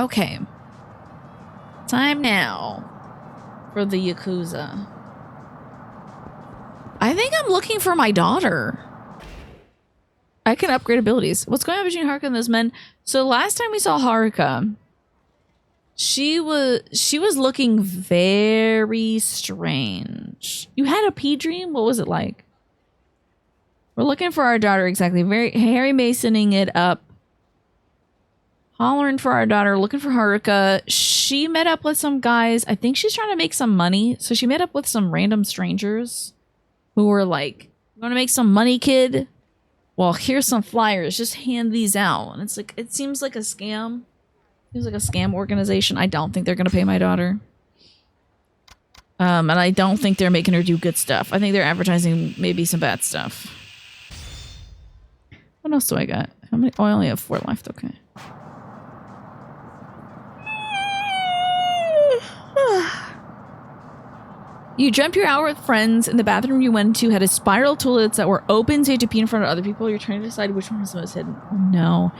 Okay. Time now for the Yakuza. I think I'm looking for my daughter. I can upgrade abilities. What's going on between Haruka and those men? So last time we saw Haruka, she was looking very strange. You had a pee dream? What was it like? We're looking for our daughter, exactly. Very Harry Masoning it up. Hollering for our daughter, looking for Haruka. She met up with some guys. I think she's trying to make some money. So she met up with some random strangers who were like, "You want to make some money, kid? Well, here's some flyers. Just hand these out." And it's like, it seems like a scam. It seems like a scam organization. I don't think they're going to pay my daughter. And I don't think they're making her do good stuff. I think they're advertising maybe some bad stuff. What else do I got? How many? Oh, I only have 4 left. Okay. You jumped your hour with friends, and the bathroom you went to had a spiral toilets that were open, so you had to pee in front of other people. You're trying to decide which one was the most hidden. Oh no.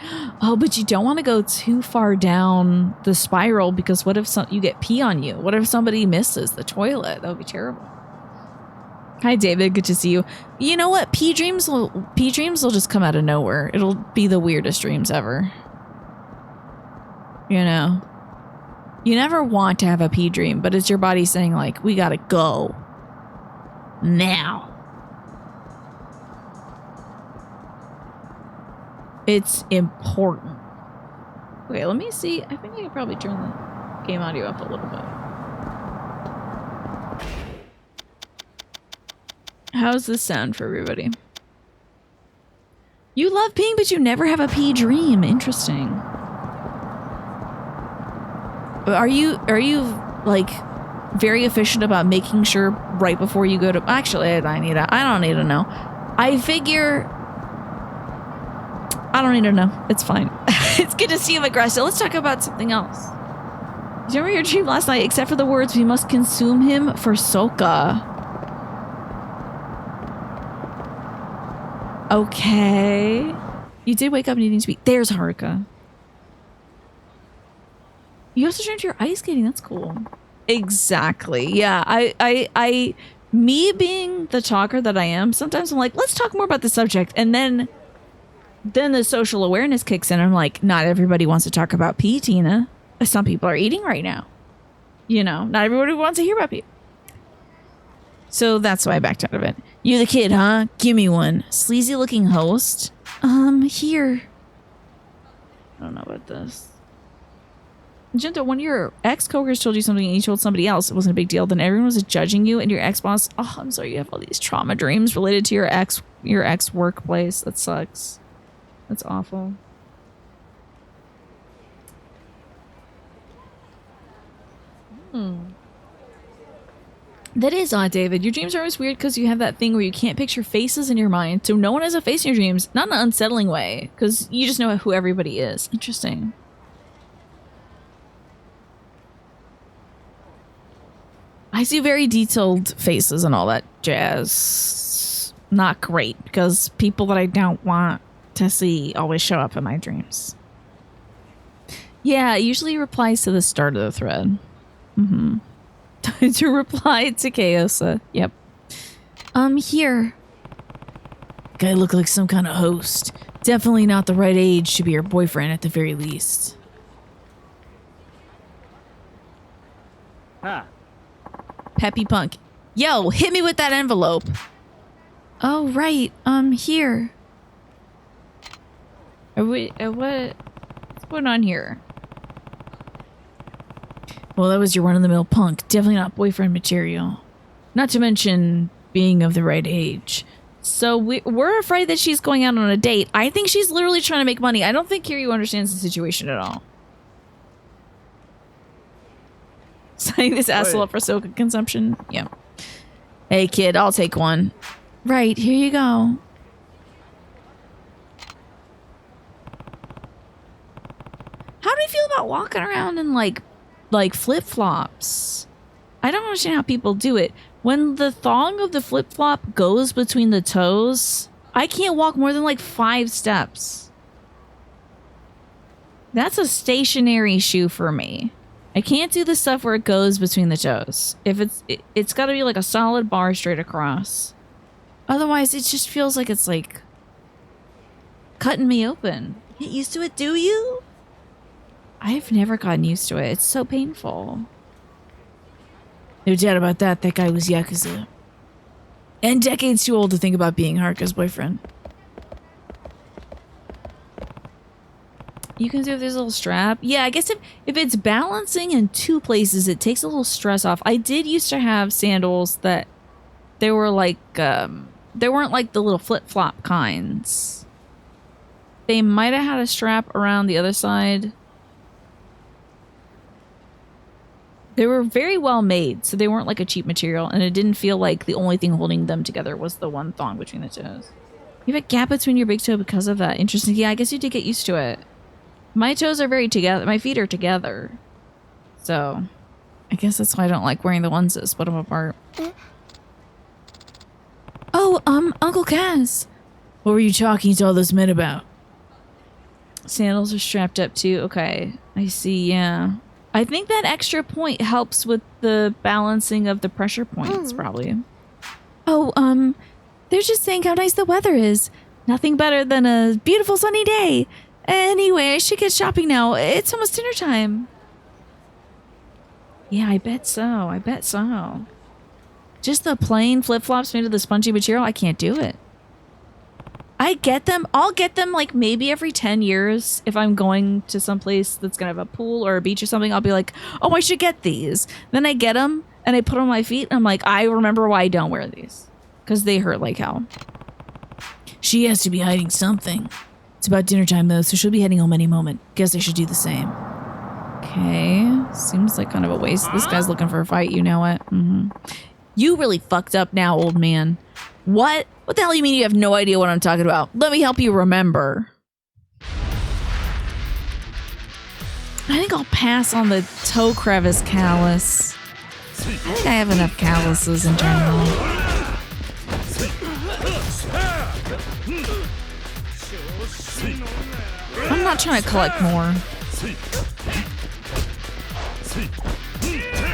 Oh, but you don't want to go too far down the spiral, because what if you get pee on you? What if somebody misses the toilet? That would be terrible. Hi David, good to see you. You know what? Pee dreams will just come out of nowhere. It'll be the weirdest dreams ever. You know. You never want to have a pee dream, but it's your body saying, like, we gotta go. Now. It's important. Okay, let me see. I think I could probably turn the game audio up a little bit. How's this sound for everybody? You love peeing, but you never have a pee dream. Interesting. Are you like very efficient about making sure right before you go to? Actually, I don't need to know. I figure I don't need to know. It's fine. It's good to see you, aggressive. Let's talk about something else. Do you remember your dream last night? Except for the words, "We must consume him for Soka." Okay. You did wake up needing to be. There's Haruka. You also turned to your ice skating. That's cool. Exactly. Yeah. Me being the talker that I am, sometimes I'm like, let's talk more about the subject. And then the social awareness kicks in. I'm like, not everybody wants to talk about pee, Tina. Some people are eating right now. You know, not everybody wants to hear about pee. So that's why I backed out of it. You the kid, huh? Give me one. Sleazy looking host. Here. I don't know about this. Gento, when your ex-coworkers told you something and you told somebody else it wasn't a big deal, then everyone was judging you and your ex-boss. Oh, I'm sorry, you have all these trauma dreams related to your ex workplace. That sucks. That's awful. That is odd, David. Your dreams are always weird because you have that thing where you can't picture faces in your mind, so no one has a face in your dreams. Not in an unsettling way, because you just know who everybody is. Interesting. I see very detailed faces and all that jazz. Not great, because people that I don't want to see always show up in my dreams. Yeah, it usually replies to the start of the thread. To reply to Chaosa. Yep. Here. Guy look like some kind of host. Definitely not the right age to be your boyfriend at the very least. Huh. Peppy Punk. Yo, hit me with that envelope. Oh, right. Here. What's going on here? Well, that was your run-of-the-mill punk. Definitely not boyfriend material. Not to mention being of the right age. So we're afraid that she's going out on a date. I think she's literally trying to make money. I don't think Kiryu understands the situation at all. Signing this asshole up for Soka consumption? Yeah. Hey, kid, I'll take one. Right, here you go. How do you feel about walking around in, like flip-flops? I don't understand how people do it. When the thong of the flip-flop goes between the toes, I can't walk more than, like, 5 steps. That's a stationary shoe for me. I can't do the stuff where it goes between the toes. If it's got to be like a solid bar straight across. Otherwise, it just feels like it's like cutting me open. Get used to it, do you? I've never gotten used to it. It's so painful. No doubt about that. That guy was Yakuza. And decades too old to think about being Haruka's boyfriend. You can do this little strap. Yeah, I guess if it's balancing in two places, it takes a little stress off. I did used to have sandals that they were like, they weren't like the little flip-flop kinds. They might have had a strap around the other side. They were very well made, so they weren't like a cheap material, and it didn't feel like the only thing holding them together was the one thong between the toes. You have a gap between your big toe because of that. Interesting. Yeah, I guess you did get used to it. My toes are very together. My feet are together. So, I guess that's why I don't like wearing the ones that split them apart. Oh, Uncle Kaz. What were you talking to all those men about? Sandals are strapped up too. Okay, I see, yeah. I think that extra point helps with the balancing of the pressure points, probably. Oh, they're just saying how nice the weather is. Nothing better than a beautiful sunny day. Anyway, I should get shopping now. It's almost dinner time. Yeah, I bet so. I bet so. Just the plain flip-flops made of the spongy material, I can't do it. I get them. I'll get them like maybe every 10 years. If I'm going to some place that's going to have a pool or a beach or something, I'll be like, oh, I should get these. Then I get them and I put them on my feet. And I'm like, I remember why I don't wear these. Because they hurt like hell. She has to be hiding something. It's about dinner time though, so she'll be heading home any moment. Guess I should do the same. Okay. Seems like kind of a waste. This guy's looking for a fight, you know what? You really fucked up now, old man. What? What the hell you mean you have no idea what I'm talking about? Let me help you remember. I think I'll pass on the toe crevice callus. I think I have enough calluses in general. I'm not trying to collect more.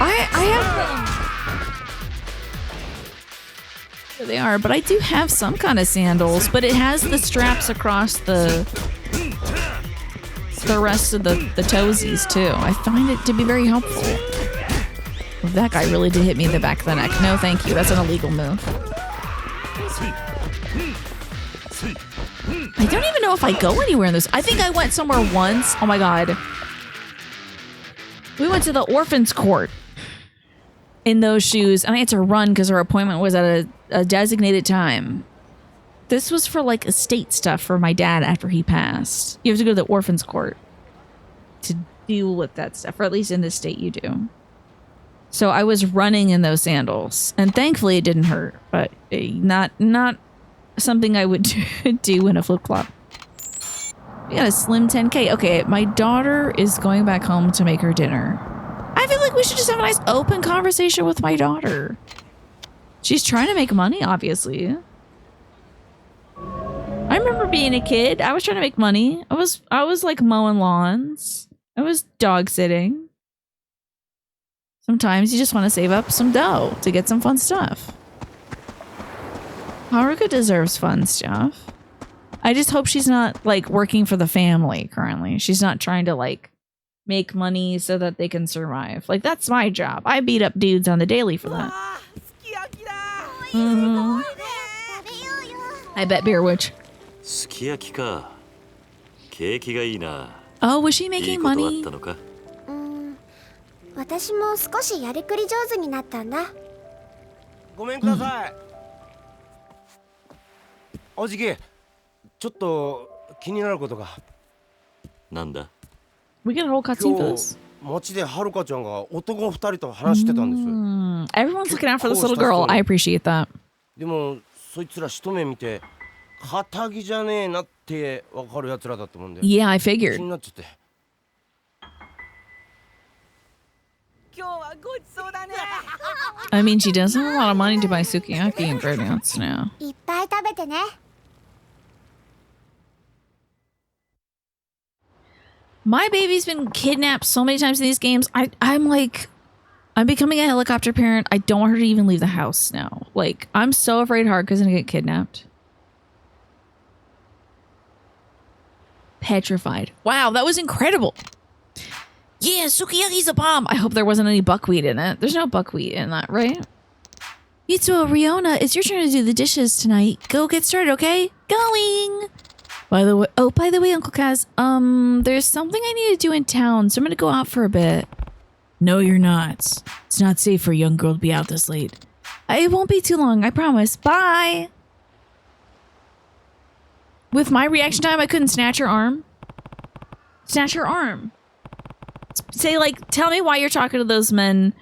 I have... There they are, but I do have some kind of sandals, but it has the straps across the rest of the toesies too. I find it to be very helpful. Well, that guy really did hit me in the back of the neck. No, thank you. That's an illegal move. I don't even know if I go anywhere in this. I think I went somewhere once. Oh my god. We went to the orphans court in those shoes, and I had to run because our appointment was at a designated time. This was for like estate stuff for my dad after he passed. You have to go to the orphans court to deal with that stuff, or at least in this state you do. So I was running in those sandals, and thankfully it didn't hurt, but not something I would do in a flip-flop. We got a slim 10K. Okay, my daughter is going back home to make her dinner. I feel like we should just have a nice open conversation with my daughter. She's trying to make money, obviously. I remember being a kid. I was trying to make money. I was like mowing lawns. I was dog sitting. Sometimes you just want to save up some dough to get some fun stuff. Haruka deserves fun stuff. I just hope she's not like working for the family currently. She's not trying to like make money so that they can survive. Like, that's my job. I beat up dudes on the daily for that. I bet Beer Witch. Oh, was she making money? 私も少しやりくり上手になったんだ。ごめんください。おじき、ちょっと気になることが。なんだ? We get a whole cutscene for this. 街ではるかちゃんが男2人と話してたんです。Everyone's looking out for this little girl. I appreciate that. でもそいつら一目見て、堅気じゃねえなってわかる奴らだったもんで。Yeah, I figured. 気になっちゃって。 I mean, she does have a lot of money to buy sukiyaki ingredients now. My baby's been kidnapped so many times in these games. I'm like, I'm becoming a helicopter parent. I don't want her to even leave the house now. Like, I'm so afraid Haruka's gonna get kidnapped. Petrified. Wow, that was incredible. Yeah, sukiyaki's a bomb. I hope there wasn't any buckwheat in it. There's no buckwheat in that, right? Itsuo, Riona, it's your turn to do the dishes tonight. Go get started, okay? Going! By the way, Uncle Kaz, there's something I need to do in town, so I'm gonna go out for a bit. No, you're not. It's not safe for a young girl to be out this late. It won't be too long, I promise. Bye! With my reaction time, I couldn't snatch her arm. Snatch her arm. Say, like, tell me why you're talking to those men.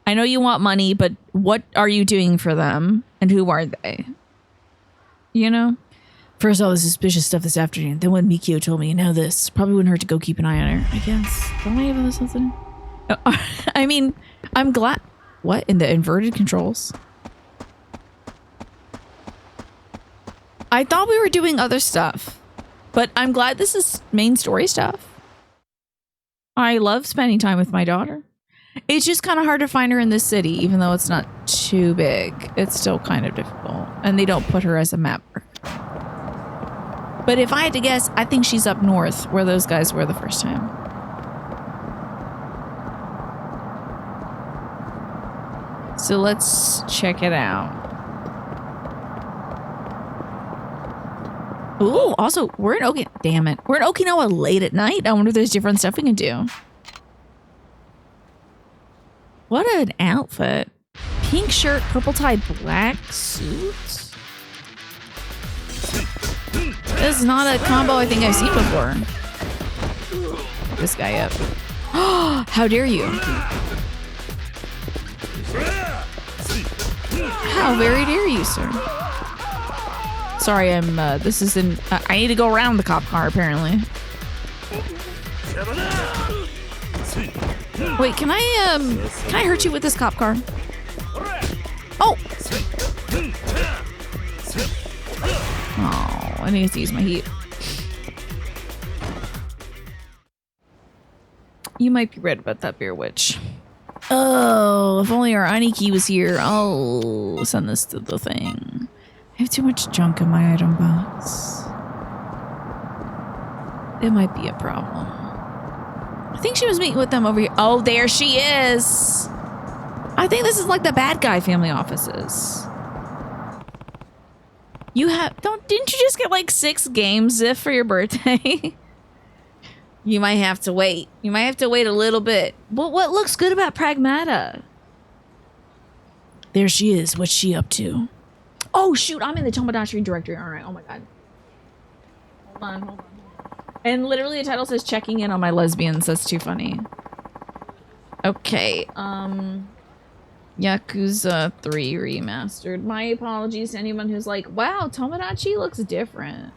I know you want money, but what are you doing for them? And who are they? You know? First, all the suspicious stuff this afternoon. Then when Mikio told me, now this. Probably wouldn't hurt to go keep an eye on her. I guess. Don't I have something? I mean, I'm glad. What? In the inverted controls? I thought we were doing other stuff. But I'm glad this is main story stuff. I love spending time with my daughter. It's just kind of hard to find her in this city, even though it's not too big. It's still kind of difficult. And they don't put her as a map marker. But if I had to guess, I think she's up north, where those guys were the first time. So let's check it out. Ooh, also, we're in Okinawa. Damn it. We're in Okinawa late at night. I wonder if there's different stuff we can do. What an outfit. Pink shirt, purple tie, black suit. This is not a combo I think I've seen before. Pick this guy up. How dare you? How very dare you, sir? Sorry, this is in, I need to go around the cop car, apparently. Wait, can I hurt you with this cop car? Oh! Oh, I need to use my heat. You might be right about that beer witch. Oh, if only our Aniki was here. I'll send this to the thing. I have too much junk in my item box. It might be a problem. I think she was meeting with them over here. Oh, there she is. I think this is like the bad guy family offices. You have, didn't you just get like 6 games, Ziff, for your birthday? You might have to wait. You might have to wait a little bit. What looks good about Pragmata? There she is. What's she up to? Oh, shoot. I'm in the Tomodachi directory. All right. Oh, my God. Hold on. And literally the title says checking in on my lesbians. That's too funny. Okay. Yakuza 3 Remastered. My apologies to anyone who's like, wow, Tomodachi looks different.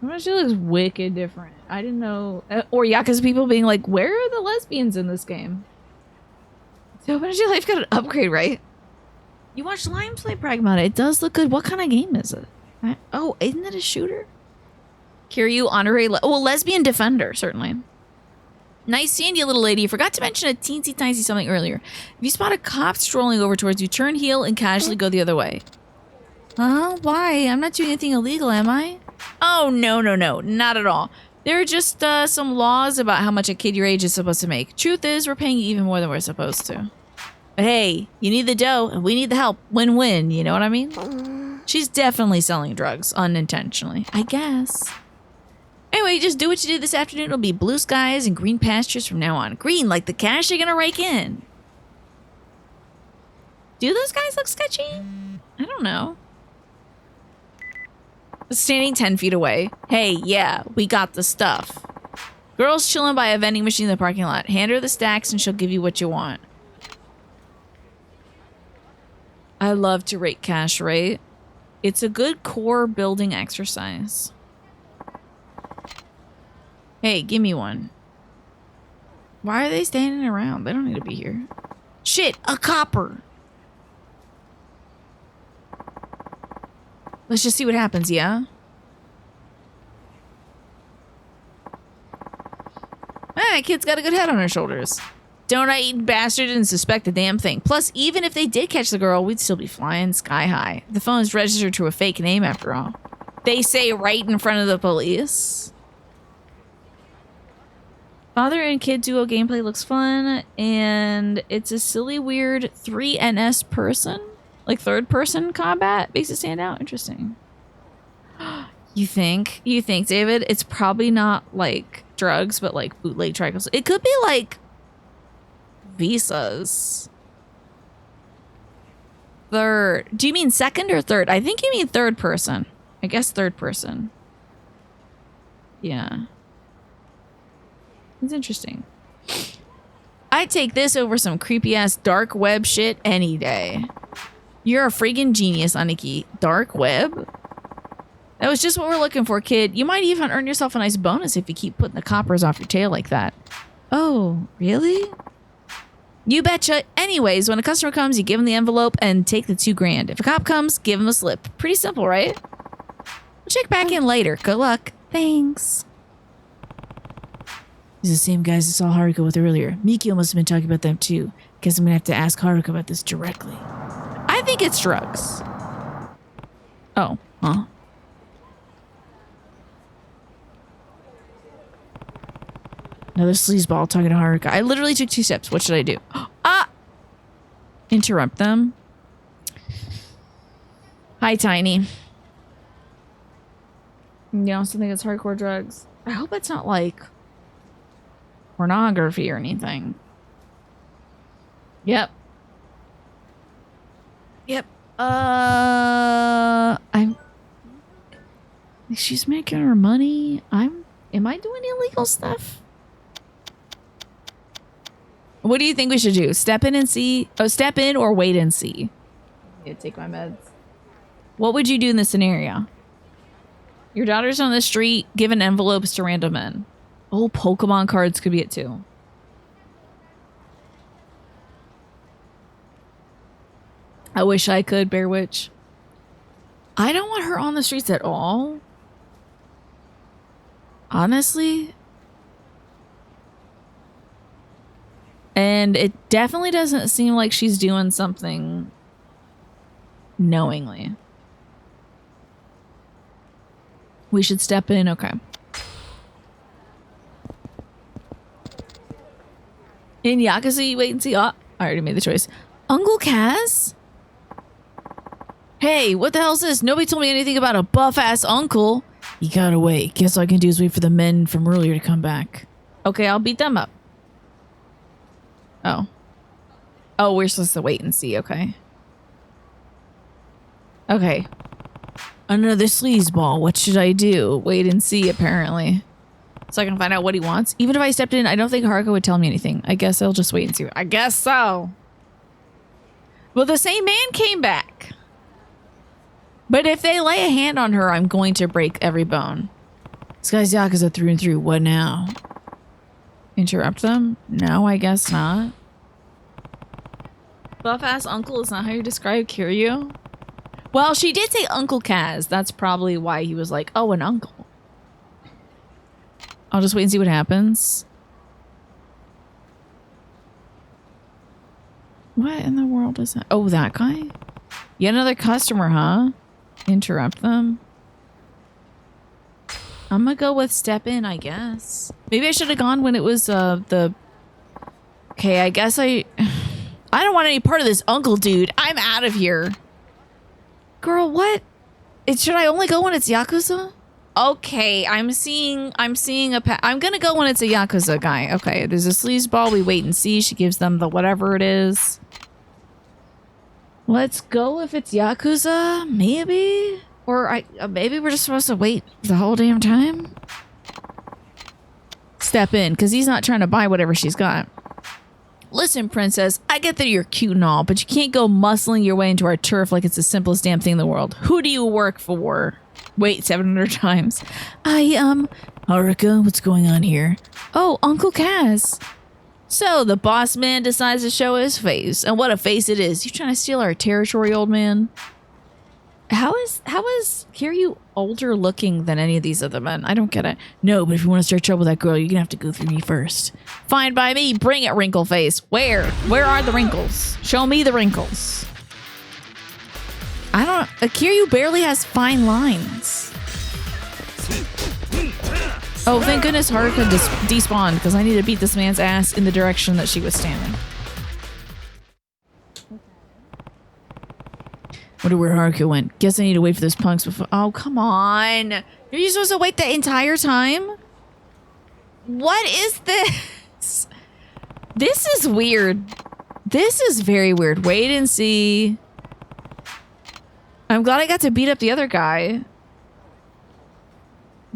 Tomodachi looks wicked different. I didn't know. Or Yakuza people being like, where are the lesbians in this game? Tomodachi Life got an upgrade, right? You watched Lime play Pragmata. It does look good. What kind of game is it? Oh, isn't it a shooter? Kiryu, honorary, lesbian defender, certainly. Nice seeing you, little lady. You forgot to mention a teensy-tiny something earlier. If you spot a cop strolling over towards you, turn heel and casually go the other way. Huh? Why? I'm not doing anything illegal, am I? Oh, no. Not at all. There are just some laws about how much a kid your age is supposed to make. Truth is, we're paying you even more than we're supposed to. But hey, you need the dough, and we need the help. Win-win, you know what I mean? She's definitely selling drugs, unintentionally, I guess. Anyway, just do what you did this afternoon. It'll be blue skies and green pastures from now on. Green, like the cash you're gonna rake in. Do those guys look sketchy? I don't know. Standing 10 feet away. Hey, yeah, we got the stuff. Girl's chilling by a vending machine in the parking lot. Hand her the stacks and she'll give you what you want. I love to rake cash, right? It's a good core building exercise. Hey, give me one. Why are they standing around? They don't need to be here. Shit, a copper. Let's just see what happens, yeah? Kid's got a good head on her shoulders. Donut-eating bastard didn't suspect a damn thing. Plus, even if they did catch the girl, we'd still be flying sky high. The phone's registered to a fake name after all. They say right in front of the police. Father and kid duo gameplay looks fun, and it's a silly, weird 3NS person, like third-person combat makes it stand out. Interesting. You think, David? It's probably not like drugs, but like bootleg tricycles. It could be like visas. Third. Do you mean second or third? I think you mean third person. I guess third person. Yeah. It's interesting. I'd take this over some creepy ass dark web shit any day. You're a freaking genius, Aniki. Dark web? That was just what we're looking for, kid. You might even earn yourself a nice bonus if you keep putting the coppers off your tail like that. Oh, really? You betcha. Anyways, when a customer comes, you give them the envelope and take the $2,000. If a cop comes, give him a slip. Pretty simple, right? We'll check back in later. Good luck. Thanks. These are the same guys I saw Haruka with earlier. Mikio must have been talking about them too. Guess I'm gonna have to ask Haruka about this directly. I think it's drugs. Oh, huh? Another sleazeball talking to Haruka. I literally took 2 steps. What should I do? Interrupt them. Hi, Tiny. Something that's hardcore drugs. I hope it's not like pornography or anything. Yep. She's making her money. Am I doing illegal stuff? What do you think we should do? Step in and see? Oh, step in or wait and see? I need to take my meds. What would you do in this scenario? Your daughter's on the street giving envelopes to random men. Oh, Pokemon cards could be it too. I wish I could, Bear Witch. I don't want her on the streets at all. Honestly. And it definitely doesn't seem like she's doing something knowingly. We should step in. Okay. In Yakuza, you wait and see. Oh, I already made the choice. Uncle Kaz? Hey, what the hell's this? Nobody told me anything about a buff-ass uncle. You gotta wait. Guess all I can do is wait for the men from earlier to come back. Okay, I'll beat them up. Oh. Oh, we're supposed to wait and see. Okay. Okay. Another sleazeball. What should I do? Wait and see, apparently. So I can find out what he wants. Even if I stepped in, I don't think Haruka would tell me anything. I guess I'll just wait and see. I guess so. Well, the same man came back. But if they lay a hand on her, I'm going to break every bone. This guy's Yakuza through and through. What now? Interrupt them? No, I guess not. Buff-ass uncle is not how you describe Kiryu. Well, she did say Uncle Kaz. That's probably why he was like, oh, an uncle. I'll just wait and see what happens. What in the world is that? Oh, that guy? Yet another customer, huh? Interrupt them. I'm gonna go with step in, I guess. Maybe I should have gone when it was the... Okay, I guess I don't want any part of this uncle dude. I'm out of here. Girl, what? Should I only go when it's Yakuza? Okay, I'm seeing I'm gonna go when it's a Yakuza guy. Okay, there's a sleazeball. We wait and see. She gives them the whatever it is. Let's go if it's Yakuza, maybe? Or maybe we're just supposed to wait the whole damn time? Step in, because he's not trying to buy whatever she's got. Listen, princess, I get that you're cute and all, but you can't go muscling your way into our turf like it's the simplest damn thing in the world. Who do you work for? Wait, 700 times. Haruka, what's going on here? Oh, Uncle Kaz. So, the boss man decides to show his face. And what a face it is. You trying to steal our territory, old man? How is Kiryu older looking than any of these other men? I don't get it. No, but if you want to start trouble with that girl, you're gonna have to go through me first. Fine by me. Bring it, wrinkle face. Where are the wrinkles? Show me the wrinkles. I don't. Kiryu barely has fine lines. Oh, thank goodness Haruka despawned because I need to beat this man's ass in the direction that she was standing. Wonder where Haruka went. Guess I need to wait for those punks before. Oh, come on. Are you supposed to wait the entire time? What is this? This is weird. This is very weird. Wait and see. I'm glad I got to beat up the other guy.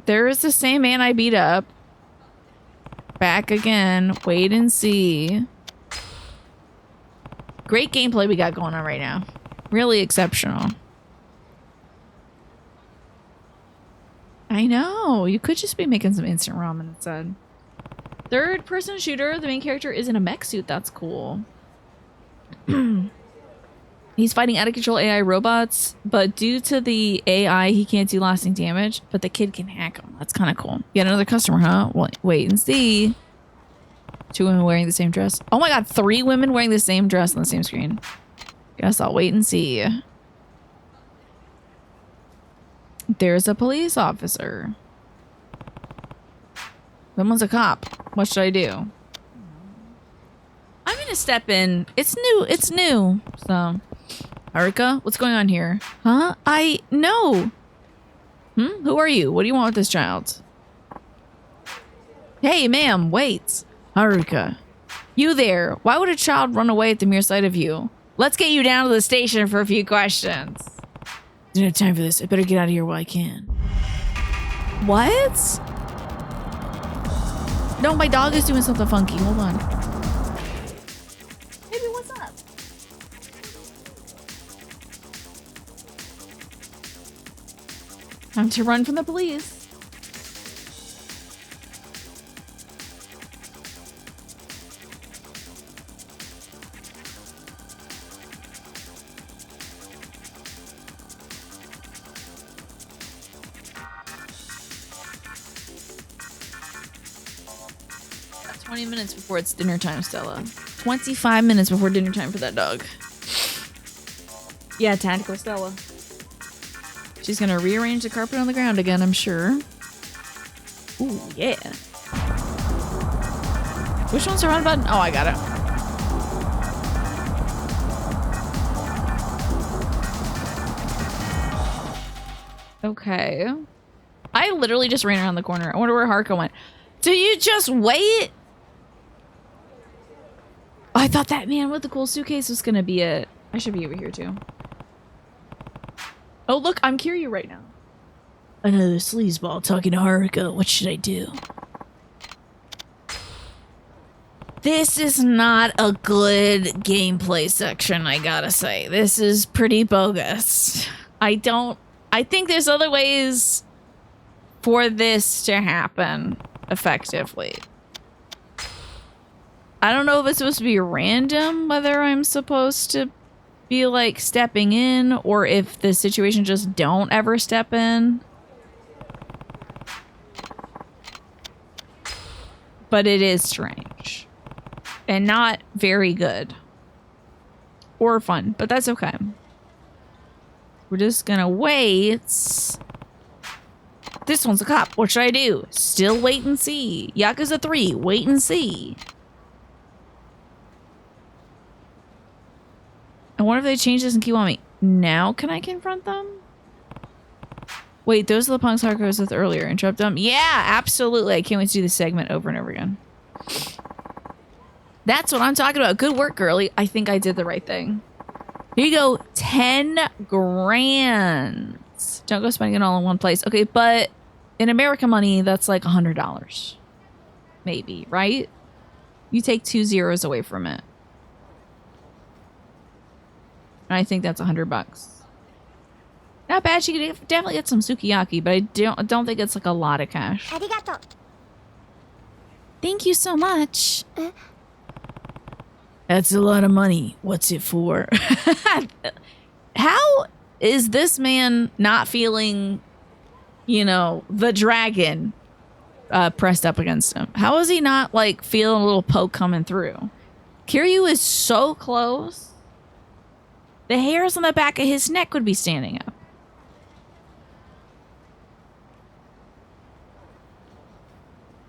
There is the same man I beat up. Back again. Wait and see. Great gameplay we got going on right now. Really exceptional. I know. You could just be making some instant ramen instead. Third person shooter. The main character is in a mech suit. That's cool. He's fighting out of control AI robots, but due to the AI, he can't do lasting damage, but the kid can hack him. That's kind of cool. Yet another customer, huh? Well, wait and see. 2 women wearing the same dress. Oh my god, 3 women wearing the same dress on the same screen. Guess I'll wait and see. There's a police officer. Someone's a cop. What should I do? I'm gonna step in. It's new. So, Haruka, what's going on here? Huh? No. Who are you? What do you want with this child? Hey, ma'am, wait. Haruka. You there. Why would a child run away at the mere sight of you? Let's get you down to the station for a few questions. Don't have time for this. I better get out of here while I can. What? No, my dog is doing something funky. Hold on. Baby, what's up? Time to run from the police. Got 20 minutes before it's dinner time, Stella. 25 minutes before dinner time for that dog. Yeah, tactical Stella. She's gonna rearrange the carpet on the ground again, I'm sure. Ooh, yeah. Which one's the run button? Oh, I got it. Okay. I literally just ran around the corner. I wonder where Haruka went. Do you just wait? Oh, I thought that man with the cool suitcase was gonna be it. I should be over here too. Oh, look, I'm Kiryu right now. Another sleazeball talking to Haruka. What should I do? This is not a good gameplay section, I gotta say. This is pretty bogus. I think there's other ways for this to happen effectively. I don't know if it's supposed to be random, whether I'm supposed to be like stepping in or if the situation just don't ever step in. But it is strange and not very good or fun, but that's okay. We're just gonna wait. This one's a cop. What should I do? Still wait and see. Yakuza 3, wait and see. I wonder if they changed this in Kiwami. Now can I confront them? Wait, those are the punks Haruka was with earlier. Interrupt them? Yeah, absolutely. I can't wait to do this segment over and over again. That's what I'm talking about. Good work, girly. I think I did the right thing. Here you go. 10 grand. Don't go spending it all in one place. Okay, but in American money, that's like $100. Maybe, right? You take 2 zeros away from it. And I think that's $100. Not bad. She could definitely get some sukiyaki, but I don't think it's like a lot of cash. Arigato. Thank you so much. That's a lot of money. What's it for? How is this man not feeling, you know, the dragon pressed up against him? How is he not like feeling a little poke coming through? Kiryu is so close. The hairs on the back of his neck would be standing up.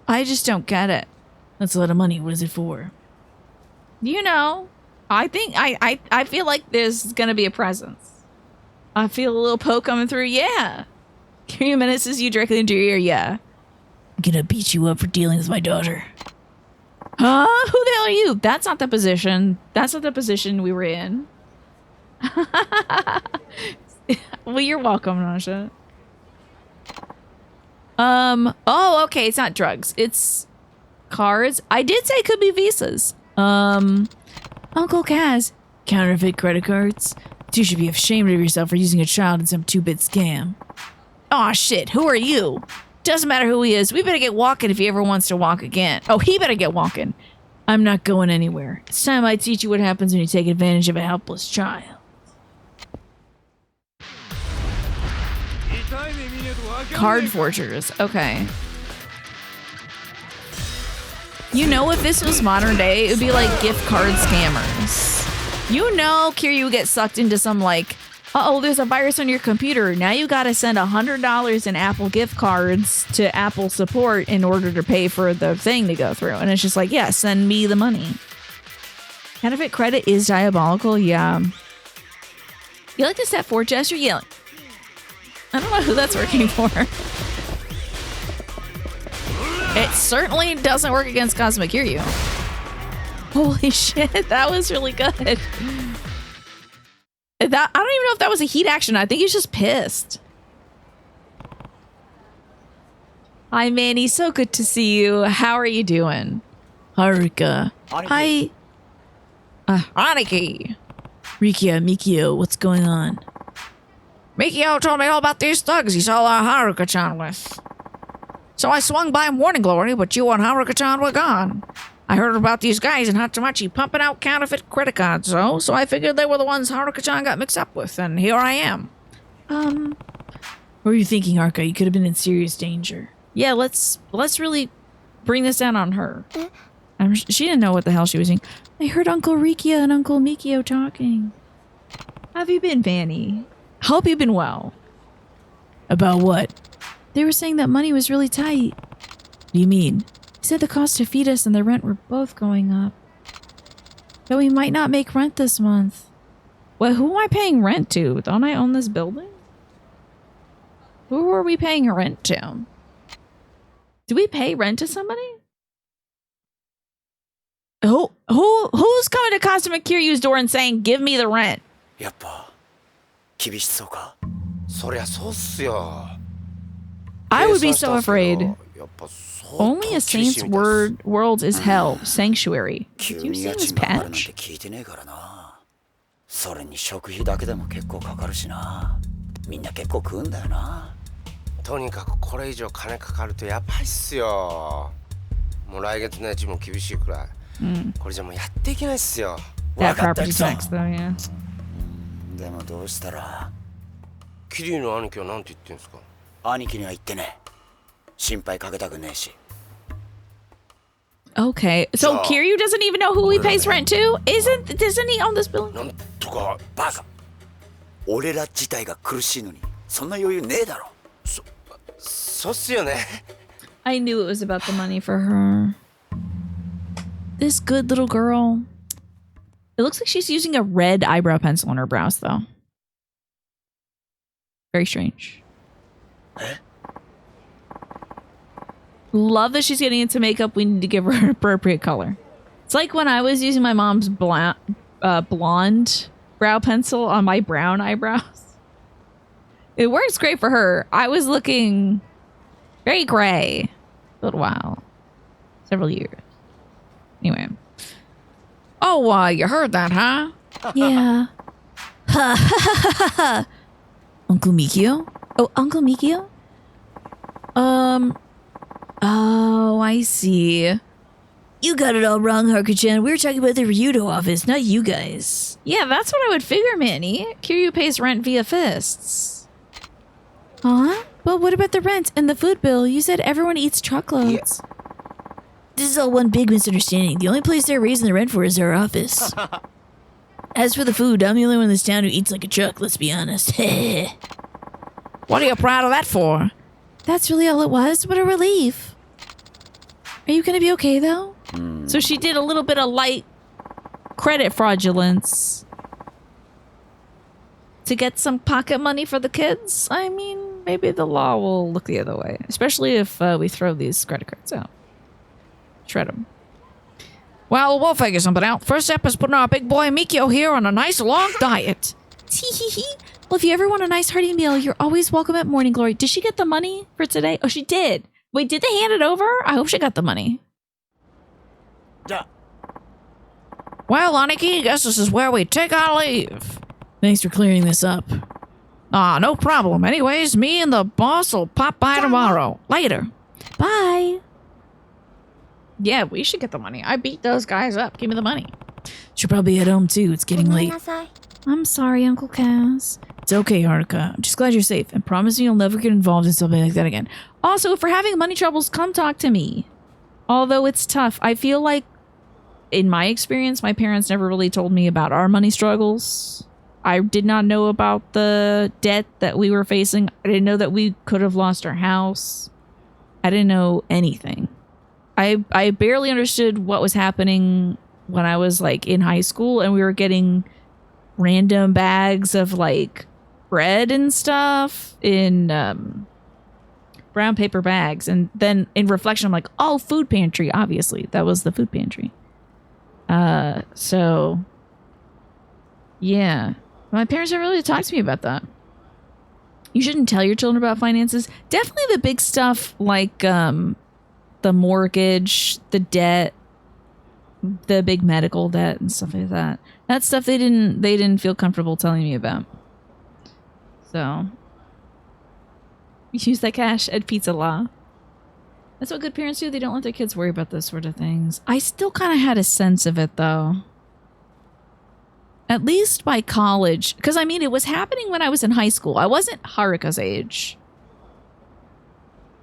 I just don't get it. That's a lot of money. What is it for? You know, I think I feel like there's gonna be a presence. I feel a little poke coming through. Yeah. Kiryu menaces you directly into your ear. Yeah. I'm gonna beat you up for dealing with my daughter. Huh? Who the hell are you? That's not the position. That's not the position we were in. Well, you're welcome, Nasha. Oh, okay, it's not drugs. It's cards. I did say it could be visas. Uncle Kaz, counterfeit credit cards. You should be ashamed of yourself for using a child in some 2-bit scam. Aw, shit, who are you? Doesn't matter who he is. We better get walking if he ever wants to walk again. Oh, he better get walking. I'm not going anywhere. It's time I teach you what happens when you take advantage of a helpless child. Card forgers. Okay. You know, if this was modern day, it would be like gift card scammers. You know, Kiryu would get sucked into some like, uh-oh, there's a virus on your computer. Now you gotta send $100 in Apple gift cards to Apple support in order to pay for the thing to go through. And it's just like, yeah, send me the money. Counterfeit credit is diabolical. Yeah. You like the step 4 gesture? Yeah. I don't know who that's working for. It certainly doesn't work against Cosmic Kiryu. Holy shit, that was really good. That I don't even know if that was a heat action. I think he's just pissed. Hi, Manny. So good to see you. How are you doing? Haruka. Hi. Aniki. Rikia, Mikio, what's going on? Mikio told me all about these thugs he saw Haruka-chan with. So I swung by Morning Glory, but you and Haruka-chan were gone. I heard about these guys in Hachamachi pumping out counterfeit credit cards, so I figured they were the ones Haruka-chan got mixed up with, and here I am. What were you thinking, Haruka? You could have been in serious danger. Yeah, let's really bring this down on her. She didn't know what the hell she was doing. I heard Uncle Rikia and Uncle Mikio talking. How have you been, Vanny? Hope you've been well. About what? They were saying that money was really tight. What do you mean? He said the cost to feed us and the rent were both going up. That we might not make rent this month. Well, who am I paying rent to? Don't I own this building? Who are we paying rent to? Do we pay rent to somebody? Who's coming to Cosmic Kiryu's door and saying, give me the rent? やっぱ厳しそうか。そりゃそうっすよ。 I would be so afraid. Only a saint's world is hell. Sanctuary. Did you see this patch? 聞いてねえからな。それに食費だけでも結構かかるしな。みんな結構食うんだよな。とにかくこれ以上金かかるとやばいっすよ。もう来月の家賃も厳しいくらい。これじゃもうやっていけないっすよ。 That property tax though, yeah. でもどうしたら。キリュウの兄貴はなんて言ってんすか。兄貴には言ってね。心配かけたくねえし。 Okay, so Kiryu doesn't even know who he pays rent to? Doesn't he own this building? なんとかバカ。俺ら自体が苦しいのに、そんな余裕ねえだろ。そうっすよね。I knew it was about the money for her. This good little girl. It looks like she's using a red eyebrow pencil on her brows, though. Very strange. Love that she's getting into makeup. We need to give her an appropriate color. It's like when I was using my mom's blonde brow pencil on my brown eyebrows. It works great for her. I was looking very gray a little while. Several years. Anyway. Oh, you heard that, huh? Yeah. Uncle Mikio? Oh, Uncle Mikio? Oh, I see. You got it all wrong, Haruka-chan. We were talking about the Ryudo office, not you guys. Yeah, that's what I would figure, Manny. Kiryu pays rent via fists. Huh? But what about the rent and the food bill? You said everyone eats truckloads. This is all one big misunderstanding. The only place they're raising the rent for is our office. As for the food, I'm the only one in this town who eats like a truck, let's be honest. What are you proud of that for? That's really all it was. What a relief. Are you gonna be okay, though? So she did a little bit of light credit fraudulence to get some pocket money for the kids. I mean, maybe the law will look the other way, especially if we throw these credit cards out. Shred them. Well, we'll figure something out. First step is putting our big boy Mikio here on a nice long diet. Well, if you ever want a nice hearty meal, you're always welcome at Morning Glory. Did she get the money for today? Oh, she did. Wait, did they hand it over? I hope she got the money. Well, Aniki, I guess this is where we take our leave. Thanks for clearing this up. No problem. Anyways, me and the boss will pop by tomorrow. Later. Bye. Yeah, we should get the money. I beat those guys up. Give me the money. Should probably head home too. It's getting late. I'm sorry, Uncle Cass. It's okay, Haruka. I'm just glad you're safe and promise me you'll never get involved in something like that again. Also, if we're having money troubles, come talk to me. Although it's tough. I feel like, in my experience, my parents never really told me about our money struggles. I did not know about the debt that we were facing. I didn't know that we could have lost our house. I didn't know anything. I barely understood what was happening when I was like in high school and we were getting random bags of like bread and stuff in brown paper bags. And then in reflection, I'm like, oh, food pantry. Obviously, that was the food pantry. So yeah, my parents never really talked to me about that. You shouldn't tell your children about finances. Definitely the big stuff like the mortgage, the debt, the big medical debt and stuff like that. That stuff they didn't feel comfortable telling me about. So use that cash at Pizza Law. That's what good parents do. They don't let their kids worry about those sort of things. I still kind of had a sense of it though. At least by college. Because I mean, it was happening when I was in high school. I wasn't Haruka's age.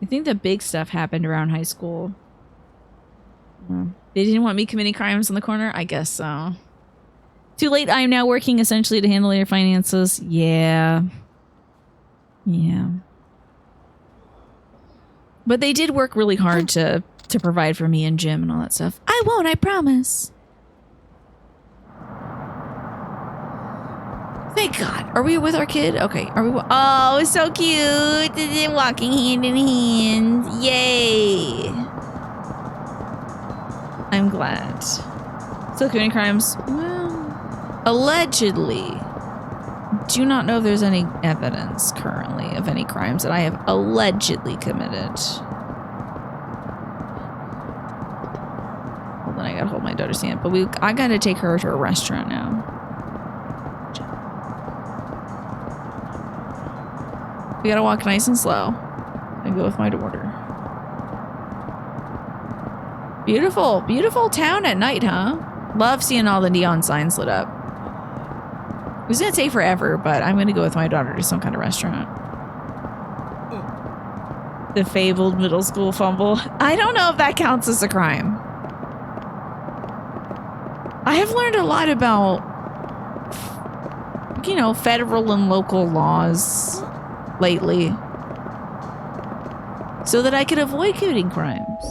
I think the big stuff happened around high school. They didn't want me committing crimes in the corner? I guess so. Too late. I am now working essentially to handle your finances. Yeah. Yeah. But they did work really hard to provide for me and Jim and all that stuff. I won't, I promise. Thank God. Are we with our kid? Okay. Are we? Oh, so cute. They're walking hand in hand. Yay. I'm glad. Still committing crimes? Well, allegedly. Do not know if there's any evidence currently of any crimes that I have allegedly committed. Hold on, I gotta hold my daughter's hand. But I gotta take her to a restaurant now. We gotta walk nice and slow and go with my daughter. Beautiful, beautiful town at night, huh? Love seeing all the neon signs lit up. It was gonna take forever, but I'm gonna go with my daughter to some kind of restaurant. The fabled middle school fumble. I don't know if that counts as a crime. I have learned a lot about, you know, federal and local laws lately so that I could avoid committing crimes.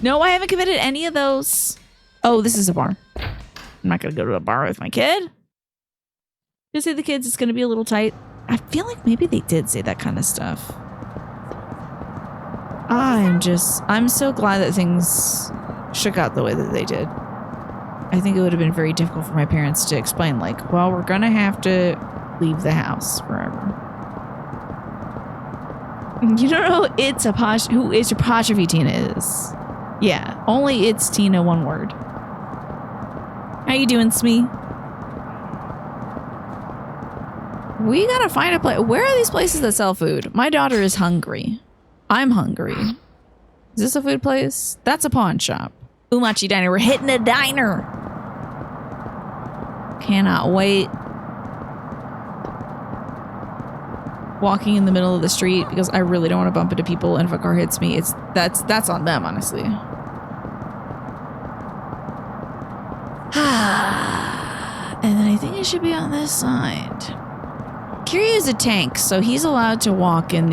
No, I haven't committed any of those. Oh, this is a bar. I'm not gonna go to a bar with my kid. Just say the kids, it's gonna be a little tight. I feel like maybe they did say that kind of stuff. I'm so glad that things shook out the way that they did. I think it would have been very difficult for my parents to explain, like, well, we're gonna have to leave the house forever. You don't know who its apostrophe Tina is. Yeah, only it's Tina, one word. How you doing, Smee? We gotta find a place. Where are these places that sell food? My daughter is hungry. I'm hungry. Is this a food place? That's a pawn shop. Umachi Diner. We're hitting a diner. Cannot wait. Walking in the middle of the street because I really don't want to bump into people, and if a car hits me, that's on them, honestly. And then I think it should be on this side. Kiryu is a tank, so he's allowed to walk in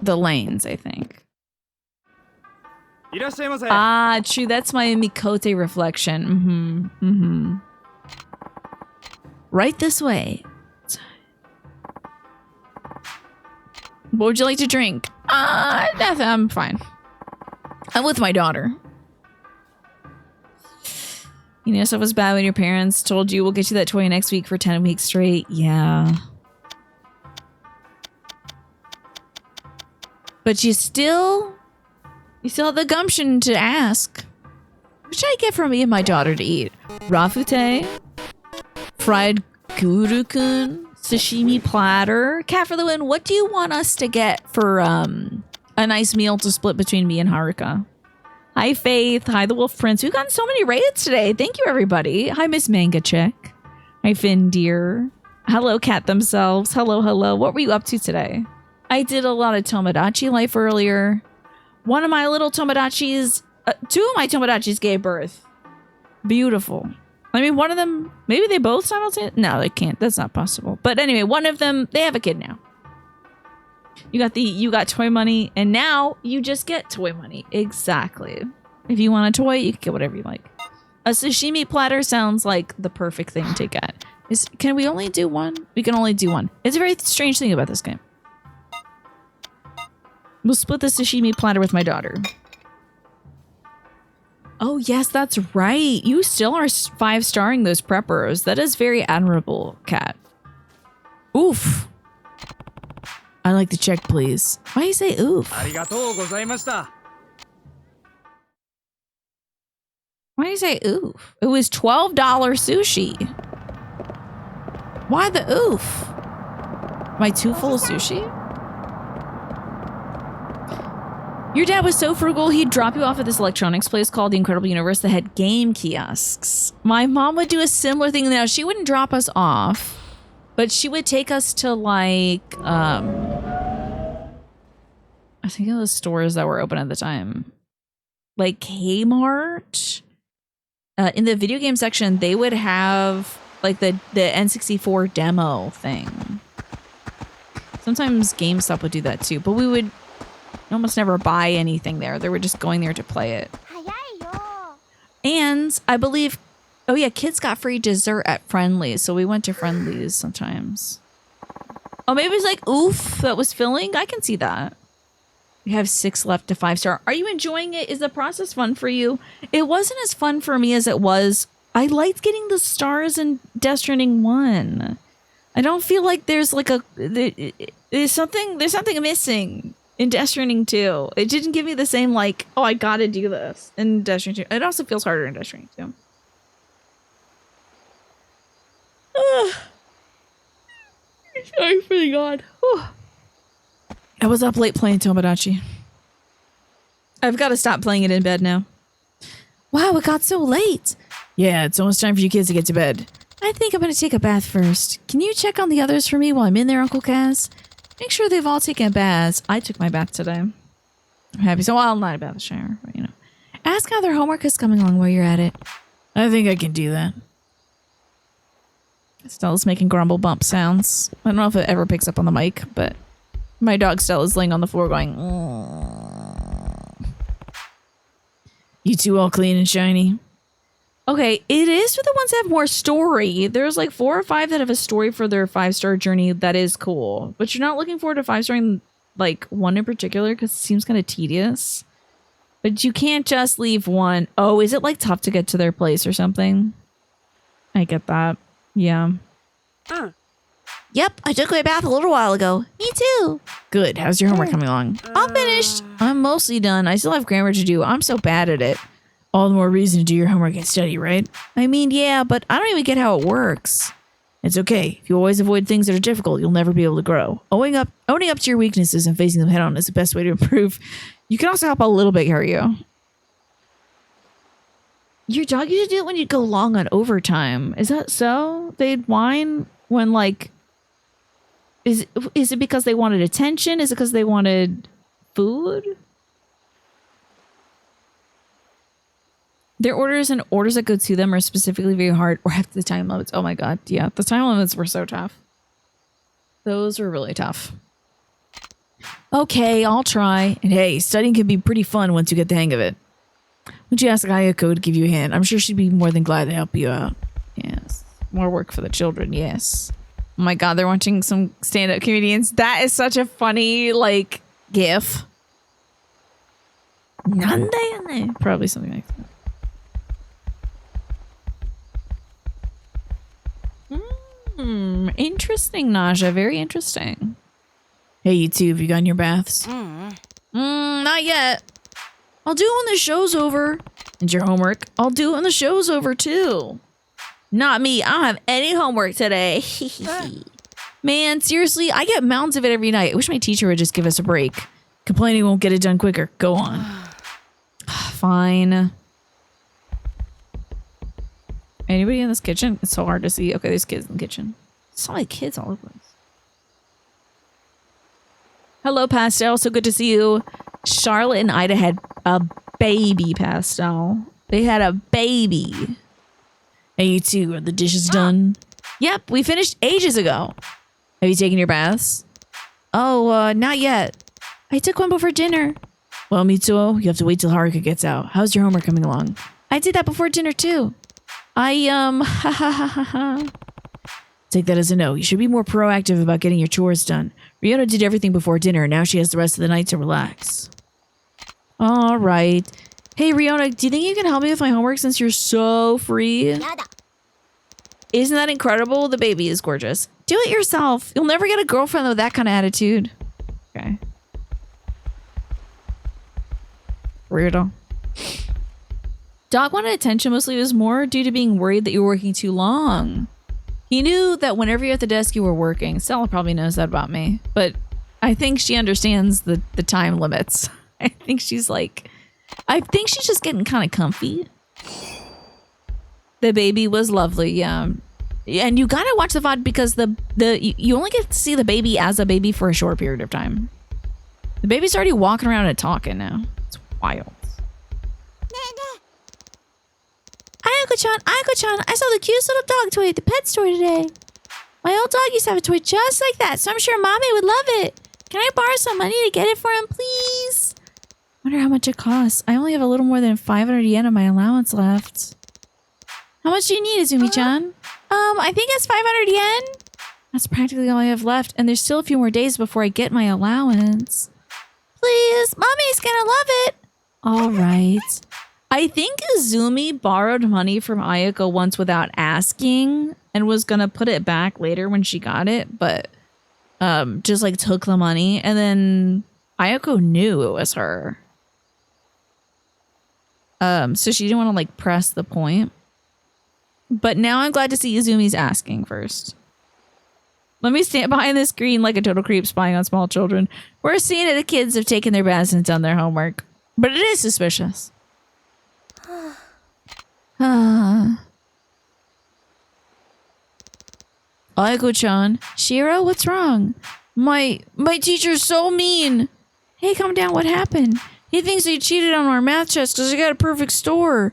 the lanes, I think. Ah, true. That's my Mikote reflection. Right this way. What would you like to drink? Nothing. I'm fine. I'm with my daughter. You know, stuff was bad when your parents told you we'll get you that toy next week for 10 weeks straight. Yeah. But you still have the gumption to ask. What should I get for me and my daughter to eat? Rafute? Fried gurukun? Sashimi platter? Cat for the win, what do you want us to get for a nice meal to split between me and Haruka? Hi, Faith. Hi, the Wolf Prince. We've gotten so many raids today. Thank you, everybody. Hi, Miss Manga Chick. Hi, Finn Deer. Hello, Cat themselves. Hello, hello. What were you up to today? I did a lot of Tomodachi life earlier. One of my little Tomodachis, two of my Tomodachis gave birth. Beautiful. I mean, one of them, maybe they both simultaneously? No, they can't. That's not possible. But anyway, one of them, they have a kid now. You got toy money, and now you just get toy money. Exactly. If you want a toy, you can get whatever you like. A sashimi platter sounds like the perfect thing to get. Can we only do one? We can only do one. It's a very strange thing about this game. We'll split the sashimi platter with my daughter. Oh, yes, that's right. You still are 5-starring those preppers. That is very admirable, Cat. Oof. I'd like to check, please. Why do you say oof? Why do you say oof? It was $12 sushi. Why the oof? Am I too full of sushi? Your dad was so frugal, he'd drop you off at this electronics place called The Incredible Universe that had game kiosks. My mom would do a similar thing. Now, she wouldn't drop us off, but she would take us to, like, I think it was stores that were open at the time. Like Kmart. In the video game section, they would have, like, the N64 demo thing. Sometimes GameStop would do that, too. But we would almost never buy anything there. They were just going there to play it. And I believe, oh yeah, kids got free dessert at Friendly's, so we went to Friendly's sometimes. Oh, maybe it's like oof that was filling. I can see that. We have 6 left to 5-star. Are you enjoying it? Is the process fun for you? It wasn't as fun for me as it was. I liked getting the stars in Death Stranding 1. I don't feel like there's like there's something missing in Death Stranding 2. It didn't give me the same, like, oh, I gotta do this in Death Stranding 2. It also feels harder in Death Stranding 2. Sorry for the God. I was up late playing Tomodachi. I've got to stop playing it in bed now. Wow, it got so late. Yeah, it's almost time for you kids to get to bed. I think I'm going to take a bath first. Can you check on the others for me while I'm in there, Uncle Kaz? Make sure they've all taken baths. I took my bath today. I'm happy. So I'll not about the shower, but, you know. Ask how their homework is coming along while you're at it. I think I can do that. Stella's making grumble bump sounds. I don't know if it ever picks up on the mic, but my dog Stella's laying on the floor going, You two all clean and shiny. Okay, it is for the ones that have more story. There's like 4 or 5 that have a story for their 5-star journey. That is cool. But you're not looking forward to 5-starring like one in particular because it seems kind of tedious. But you can't just leave one. Oh, is it like tough to get to their place or something? I get that. Yeah. Yep, I took my bath a little while ago. Me too. Good. How's your homework coming along? I'm finished. I'm mostly done. I still have grammar to do. I'm so bad at it. All the more reason to do your homework and study, right? I mean, yeah, but I don't even get how it works. It's okay. If you always avoid things that are difficult, you'll never be able to grow. Owning up to your weaknesses and facing them head on is the best way to improve. You can also help a little bit, Haruo. Your dog used to do it when you'd go long on overtime. Is that so? They'd whine when, like... Is it because they wanted attention? Is it because they wanted food? Their orders and orders that go to them are specifically very hard or have the time limits. Oh my god, yeah. The time limits were so tough. Those were really tough. Okay, I'll try. And hey, studying can be pretty fun once you get the hang of it. Would you ask Ayako to give you a hand? I'm sure she'd be more than glad to help you out. Yes. More work for the children, yes. Oh my god, they're watching some stand-up comedians. That is such a funny, like, gif. Nande? Probably something like that. Interesting, Naja. Very interesting. Hey, you two, have you gotten your baths? Not yet. I'll do it when the show's over. And your homework? I'll do it when the show's over, too. Not me. I don't have any homework today. Man, seriously, I get mountains of it every night. I wish my teacher would just give us a break. Complaining won't get it done quicker. Go on. Fine. Anybody in this kitchen? It's so hard to see. Okay, there's kids in the kitchen. So many kids all over us. Hello, Pastel. So good to see you. Charlotte and Ida had a baby, Pastel. They had a baby. And you two, are the dishes done? Yep, we finished ages ago. Have you taken your baths? Oh, not yet. I took one before dinner. Well, Mitsuo, you have to wait till Haruka gets out. How's your homework coming along? I did that before dinner, too. Take that as a no. You should be more proactive about getting your chores done. Ryona did everything before dinner, and now she has the rest of the night to relax. All right. Hey, Ryona, do you think you can help me with my homework since you're so free? Isn't that incredible? The baby is gorgeous. Do it yourself. You'll never get a girlfriend with that kind of attitude. Okay. Weirdo. Doc wanted attention mostly. It was more due to being worried that you were working too long. He knew that whenever you're at the desk, you were working. Stella probably knows that about me. But I think she understands the time limits. I think she's just getting kind of comfy. The baby was lovely, yeah. And you gotta watch the VOD because you only get to see the baby as a baby for a short period of time. The baby's already walking around and talking now. It's wild. Ayako-chan, I saw the cutest little dog toy at the pet store today. My old dog used to have a toy just like that, so I'm sure Mommy would love it. Can I borrow some money to get it for him, please? Wonder how much it costs. I only have a little more than 500 yen of my allowance left. How much do you need, Izumi-chan? I think it's 500 yen. That's practically all I have left, and there's still a few more days before I get my allowance. Please, Mommy's gonna love it. All right. I think Izumi borrowed money from Ayako once without asking and was gonna put it back later when she got it, but just like took the money, and then Ayako knew it was her. So she didn't want to like press the point. But now I'm glad to see Izumi's asking first. Let me stand behind the screen like a total creep spying on small children. We're seeing that the kids have taken their baths and done their homework. But it is suspicious. Ayako-chan. Shiro, what's wrong? My teacher's so mean. Hey, calm down. What happened? He thinks he cheated on our math test because I got a perfect score.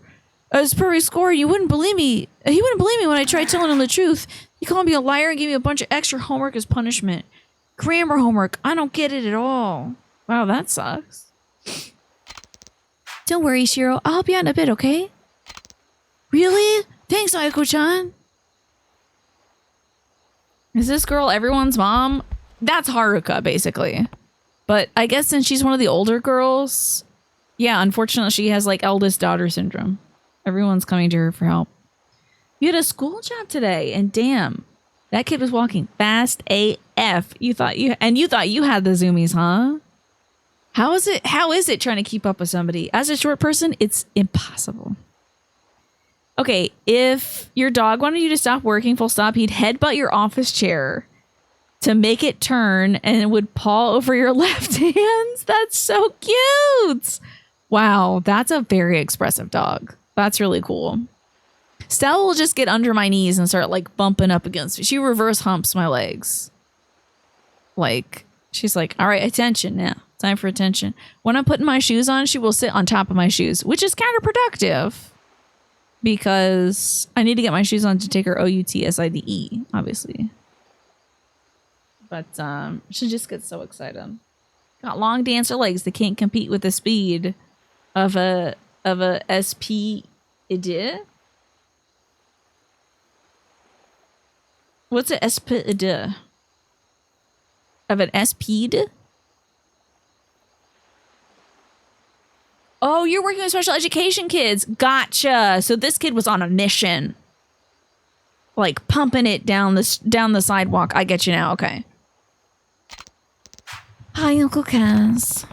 His perfect score. You wouldn't believe me. He wouldn't believe me when I tried telling him the truth. He called me a liar and gave me a bunch of extra homework as punishment. Grammar homework. I don't get it at all. Wow, that sucks. Don't worry, Shiro. I'll help you out in a bit, okay? Really? Thanks, Ayako-chan. Is this girl everyone's mom? That's Haruka, basically. But I guess since she's one of the older girls, yeah, unfortunately she has like eldest daughter syndrome. Everyone's coming to her for help. You had a school job today, and damn, that kid was walking fast AF. You thought you had the zoomies, huh? How is it trying to keep up with somebody? As a short person, it's impossible. Okay, if your dog wanted you to stop working full stop, he'd headbutt your office chair to make it turn and it would paw over your left hands. That's so cute. Wow, that's a very expressive dog. That's really cool. Stella will just get under my knees and start like bumping up against me. She reverse humps my legs. Like, she's like, all right, attention now. Time for attention. When I'm putting my shoes on, she will sit on top of my shoes, which is counterproductive because I need to get my shoes on to take her OUTSIDE, obviously. But she just gets so excited. Got long dancer legs that can't compete with the speed of a SP idea. What's a SP idea? Of an SP'd? Oh, you're working with special education kids. Gotcha. So this kid was on a mission. Like pumping it down the sidewalk. I get you now. Okay. Hi, Uncle Kaz.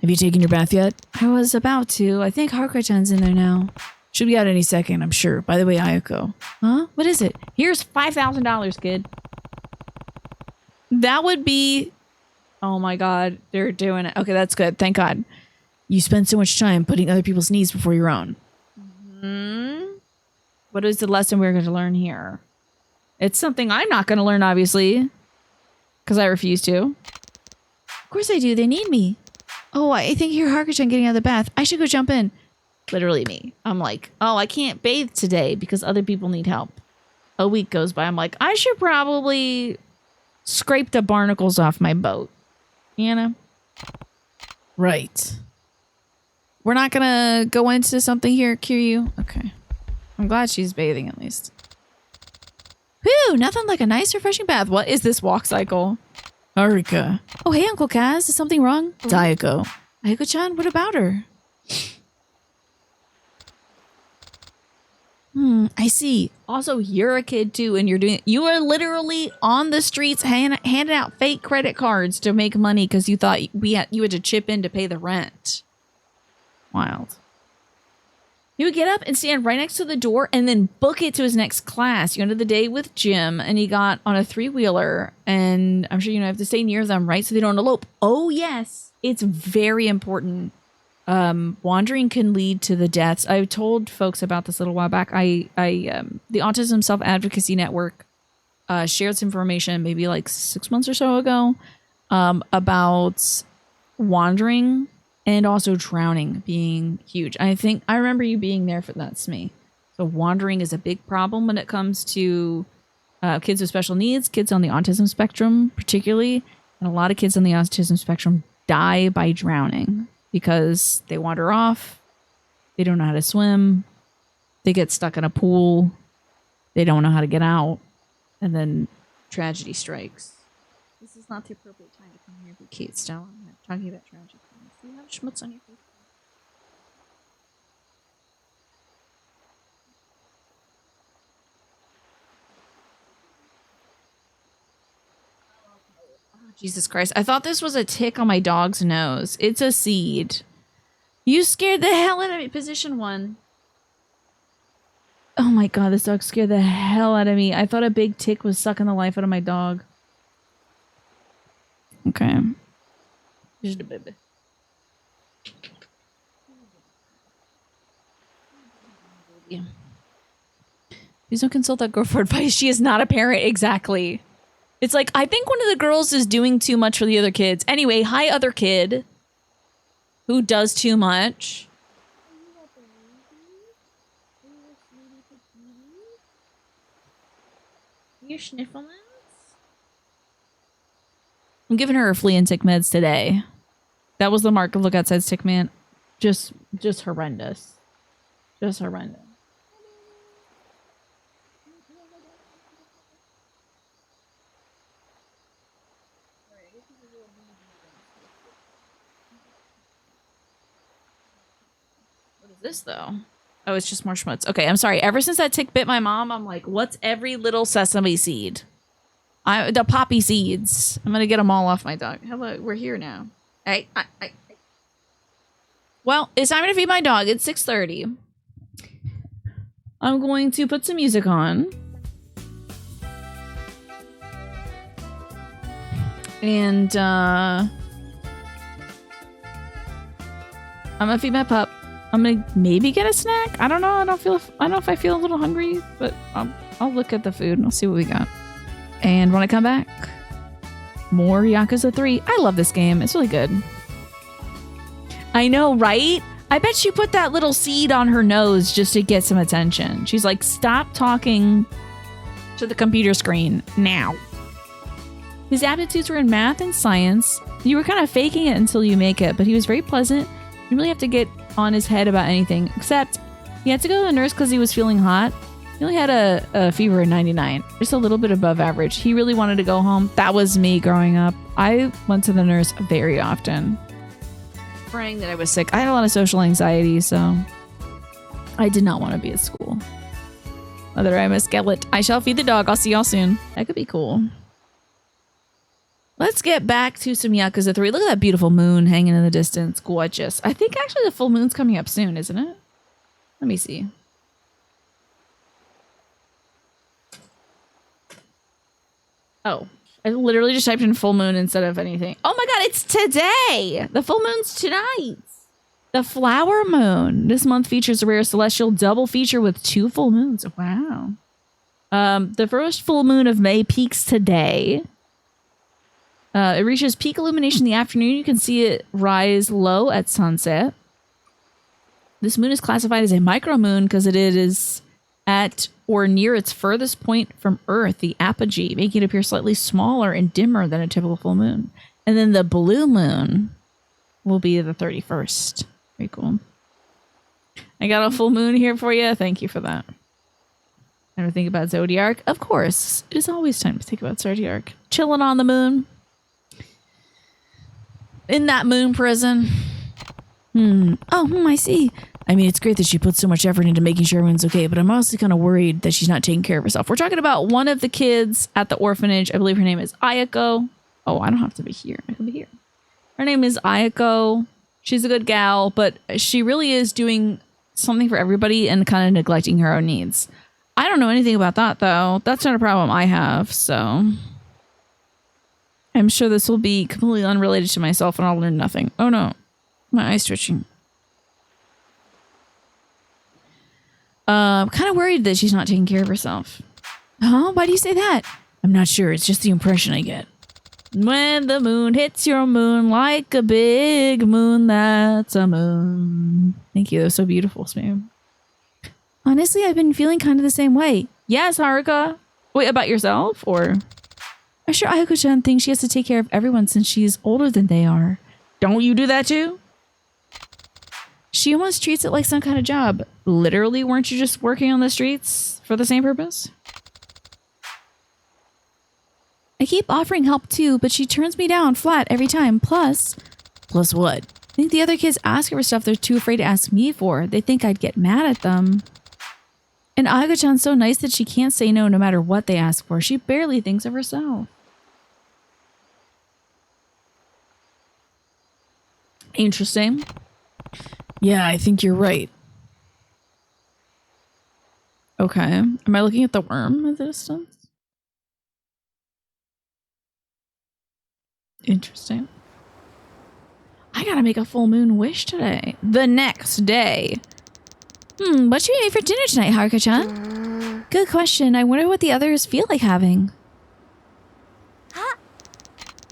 Have you taken your bath yet? I was about to. I think Haruka-chan's in there now. Should be out any second, I'm sure. By the way, Ayako. Huh? What is it? Here's $5,000, kid. That would be... Oh my god, they're doing it. Okay, that's good. Thank God. You spend so much time putting other people's needs before your own. What is the lesson we're going to learn here? It's something I'm not going to learn, obviously. Because I refuse to. Of course I do. They need me. Oh, I think you're Haruka-chan getting out of the bath. I should go jump in. Literally me. I'm like, oh, I can't bathe today because other people need help. A week goes by. I'm like, I should probably scrape the barnacles off my boat. You know? Right. We're not gonna go into something here, Kiryu. Okay. I'm glad she's bathing at least. Whew, nothing like a nice refreshing bath. What is this walk cycle? Haruka. Oh, hey, Uncle Kaz. Is something wrong? Ayako. Ayako-chan, what about her? I see. Also, you're a kid too, and you are literally on the streets handing out fake credit cards to make money because you thought you had to chip in to pay the rent. Wild. He would get up and stand right next to the door and then book it to his next class. He ended the day with Jim, and he got on a 3-wheeler, and I'm sure you have to stay near them, right? So they don't elope. Oh, yes. It's very important. Wandering can lead to the deaths. I told folks about this a little while back. The Autism Self-Advocacy Network shared some information maybe like 6 months or so ago about wandering and also drowning being huge. I think I remember you being there for that's me. So wandering is a big problem when it comes to kids with special needs, kids on the autism spectrum particularly, and a lot of kids on the autism spectrum die by drowning. Because they wander off, they don't know how to swim, they get stuck in a pool, they don't know how to get out, and then tragedy strikes. This is not the appropriate time to come here with Kate, Stella. I'm not talking about tragic things. Do you have schmutz on your face? Jesus Christ. I thought this was a tick on my dog's nose. It's a seed. You scared the hell out of me. Position 1. Oh my god, this dog scared the hell out of me. I thought a big tick was sucking the life out of my dog. Okay. Just a baby. Yeah. Please don't consult that girl for advice. She is not a parent. Exactly. It's like, I think one of the girls is doing too much for the other kids. Anyway, hi, other kid. Who does too much. You're sniffling? I'm giving her flea and tick meds today. That was the mark of Look Outside Stick Man. Just horrendous. Just horrendous. This though. Oh, it's just more schmutz. Okay, I'm sorry. Ever since that tick bit my mom, I'm like, what's every little sesame seed? The poppy seeds. I'm gonna get them all off my dog. Hello, we're here now. Hey, well, it's time to feed my dog. It's 6:30. I'm going to put some music on. And I'm gonna feed my pup. I'm gonna maybe get a snack. I don't know. I don't know if I feel a little hungry, but I'll look at the food and I'll see what we got. And when I come back, more Yakuza 3. I love this game. It's really good. I know, right? I bet she put that little seed on her nose just to get some attention. She's like, stop talking to the computer screen now. His aptitudes were in math and science. You were kind of faking it until you make it, but he was very pleasant. You didn't really have to get on his head about anything, except he had to go to the nurse because he was feeling hot. He only had a fever of 99, just a little bit above average. He really wanted to go home. That was me growing up. I went to the nurse very often, praying that I was sick. I had a lot of social anxiety, so I did not want to be at school. Whether I'm a skeleton, I shall feed the dog. I'll see y'all soon. That could be cool. Let's get back to some Yakuza 3. Look at that beautiful moon hanging in the distance. Gorgeous. I think actually the full moon's coming up soon, isn't it? Let me see. Oh, I literally just typed in full moon instead of anything. Oh my god, it's today! The full moon's tonight. The flower moon. This month features a rare celestial double feature with 2 full moons. Wow. The first full moon of May peaks today. It reaches peak illumination in the afternoon. You can see it rise low at sunset. This moon is classified as a micromoon because it is at or near its furthest point from Earth, the apogee, making it appear slightly smaller and dimmer than a typical full moon. And then the blue moon will be the 31st. Very cool. I got a full moon here for you. Thank you for that. Ever think about Zodiac? Of course. It is always time to think about Zodiac. Chilling on the moon. In that moon prison. I see. I mean, it's great that she puts so much effort into making sure everyone's okay, but I'm honestly kind of worried that she's not taking care of herself. We're talking about one of the kids at the orphanage. I believe her name is Ayako. Oh, I don't have to be here. I can be here. Her name is Ayako. She's a good gal, but she really is doing something for everybody and kind of neglecting her own needs. I don't know anything about that, though. That's not a problem I have, so I'm sure this will be completely unrelated to myself and I'll learn nothing. Oh no, my eye's twitching. I'm kind of worried that she's not taking care of herself. Huh? Why do you say that? I'm not sure. It's just the impression I get. When the moon hits your moon like a big moon, that's a moon. Thank you. That was so beautiful, Smooth. Honestly, I've been feeling kind of the same way. Yes, Haruka. Wait, about yourself? Or I'm sure Ayako-chan thinks she has to take care of everyone since she's older than they are. Don't you do that too? She almost treats it like some kind of job. Literally, weren't you just working on the streets for the same purpose? I keep offering help too, but she turns me down flat every time. Plus what? I think the other kids ask her for stuff they're too afraid to ask me for. They think I'd get mad at them. And Ayako-chan's so nice that she can't say no matter what they ask for. She barely thinks of herself. Interesting. Yeah, I think you're right. Okay. Am I looking at the worm at the distance? Interesting. I gotta make a full moon wish today. The next day. What should we make for dinner tonight, Haruka-chan? Good question. I wonder what the others feel like having.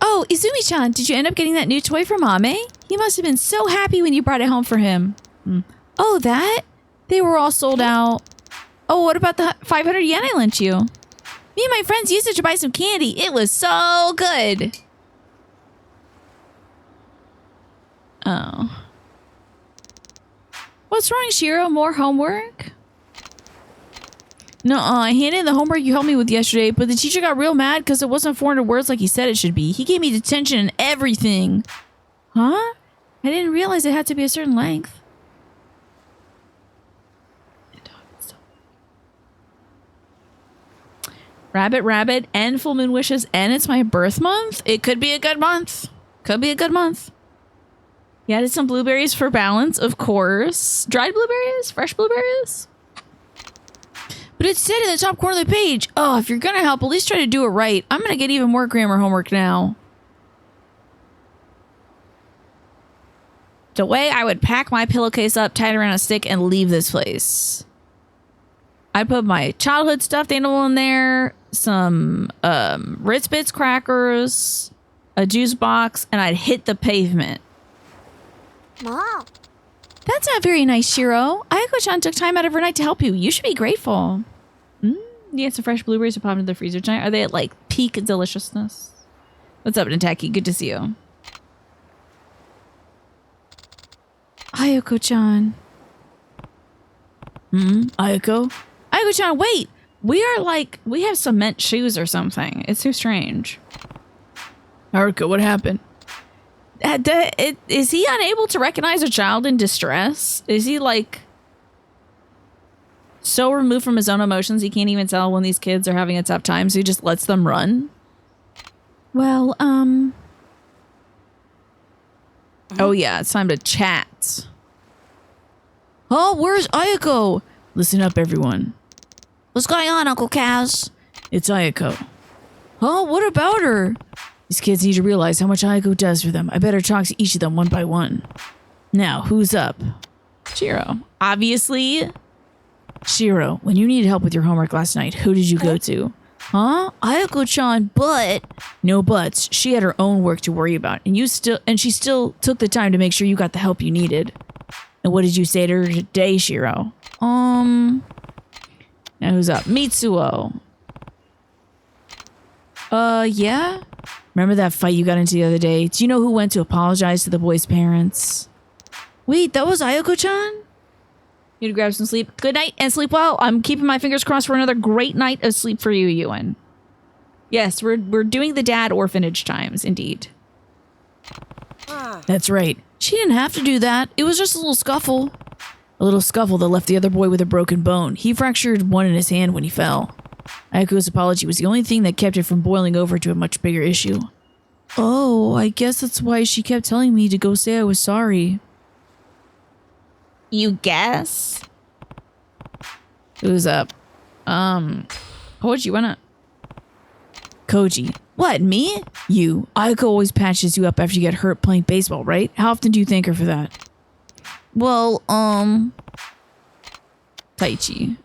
Oh, Izumi-chan, did you end up getting that new toy from Ame? He must have been so happy when you brought it home for him. Oh, that? They were all sold out. Oh, what about the 500 yen I lent you? Me and my friends used it to buy some candy. It was so good. Oh. What's wrong, Shiro? More homework? No, I handed in the homework you helped me with yesterday, but the teacher got real mad because it wasn't 400 words like he said it should be. He gave me detention and everything. Huh? I didn't realize it had to be a certain length. Rabbit, and full moon wishes, and it's my birth month? It could be a good month. Could be a good month. You added some blueberries for balance, of course. Dried blueberries? Fresh blueberries? But it said in the top corner of the page. Oh, if you're gonna help, at least try to do it right. I'm gonna get even more grammar homework now. The way I would pack my pillowcase up, tie it around a stick, and leave this place. I put my childhood stuffed animal in there, some Ritz Bits crackers, a juice box, and I'd hit the pavement. Mom. That's not very nice, Shiro. Ayako-chan took time out of her night to help you. You should be grateful. You had some fresh blueberries to pop into the freezer tonight. Are they at, like, peak deliciousness? What's up, Nataki? Good to see you. Ayako-chan. Ayako? Ayako-chan, wait! We have cement shoes or something. It's so strange. Haruka, what happened? Is he unable to recognize a child in distress? Is he, like, so removed from his own emotions he can't even tell when these kids are having a tough time, so he just lets them run? Well, oh yeah, it's time to chat. Oh, where's Ayako? Listen up, everyone. What's going on, Uncle Kaz? It's Ayako. Oh, what about her? These kids need to realize how much Ayako does for them. I better talk to each of them one by one. Now, who's up? Shiro. Obviously. Shiro, when you needed help with your homework last night, who did you go to? Huh? Ayako-chan, but... No buts. She had her own work to worry about, and she still took the time to make sure you got the help you needed. And what did you say to her today, Shiro? Now who's up? Mitsuo. Yeah? Remember that fight you got into the other day? Do you know who went to apologize to the boy's parents? Wait, that was Ayako-chan? Need to grab some sleep. Good night and sleep well. I'm keeping my fingers crossed for another great night of sleep for you, Ewan. Yes, we're doing the dad orphanage times, indeed. That's right. She didn't have to do that. It was just a little scuffle. A little scuffle that left the other boy with a broken bone. He fractured one in his hand when he fell. Ayako's apology was the only thing that kept it from boiling over to a much bigger issue. Oh, I guess that's why she kept telling me to go say I was sorry. You guess? Who's up? Koji, why not? Koji. What, me? You. Ayako always patches you up after you get hurt playing baseball, right? How often do you thank her for that? Well, Taichi.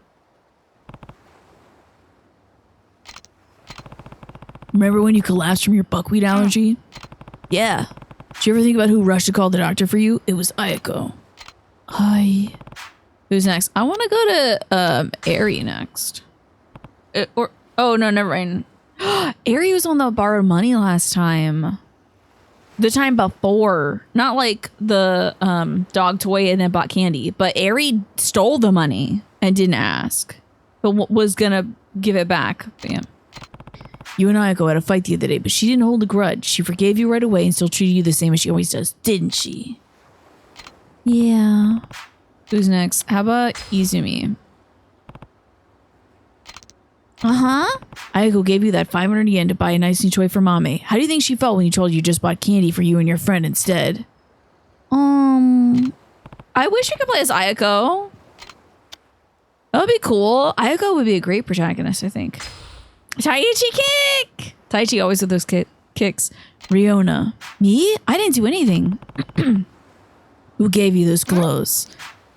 Remember when you collapsed from your buckwheat allergy? Yeah. Did you ever think about who rushed to call the doctor for you? It was Ayako. Who's next? I want to go to Eri next. Oh no, never mind. Eri was on the borrowed money last time. The time before, not like the dog toy and then bought candy, but Eri stole the money and didn't ask, but was gonna give it back. Bam. You and Ayako had a fight the other day, but she didn't hold a grudge. She forgave you right away and still treated you the same as she always does, didn't she? Yeah. Who's next? How about Izumi? Ayako gave you that 500 yen to buy a nice new toy for Mame. How do you think she felt when you told her you just bought candy for you and your friend instead? I wish I could play as Ayako. That would be cool. Ayako would be a great protagonist, I think. Taichi kick! Taichi always with those kicks. Riona. Me? I didn't do anything. Who gave you those clothes?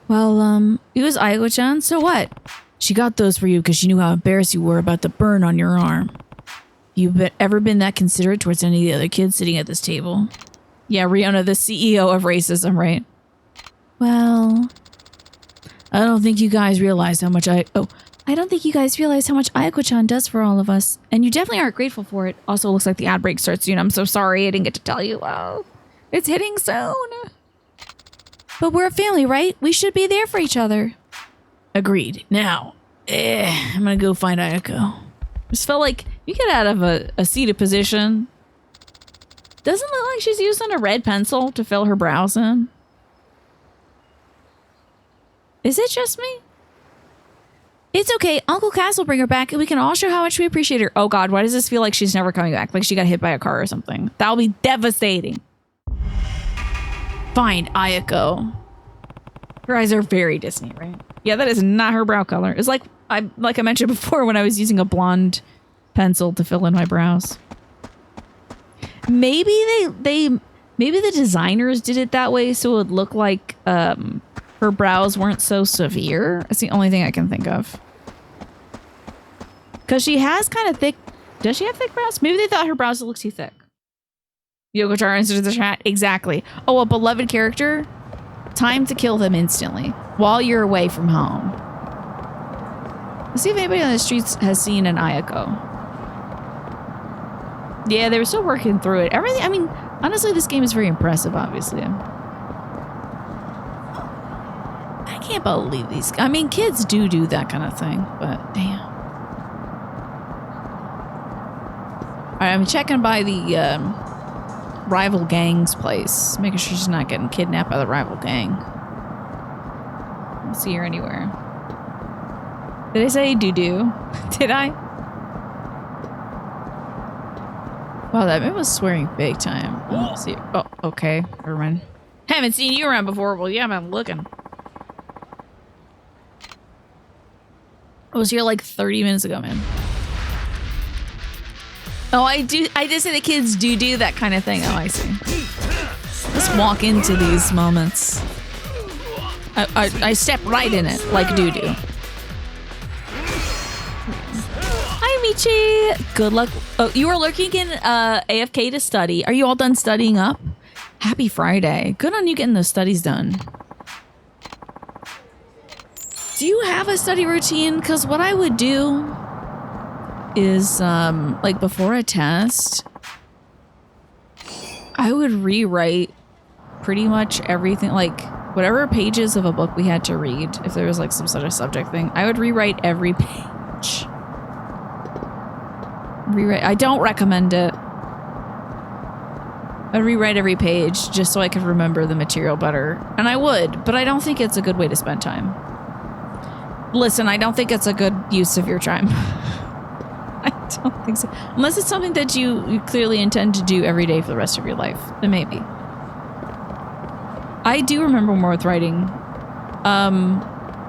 Well, it was Ayako-chan, so what? She got those for you because she knew how embarrassed you were about the burn on your arm. You've ever been that considerate towards any of the other kids sitting at this table? Yeah, Riona, the CEO of racism, right? Well, I don't think you guys realize how much I don't think you guys realize how much Ayako-chan does for all of us. And you definitely aren't grateful for it. Also, it looks like the ad break starts soon. I'm so sorry I didn't get to tell you. Oh, it's hitting soon. But we're a family, right? We should be there for each other. Agreed. Now, I'm gonna go find Ayako. Just felt like you get out of a seated position. Doesn't look like she's using a red pencil to fill her brows in. Is it just me? It's okay. Uncle Cass will bring her back and we can all show how much we appreciate her. Oh God, why does this feel like she's never coming back? Like she got hit by a car or something. That'll be devastating. Find Ayako. Her eyes are very Disney, right? Yeah, that is not her brow color. It's like like I mentioned before when I was using a blonde pencil to fill in my brows. Maybe maybe the designers did it that way so it would look like her brows weren't so severe. That's the only thing I can think of. Because she has kind of thick... Does she have thick brows? Maybe they thought her brows looked too thick. Yoko Char answers the chat. Exactly. Oh, a beloved character? Time to kill them instantly while you're away from home. Let's see if anybody on the streets has seen an Ayako. Yeah, they were still working through it. Everything, I mean, honestly, this game is very impressive, obviously. I can't believe these... I mean, kids do that kind of thing, but damn. Alright, I'm checking by the rival gang's place. Making sure she's not getting kidnapped by the rival gang. I don't see her anywhere. Did I say doo-doo? Did I? Wow, that man was swearing big time. Let's see. Oh, okay. Never mind. Haven't seen you around before. Well, yeah, I'm looking. I was here like 30 minutes ago, man. Oh, I did say the kids do that kind of thing. Oh, I see. Let's walk into these moments. I step right in it, like doo-doo. Hi, Michi. Good luck. Oh, you are lurking in AFK to study. Are you all done studying up? Happy Friday. Good on you getting those studies done. Do you have a study routine? Because what I would do is, like, before a test, I would rewrite pretty much everything, like, whatever pages of a book we had to read, if there was, like, some sort of subject thing, I would rewrite every page. I don't recommend it. I'd rewrite every page just so I could remember the material better. And I would, but I don't think it's a good way to spend time. Listen, I don't think it's a good use of your time. I don't think so. Unless it's something that you clearly intend to do every day for the rest of your life. Then maybe. I do remember more with writing. And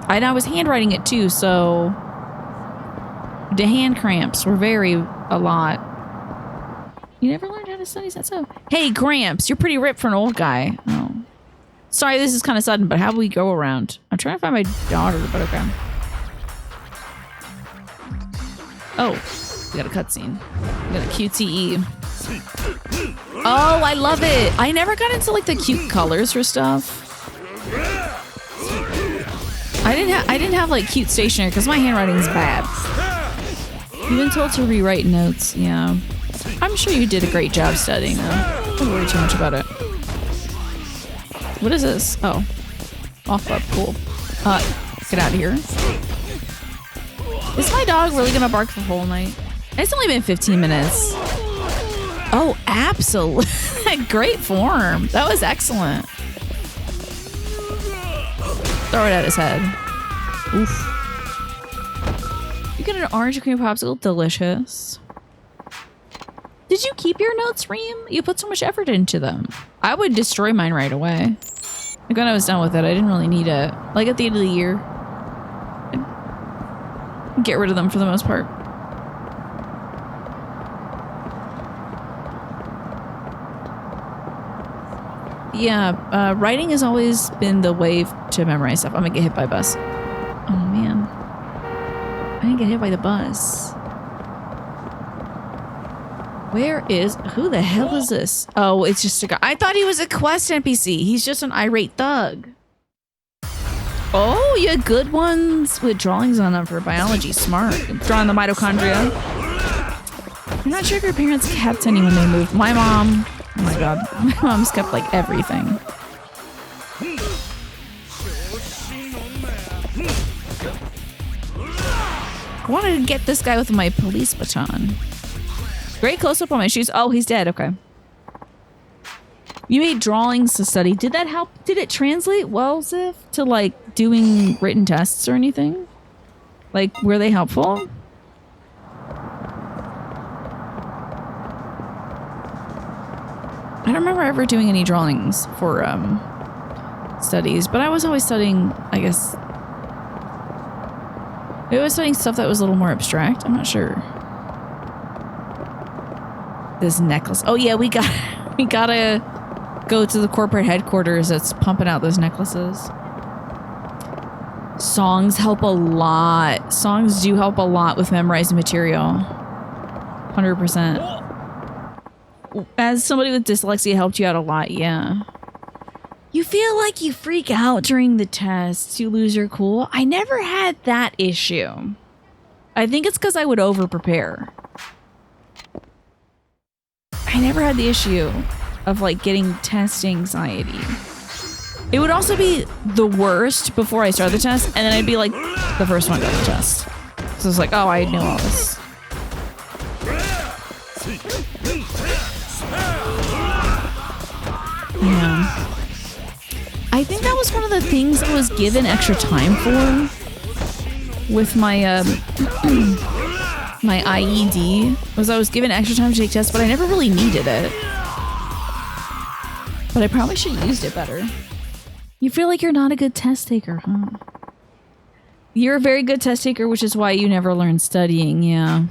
I was handwriting it too, so the hand cramps were a lot. You never learned how to study? Is that so? Hey, Gramps, you're pretty ripped for an old guy. Oh. Sorry, this is kind of sudden, but how do we go around? I'm trying to find my daughter, but okay. Oh, we got a cutscene. We got a QTE. Oh, I love it. I never got into like the cute colors for stuff. I didn't have like cute stationery because my handwriting is bad. You've been told to rewrite notes. Yeah, I'm sure you did a great job studying though. Don't worry too much about it. What is this? Oh, off club. Cool. Get out of here. Is my dog really gonna bark the whole night? It's only been 15 minutes. Oh, absolutely. Great form. That was excellent. Throw it at his head. Oof. You get an orange cream popsicle. Delicious. Did you keep your notes, Reem? You put so much effort into them. I would destroy mine right away. Like when I was done with it, I didn't really need it. Like at the end of the year, I'd get rid of them for the most part. Yeah, writing has always been the way to memorize stuff. I'm gonna get hit by a bus. Oh man. I didn't get hit by the bus. Who the hell is this? Oh, it's just a guy. I thought he was a quest NPC. He's just an irate thug. Oh, you had good ones with drawings on them for biology. Smart. Drawing the mitochondria. I'm not sure if your parents kept any when they moved. My mom, oh my god. My mom's kept like everything. I wanted to get this guy with my police baton. Great close-up on my shoes. Oh, he's dead. Okay. You made drawings to study. Did that help? Did it translate well, Ziff, to like doing written tests or anything? Like, were they helpful? I don't remember ever doing any drawings for studies, but I was always studying, I guess, Maybe I was studying stuff that was a little more abstract. I'm not sure. This necklace. Oh yeah, we gotta go to the corporate headquarters that's pumping out those necklaces. Songs help a lot. Songs do help a lot with memorizing material. 100%. As somebody with dyslexia, helped you out a lot, yeah. You feel like you freak out during the tests, you lose your cool. I never had that issue. I think it's because I would over-prepare. I never had the issue of like getting test anxiety. It would also be the worst before I started the test, and then I'd be like the first one to go to the test. So it's like, oh, I knew all this. Yeah. I think that was one of the things I was given extra time for with my my IED, was I was given extra time to take tests, but I never really needed it. But I probably should have used it better. You feel like you're not a good test taker, huh? You're a very good test taker, which is why you never learned studying, yeah.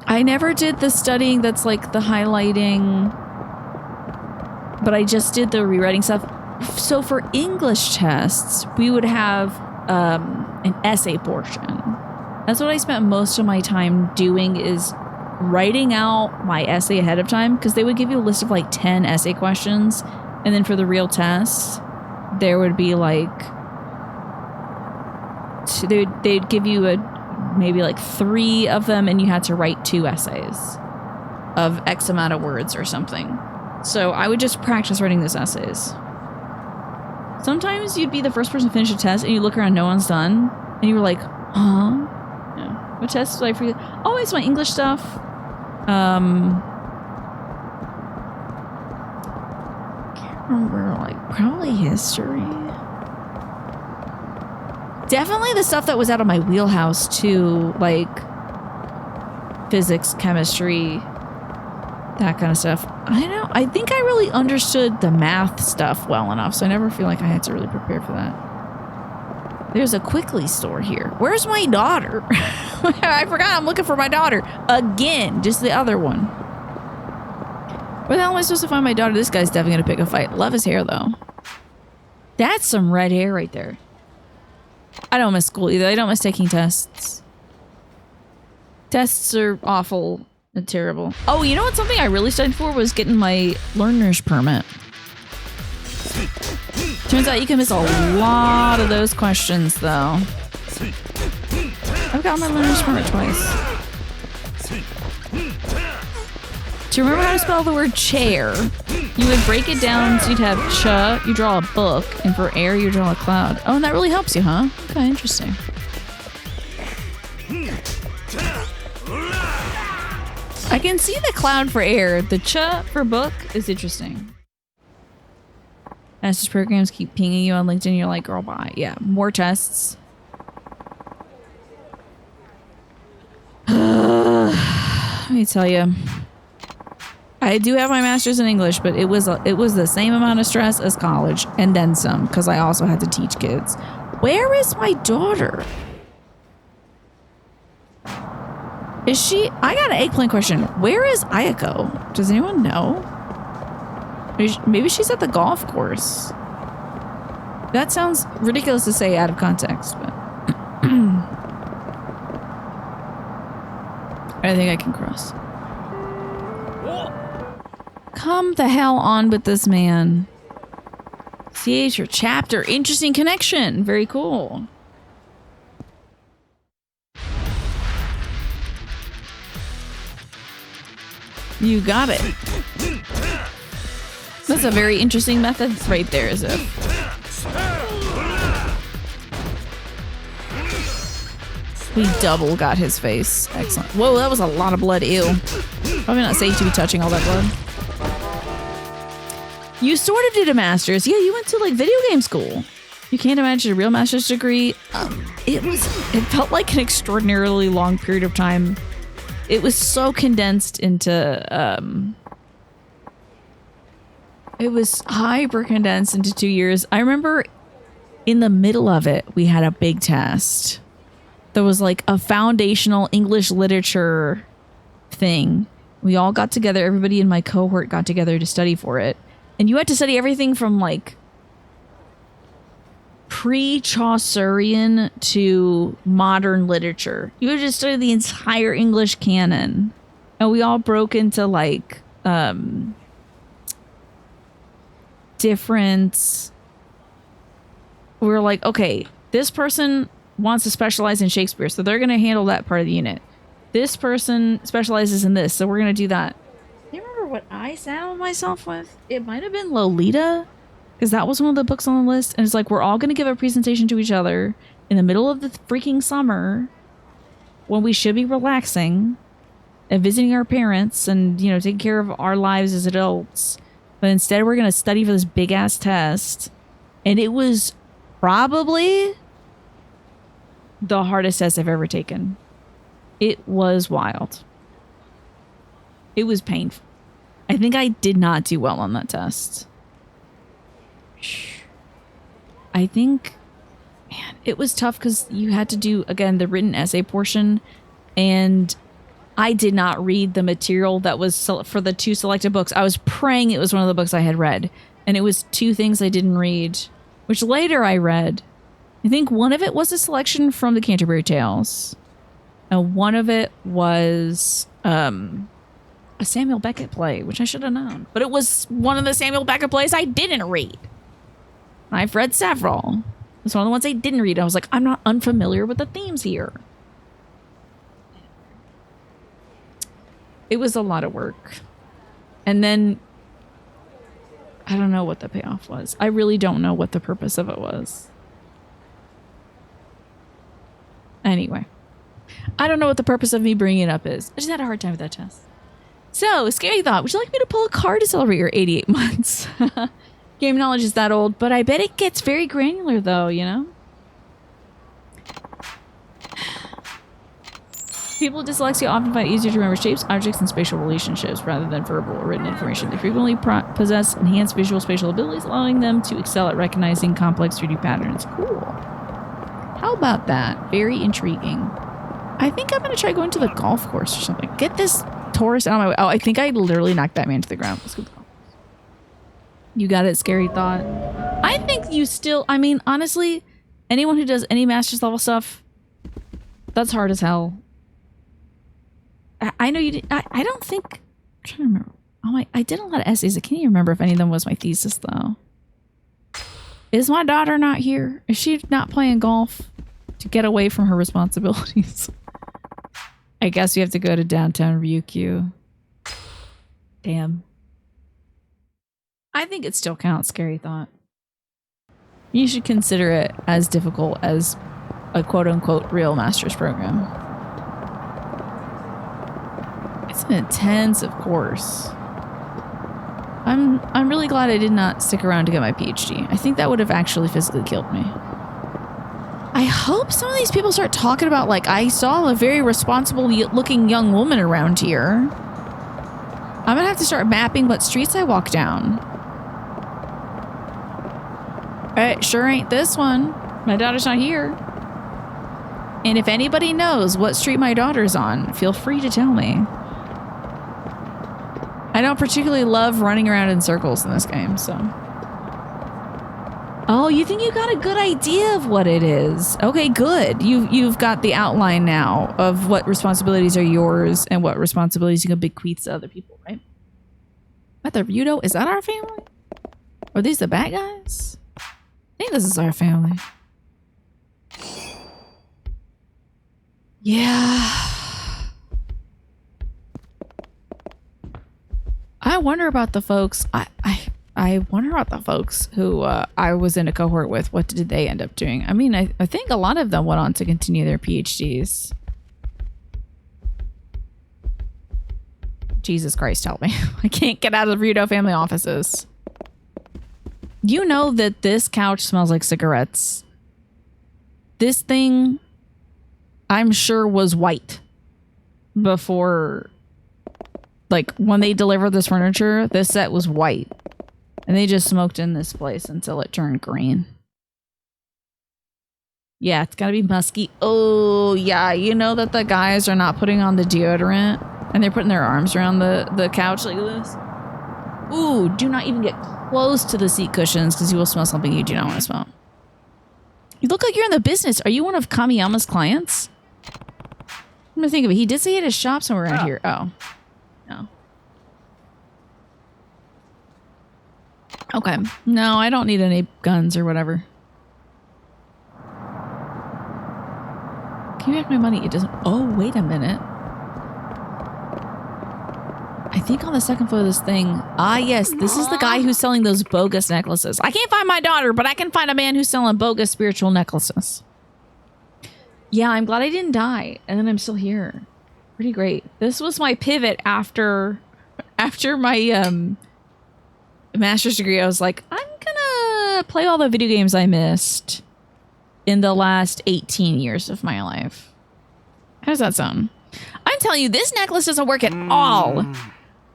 I never did the studying that's like the highlighting, but I just did the rewriting stuff. So for English tests, we would have an essay portion. That's what I spent most of my time doing, is writing out my essay ahead of time, because they would give you a list of like 10 essay questions, and then for the real test there would be like they'd give you maybe like 3 of them, and you had to write 2 essays of X amount of words or something. So I would just practice writing those essays. Sometimes you'd be the first person to finish a test and you look around, no one's done, and you were like, huh? Yeah. What test did I forget? Oh, it's my English stuff. Can't remember, like, probably history. Definitely the stuff that was out of my wheelhouse too, like physics, chemistry, that kind of stuff. I know, I think I really understood the math stuff well enough, so I never feel like I had to really prepare for that. There's a Quickly store here. Where's my daughter? I forgot I'm looking for my daughter. Again, just the other one. Where the hell am I supposed to find my daughter? This guy's definitely gonna pick a fight. Love his hair though. That's some red hair right there. I don't miss school either. I don't miss taking tests. Tests are awful and terrible. Oh, you know what? Something I really studied for was getting my learner's permit. Turns out you can miss a lot of those questions, though. I've got my learner's permit twice. Do you remember how to spell the word chair? You would break it down so you'd have cha, you draw a book, and for air, you draw a cloud. Oh, and that really helps you, huh? Okay, interesting. I can see the cloud for air. The cha for book is interesting. Masters programs keep pinging you on LinkedIn. You're like, girl, bye. Yeah, more tests. Let me tell you. I do have my master's in English, but it was the same amount of stress as college, and then some, because I also had to teach kids. Where is my daughter? Is she? I got an eggplant question. Where is Ayako? Does anyone know? Maybe she's at the golf course. That sounds ridiculous to say out of context, but I think I can cross. Come the hell on with this man. CH your chapter. Interesting connection. Very cool. You got it. That's a very interesting method right there, is it? We double got his face. Excellent. Whoa, that was a lot of blood. Ew. Probably not safe to be touching all that blood. You sort of did a master's. Yeah, you went to like video game school. You can't imagine a real master's degree. It felt like an extraordinarily long period of time. It was so condensed into, it was hyper condensed into 2 years. I remember in the middle of it, we had a big test. There was like a foundational English literature thing. We all got together. Everybody in my cohort got together to study for it. And you had to study everything from like pre-Chaucerian to modern literature. You had to study the entire English canon. And we all broke into like different... We were like, okay, this person wants to specialize in Shakespeare, so they're going to handle that part of the unit. This person specializes in this, so we're going to do that. Do you remember what I saddled myself with? It might have been Lolita, because that was one of the books on the list. And it's like, we're all going to give a presentation to each other in the middle of the freaking summer when we should be relaxing and visiting our parents and, you know, taking care of our lives as adults. But instead, we're going to study for this big-ass test. And it was probably the hardest test I've ever taken. It was wild. It was painful. I think I did not do well on that test. I think, man, it was tough because you had to do, again, the written essay portion, and I did not read the material that was for the 2 selected books. I was praying it was one of the books I had read, and it was 2 things I didn't read, which later I read. I think one of it was a selection from the Canterbury Tales, and one of it was a Samuel Beckett play, which I should have known. But it was one of the Samuel Beckett plays I didn't read. I've read several. It's one of the ones I didn't read. I was like, I'm not unfamiliar with the themes here. It was a lot of work. And then I don't know what the payoff was. I really don't know what the purpose of it was. Anyway, I don't know what the purpose of me bringing it up is. I just had a hard time with that test. So, scary thought. Would you like me to pull a card to celebrate your 88 months? Game knowledge is that old, but I bet it gets very granular though, you know? People with dyslexia often find it easier to remember shapes, objects, and spatial relationships rather than verbal or written information. They frequently possess enhanced visual spatial abilities, allowing them to excel at recognizing complex 3D patterns. Cool. How about that? Very intriguing. I think I'm going to try going to the golf course or something. Get this tourist out of my way. Oh, I think I literally knocked that man to the ground. Let's go to the golf course. You got it, scary thought. I think you still... I mean, honestly, anyone who does any master's level stuff, that's hard as hell. I know you did. I don't think... I'm trying to remember. Oh, I did a lot of essays. I can't even remember if any of them was my thesis, though. Is my daughter not here? Is she not playing golf to get away from her responsibilities? I guess you have to go to downtown Ryukyu. Damn. I think it still counts, scary thought. You should consider it as difficult as a quote-unquote real master's program. It's an intensive course. I'm really glad I did not stick around to get my PhD. I think that would have actually physically killed me. I hope some of these people start talking about, like, I saw a very responsible looking young woman around here. I'm gonna have to start mapping what streets I walk down. It sure ain't this one. My daughter's not here. And if anybody knows what street my daughter's on, feel free to tell me. I don't particularly love running around in circles in this game, so. Oh, you think you got a good idea of what it is. Okay, good. You've got the outline now of what responsibilities are yours and what responsibilities you can bequeath to other people, right? What the Ryudo? Is that our family? Are these the bad guys? I think this is our family. Yeah. I wonder about the folks. I wonder about the folks who I was in a cohort with. What did they end up doing? I mean, I think a lot of them went on to continue their PhDs. Jesus Christ, help me. I can't get out of the Ryudo family offices. You know that this couch smells like cigarettes. This thing, I'm sure, was white before, like, when they delivered this furniture, this set was white. And they just smoked in this place until it turned green. Yeah, it's gotta be musky. Oh, yeah. You know that the guys are not putting on the deodorant and they're putting their arms around the couch like this. Ooh, do not even get close to the seat cushions because you will smell something you do not want to smell. You look like you're in the business. Are you one of Kamiyama's clients? I'm gonna think of it. He did say he had a shop somewhere around here. Oh. No. Okay. No, I don't need any guns or whatever. Give me back my money. It doesn't... Oh, wait a minute. I think on the second floor of this thing... Ah, yes. This is the guy who's selling those bogus necklaces. I can't find my daughter, but I can find a man who's selling bogus spiritual necklaces. Yeah, I'm glad I didn't die. And then I'm still here. Pretty great. This was my pivot after my master's degree. I was like, I'm gonna play all the video games I missed in the last 18 years of my life. How does that sound? I'm telling you, this necklace doesn't work at all.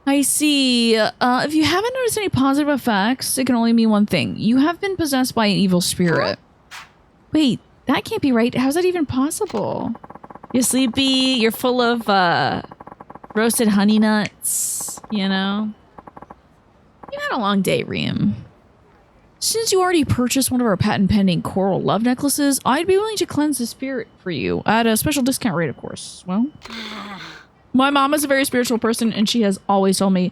I see. If you haven't noticed any positive effects, it can only mean one thing. You have been possessed by an evil spirit. Wait, that can't be right. How's that even possible? You're sleepy. You're full of roasted honey nuts, you know? You had a long day, Reem. Since you already purchased one of our patent-pending coral love necklaces, I'd be willing to cleanse the spirit for you at a special discount rate, of course. Well... My mom is a very spiritual person, and she has always told me,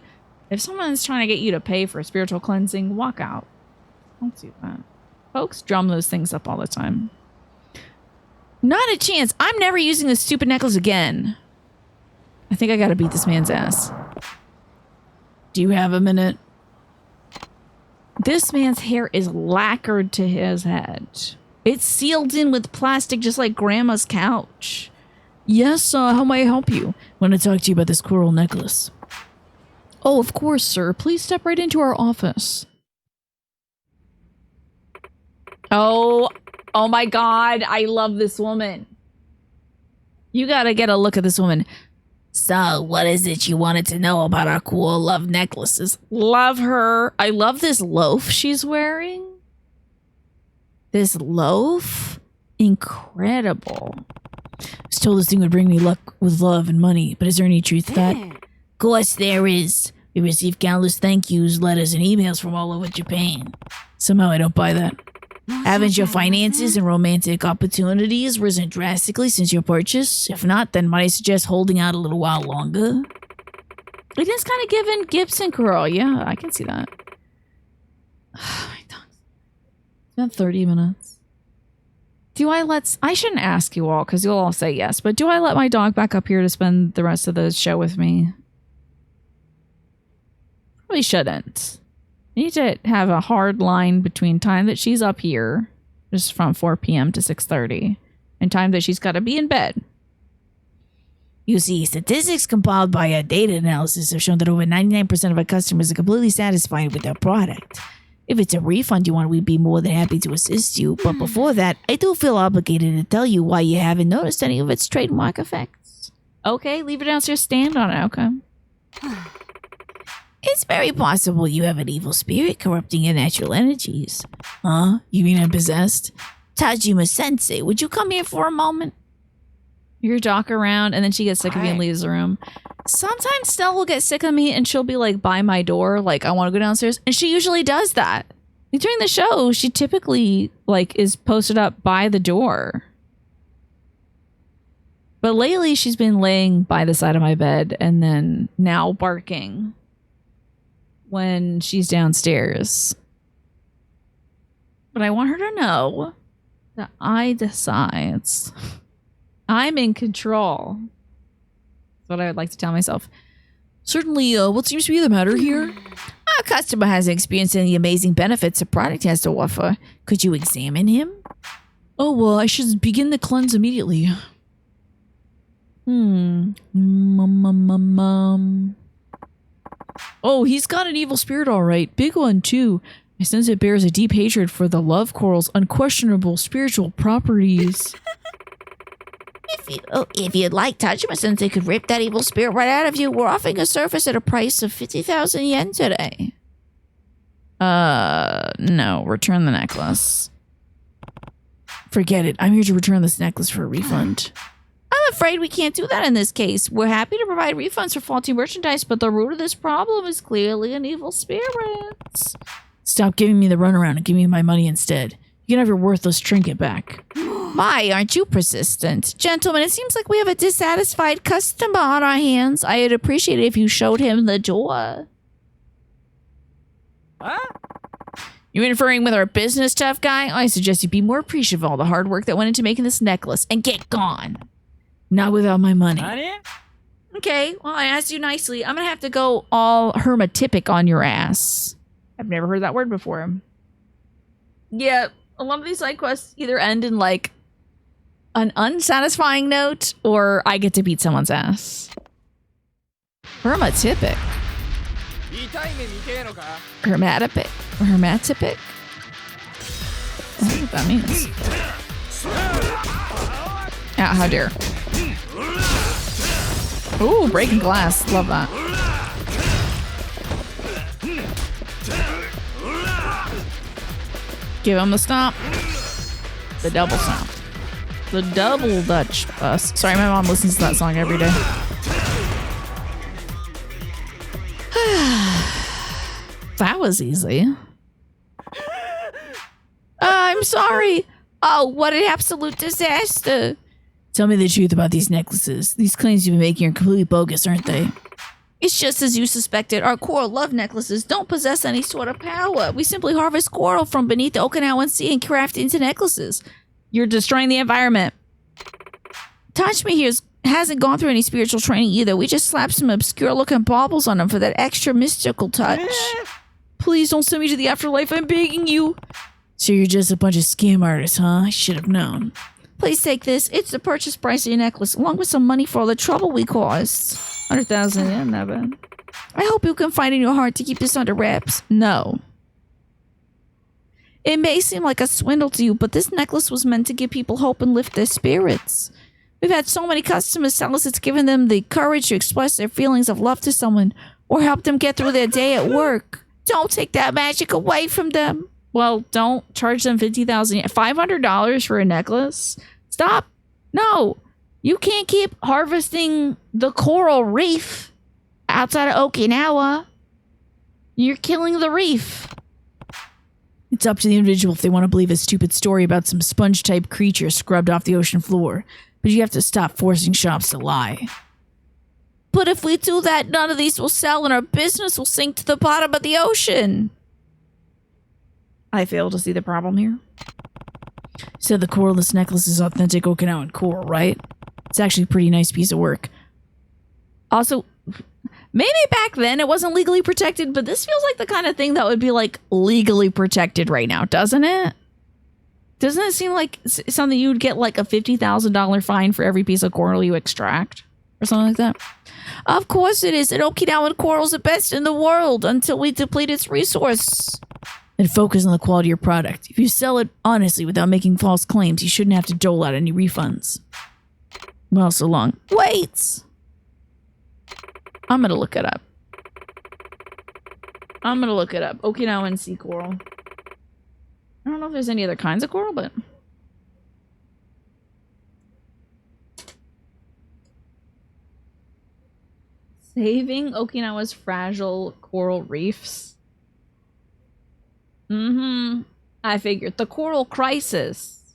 if someone's trying to get you to pay for spiritual cleansing, walk out. Don't do that. Folks drum those things up all the time. Not a chance. I'm never using this stupid necklace again. I think I gotta beat this man's ass. Do you have a minute? This man's hair is lacquered to his head. It's sealed in with plastic just like Grandma's couch. Yes, how may I help you? Want to talk to you about this coral necklace. Oh, of course, sir. Please step right into our office. Oh my God. I love this woman. You gotta get a look at this woman. So, what is it you wanted to know about our cool love necklaces? Love her. I love this loaf she's wearing. This loaf? Incredible. I was told this thing would bring me luck with love and money, but is there any truth to that? Of course there is. We receive countless thank yous, letters, and emails from all over Japan. Somehow I don't buy that. Haven't your finances and romantic opportunities risen drastically since your purchase? If not, then might I suggest holding out a little while longer? It is kind of giving Gibson Girl. Yeah, I can see that. It's been 30 minutes. Do I shouldn't ask you all because you'll all say yes, but do I let my dog back up here to spend the rest of the show with me? Probably shouldn't. I need to have a hard line between time that she's up here, just from 4 p.m. to 6:30, and time that she's got to be in bed. You see, statistics compiled by our data analysis have shown that over 99% of our customers are completely satisfied with their product. If it's a refund you want, we'd be more than happy to assist you. But before that, I do feel obligated to tell you why you haven't noticed any of its trademark effects. Okay, leave it downstairs, stand on it, okay. It's very possible you have an evil spirit corrupting your natural energies. Huh? You mean I'm possessed? Tajima-sensei, would you come here for a moment? You talk around, and then she gets sick of me and leaves the room. Sometimes Stella will get sick of me, and she'll be like by my door, like, I want to go downstairs. And she usually does that. Like, during the show, she typically, like, is posted up by the door. But lately, she's been laying by the side of my bed, and then now barking when she's downstairs. But I want her to know that I decides. I'm in control. That's what I would like to tell myself. Certainly, what seems to be the matter here? Our customer has experienced the amazing benefits the product has to offer. Could you examine him? Oh, well, I should begin the cleanse immediately. Oh, he's got an evil spirit, all right. Big one, too. I sense it bears a deep hatred for the love coral's unquestionable spiritual properties. If you'd like, Tajima-sensei could rip that evil spirit right out of you. We're offering a service at a price of 50,000 yen today. No, return the necklace. Forget it. I'm here to return this necklace for a refund. I'm afraid we can't do that in this case. We're happy to provide refunds for faulty merchandise, but the root of this problem is clearly an evil spirit. Stop giving me the runaround and give me my money instead. You can have your worthless trinket back. My, aren't you persistent? Gentlemen, it seems like we have a dissatisfied customer on our hands. I'd appreciate it if you showed him the door. Huh? You interfering with our business, tough guy? I suggest you be more appreciative of all the hard work that went into making this necklace and get gone. Not without my money. Honey? Okay, well, I asked you nicely. I'm gonna have to go all hermetipic on your ass. I've never heard that word before. Yeah, a lot of these side quests either end in, like, an unsatisfying note, or I get to beat someone's ass. Hermetipic. Hermatipic. Hermatipic? I don't know what that means. Ah, how dare. Ooh, breaking glass. Love that. Give him the stomp. The double stomp. The double Dutch bus. Sorry, my mom listens to that song every day. That was easy. I'm sorry. Oh, what an absolute disaster. Tell me the truth about these necklaces. These claims you've been making are completely bogus, aren't they? It's just as you suspected. Our coral love necklaces don't possess any sort of power. We simply harvest coral from beneath the Okinawan Sea and craft into necklaces. You're destroying the environment. Tachimi here hasn't gone through any spiritual training either. We just slapped some obscure-looking baubles on him for that extra mystical touch. Please don't send me to the afterlife. I'm begging you. So you're just a bunch of scam artists, huh? I should have known. Please take this. It's the purchase price of your necklace, along with some money for all the trouble we caused. 100,000 yen, not bad. I hope you can find in your heart to keep this under wraps. No. It may seem like a swindle to you, but this necklace was meant to give people hope and lift their spirits. We've had so many customers tell us it's given them the courage to express their feelings of love to someone or help them get through their day at work. Don't take that magic away from them. Well, don't charge them $500 for a necklace. Stop. No. You can't keep harvesting the coral reef outside of Okinawa. You're killing the reef. It's up to the individual if they want to believe a stupid story about some sponge-type creature scrubbed off the ocean floor. But you have to stop forcing shops to lie. But if we do that, none of these will sell and our business will sink to the bottom of the ocean. I fail to see the problem here. Said the coral in this necklace is authentic Okinawan coral, right? It's actually a pretty nice piece of work. Also, maybe back then it wasn't legally protected, but this feels like the kind of thing that would be, like, legally protected right now, doesn't it? Doesn't it seem like something you would get, like, a $50,000 fine for every piece of coral you extract? Or something like that? Of course it is, and Okinawan coral's the best in the world until we deplete its resource. Then focus on the quality of your product. If you sell it honestly without making false claims, you shouldn't have to dole out any refunds. Well, so long. Wait! I'm gonna look it up. Okinawan sea coral. I don't know if there's any other kinds of coral, but... Saving Okinawa's fragile coral reefs. I figured. The coral crisis.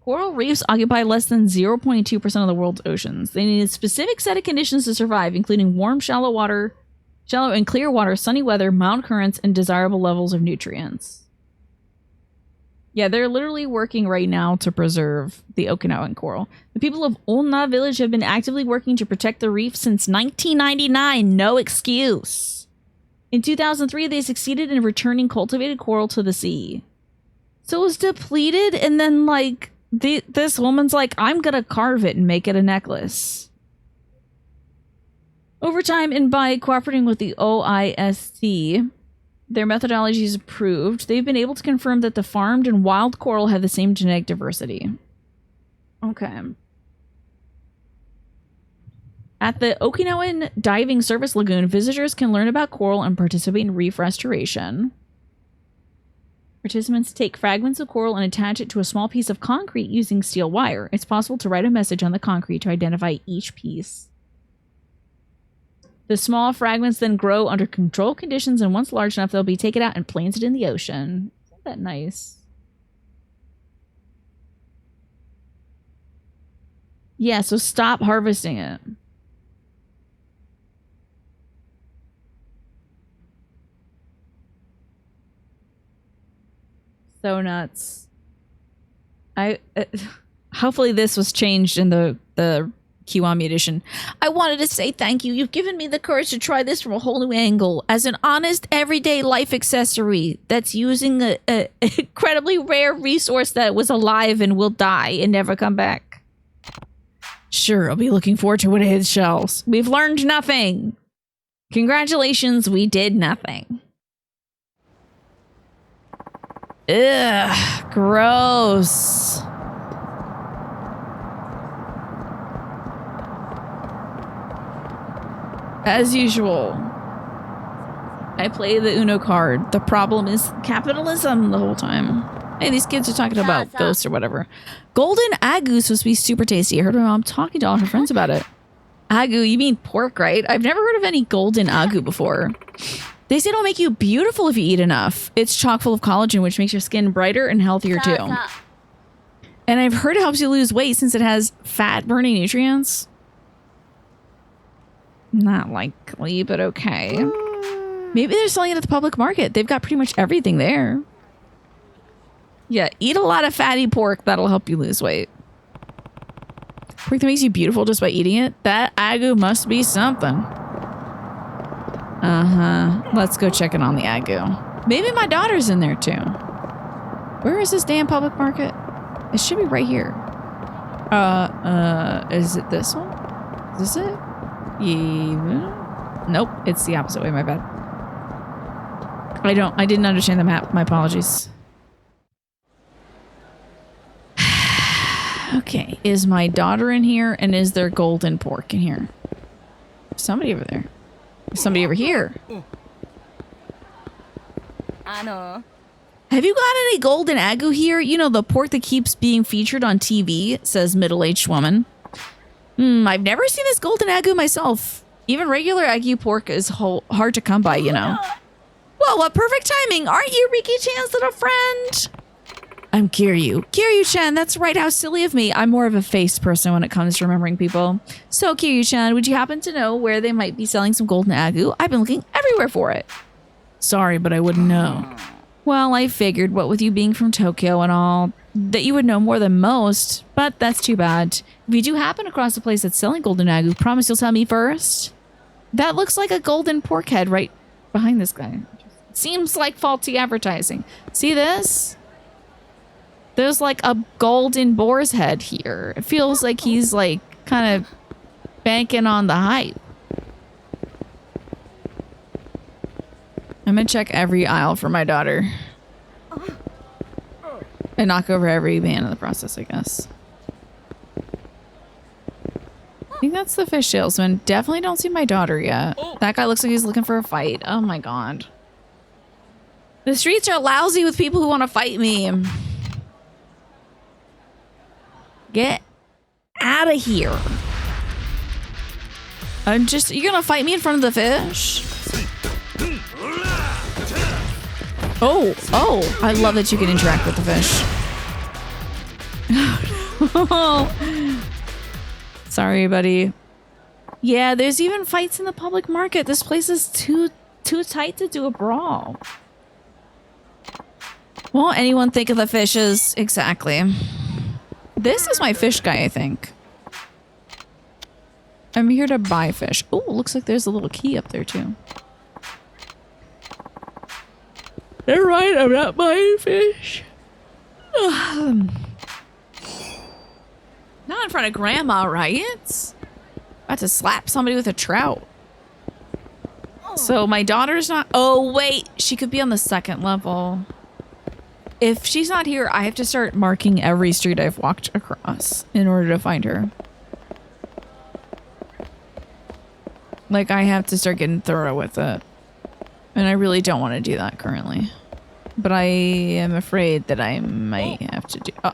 Coral reefs occupy less than 0.2% of the world's oceans. They need a specific set of conditions to survive, including warm, shallow and clear water, sunny weather, mild currents, and desirable levels of nutrients. Yeah, they're literally working right now to preserve the Okinawan coral. The people of Onna village have been actively working to protect the reef since 1999. No excuse. In 2003, they succeeded in returning cultivated coral to the sea. So it was depleted, and then, like, this woman's like, I'm gonna carve it and make it a necklace. Over time, and by cooperating with the OIST, their methodology is approved. They've been able to confirm that the farmed and wild coral have the same genetic diversity. Okay. At the Okinawan Diving Service Lagoon, visitors can learn about coral and participate in reef restoration. Participants take fragments of coral and attach it to a small piece of concrete using steel wire. It's possible to write a message on the concrete to identify each piece. The small fragments then grow under controlled conditions, and once large enough, they'll be taken out and planted in the ocean. Isn't that nice? Yeah, so stop harvesting it. So nuts. Hopefully this was changed in the Kiwami edition. I wanted to say thank you. You've given me the courage to try this from a whole new angle. As an honest, everyday life accessory that's using a incredibly rare resource that was alive and will die and never come back. Sure, I'll be looking forward to what it hits shelves. We've learned nothing. Congratulations, we did nothing. Ugh, gross. As usual, I play the Uno card. The problem is capitalism the whole time. Hey, these kids are talking about ghosts or whatever. Golden agu is supposed to be super tasty. I heard my mom talking to all her friends about it. Agu, you mean pork, right? I've never heard of any golden agu before. They say it'll make you beautiful if you eat enough. It's chock full of collagen, which makes your skin brighter and healthier too. And I've heard it helps you lose weight since it has fat-burning nutrients. Not likely, but okay. Maybe they're selling it at the public market. They've got pretty much everything there. Yeah, eat a lot of fatty pork. That'll help you lose weight. Pork that makes you beautiful just by eating it? That agu must be something. Uh-huh. Let's go check in on the agu. Maybe my daughter's in there too. Where is this damn public market? It should be right here. Is it this one? Is this it? Yeah. Nope, it's the opposite way, my bad. I didn't understand the map. My apologies. Okay, is my daughter in here, and is there golden pork in here? Somebody over there. Somebody over here. Have you got any golden agu here? You know, the pork that keeps being featured on TV, says middle-aged woman. I've never seen this golden agu myself. Even regular agu pork is hard to come by, you know. Well, what perfect timing. Aren't you Riki-chan's little friend? I'm Kiryu. Kiryu-chan, that's right. How silly of me. I'm more of a face person when it comes to remembering people. So, Kiryu-chan, would you happen to know where they might be selling some golden agu? I've been looking everywhere for it. Sorry, but I wouldn't know. Well, I figured, what with you being from Tokyo and all, that you would know more than most, but that's too bad. If you do happen across a place that's selling golden agu, promise you'll tell me first. That looks like a golden pork head right behind this guy. Seems like faulty advertising. See this? There's like a golden boar's head here. It feels like he's like kind of banking on the hype. I'm gonna check every aisle for my daughter. And knock over every man in the process, I guess. I think that's the fish salesman. Definitely don't see my daughter yet. That guy looks like he's looking for a fight. Oh my god. The streets are lousy with people who want to fight me. Get out of here. You're gonna fight me in front of the fish? Oh, I love that you can interact with the fish. Sorry, buddy. Yeah, there's even fights in the public market. This place is too tight to do a brawl. Won't anyone think of the fishes? Exactly. This is my fish guy, I think. I'm here to buy fish. Oh, looks like there's a little key up there, too. They're right, I'm not buying fish. Not in front of Grandma, right? About to slap somebody with a trout. So my daughter's not... Oh, wait. She could be on the second level. If she's not here, I have to start marking every street I've walked across in order to find her. Like, I have to start getting thorough with it. And I really don't want to do that currently. but I am afraid that I might have to do... Oh.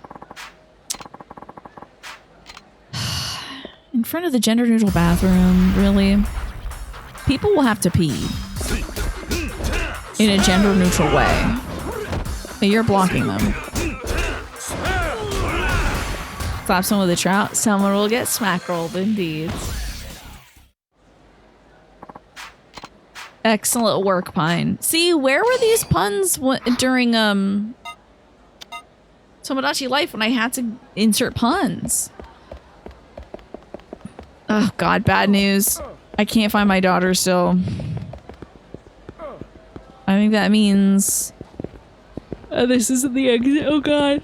In front of the gender-neutral bathroom, really? People will have to pee in a gender-neutral way. But you're blocking them. Slap someone with a trout, someone will get smack-rolled indeed. Excellent work, Pine. See, where were these puns during Tomodachi Life when I had to insert puns? Oh god, bad news. I can't find my daughter still. I think that means this isn't the exit. Oh god.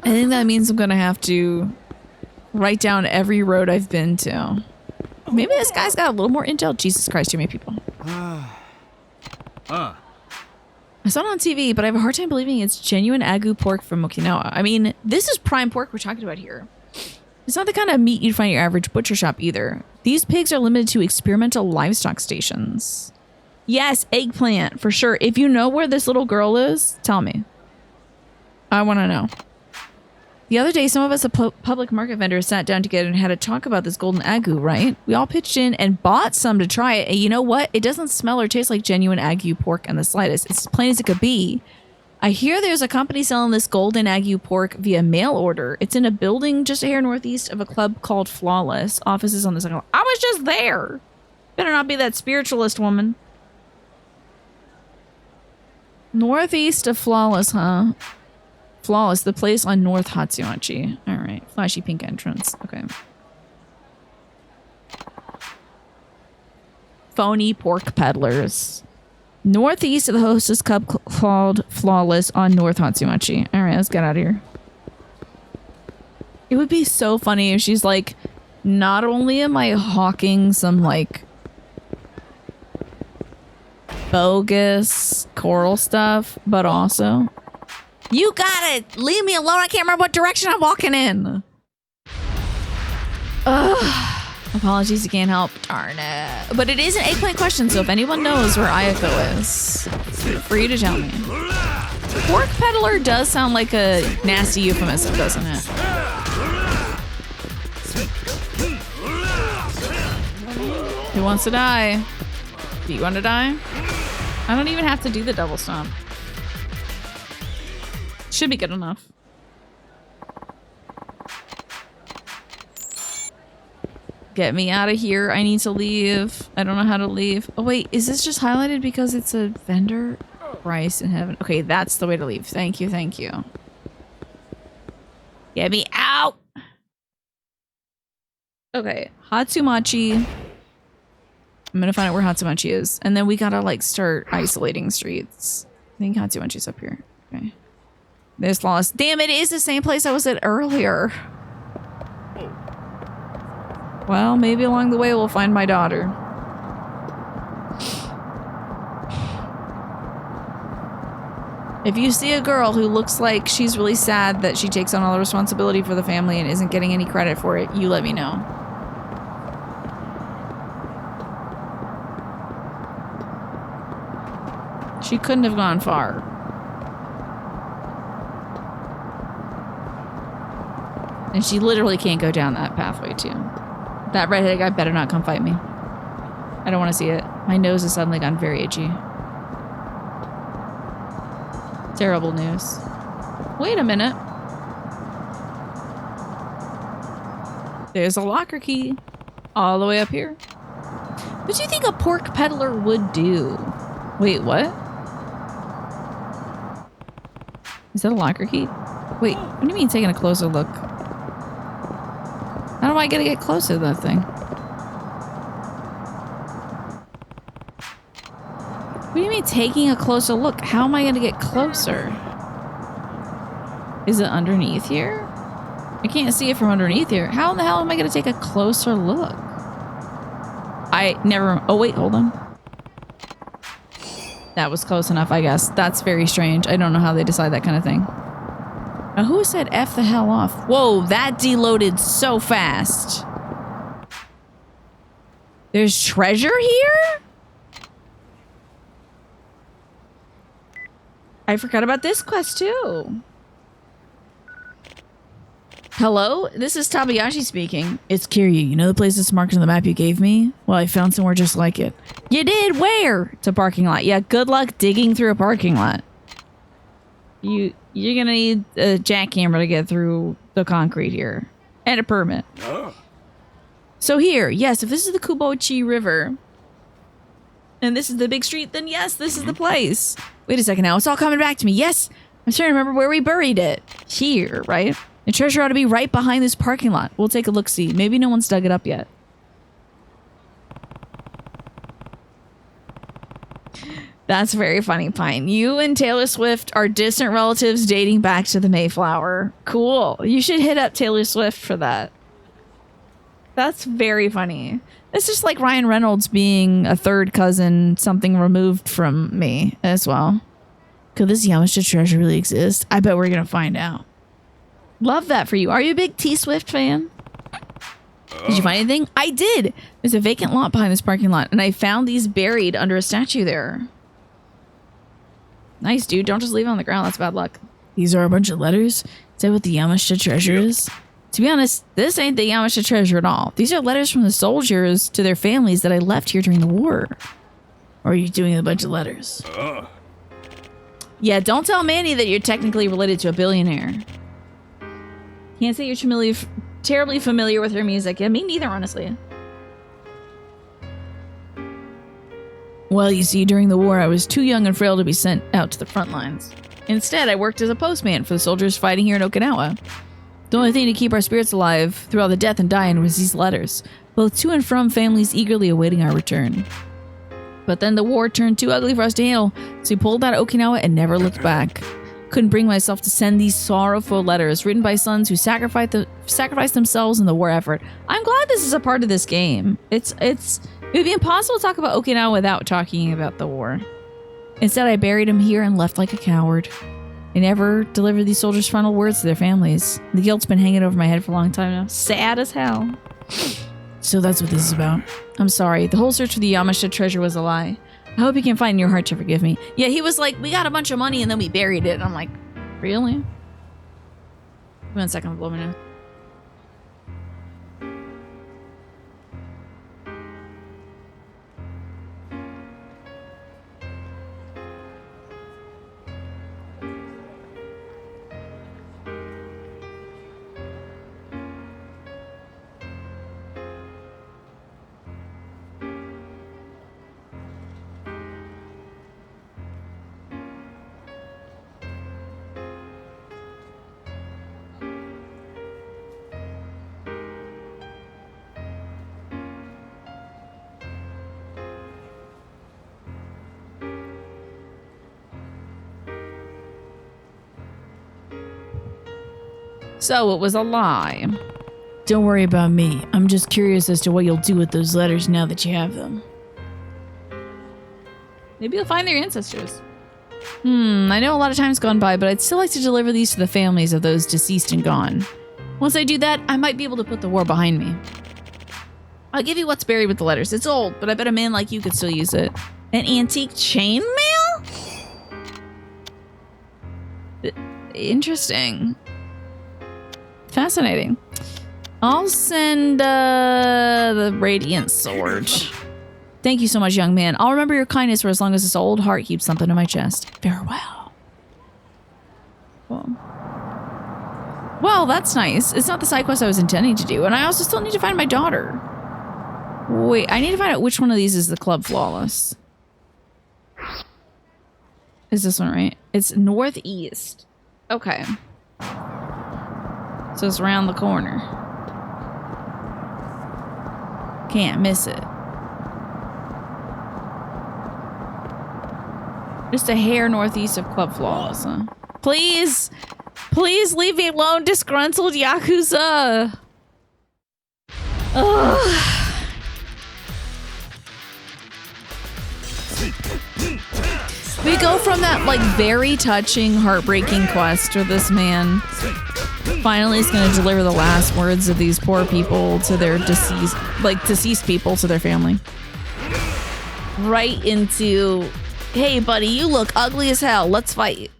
I think that means I'm gonna have to write down every road I've been to. Maybe this guy's got a little more intel. Jesus Christ, too many people. I saw it on TV, but I have a hard time believing it's genuine Agu pork from Okinawa. I mean, this is prime pork we're talking about here. It's not the kind of meat you'd find at your average butcher shop either. These pigs are limited to experimental livestock stations. Yes, eggplant, for sure. If you know where this little girl is, tell me. I want to know. The other day, some of us public market vendors sat down together and had a talk about this golden agu, right? We all pitched in and bought some to try it. And you know what? It doesn't smell or taste like genuine agu pork in the slightest. It's as plain as it could be. I hear there's a company selling this golden agu pork via mail order. It's in a building just here northeast of a club called Flawless. Offices on the second floor. I was just there. Better not be that spiritualist woman. Northeast of Flawless, huh? Flawless, the place on North Hatsumachi. Alright, flashy pink entrance. Okay. Phony pork peddlers. Northeast of the Hostess Cup called Flawless on North Hatsumachi. Alright, let's get out of here. It would be so funny if she's like, not only am I hawking some like bogus coral stuff, but also... You gotta leave me alone. I can't remember what direction I'm walking in. Ugh. Apologies, you can't help. Darn it. But it is an eggplant question, so if anyone knows where Ayako is, feel free to tell me. Pork peddler does sound like a nasty euphemism, doesn't it? Who wants to die? Do you want to die? I don't even have to do the double stomp. Should be good enough. Get me out of here. I need to leave. I don't know how to leave. Oh wait, is this just highlighted because it's a vendor? Christ in heaven. Okay, that's the way to leave. Thank you, thank you. Get me out! Okay, Hatsumachi. I'm gonna find out where Hatsumachi is. And then we gotta like start isolating streets. I think Hatsumachi's up here. Okay. There's Flawless. Damn, it is the same place I was at earlier. Well, maybe along the way we'll find my daughter. If you see a girl who looks like she's really sad that she takes on all the responsibility for the family and isn't getting any credit for it, you let me know. She couldn't have gone far. And she literally can't go down that pathway, too. That redheaded guy better not come fight me. I don't want to see it. My nose has suddenly gone very itchy. Terrible news. Wait a minute. There's a locker key. All the way up here. What do you think a pork peddler would do? Wait, what? Is that a locker key? Wait, what do you mean taking a closer look? How do I gotta get closer to that thing? What do you mean taking a closer look? How am I gonna get closer? Is it underneath here? I can't see it from underneath here. How in the hell am I gonna take a closer look? Oh wait, hold on. That was close enough, I guess. That's very strange. I don't know how they decide that kind of thing. Now, who said F the hell off? Whoa, that deloaded so fast. There's treasure here? I forgot about this quest too. Hello, this is Tabayashi speaking. It's Kiryu. You know the place that's marked on the map you gave me? Well, I found somewhere just like it. You did? Where? It's a parking lot. Yeah, good luck digging through a parking lot. You're gonna need a jackhammer to get through the concrete here. And a permit. So here, yes, if this is the Kuboichi River, and this is the big street, then yes, this is the place. Wait a second now, it's all coming back to me. Yes, I'm trying to remember where we buried it. Here, right? The treasure ought to be right behind this parking lot. We'll take a look-see. Maybe no one's dug it up yet. That's very funny, Pine. You and Taylor Swift are distant relatives dating back to the Mayflower. Cool. You should hit up Taylor Swift for that. That's very funny. It's just like Ryan Reynolds being a third cousin, something removed from me as well. Could this Yamashita treasure really exist? I bet we're going to find out. Love that for you. Are you a big T-Swift fan? Did you find anything? I did. There's a vacant lot behind this parking lot, and I found these buried under a statue there. Nice, dude. Don't just leave it on the ground. That's bad luck. These are a bunch of letters. Is that what the Yamashita treasure is? To be honest, this ain't the Yamashita treasure at all. These are letters from the soldiers to their families that I left here during the war. Or are you doing a bunch of letters? Yeah, don't tell Manny that you're technically related to a billionaire. Can't say you're terribly familiar with her music. Yeah, me neither, honestly. Well, you see, during the war, I was too young and frail to be sent out to the front lines. Instead, I worked as a postman for the soldiers fighting here in Okinawa. The only thing to keep our spirits alive through all the death and dying was these letters, both to and from families eagerly awaiting our return. But then the war turned too ugly for us to handle, so we pulled out of Okinawa and never looked back. Couldn't bring myself to send these sorrowful letters written by sons who sacrificed themselves in the war effort. I'm glad this is a part of this game. It would be impossible to talk about Okinawa without talking about the war. Instead, I buried him here and left like a coward. I never delivered these soldiers' final words to their families. The guilt's been hanging over my head for a long time now. Sad as hell. So that's what this is about. I'm sorry. The whole search for the Yamashita treasure was a lie. I hope you can find in your heart to forgive me. Yeah, he was like, we got a bunch of money and then we buried it. And I'm like, really? 1 second, blow me now. So it was a lie. Don't worry about me. I'm just curious as to what you'll do with those letters now that you have them. Maybe you'll find their ancestors. I know a lot of time's gone by, but I'd still like to deliver these to the families of those deceased and gone. Once I do that, I might be able to put the war behind me. I'll give you what's buried with the letters. It's old, but I bet a man like you could still use it. An antique chainmail? Interesting. Fascinating. I'll send the radiant sword. Thank you so much, young man. I'll remember your kindness for as long as this old heart keeps something in my chest. Farewell. Well, that's nice. It's not the side quest I was intending to do, and I also still need to find my daughter. Wait, I need to find out which one of these is the Club Flawless. Is this one right? It's northeast. Okay. So it's around the corner. Can't miss it. Just a hair northeast of Club Flawless, huh? Please! Please leave me alone, disgruntled Yakuza! Ugh. We go from that, like, very touching, heartbreaking quest where this man finally is going to deliver the last words of these poor people to their deceased people to their family. Right into, hey, buddy, you look ugly as hell. Let's fight.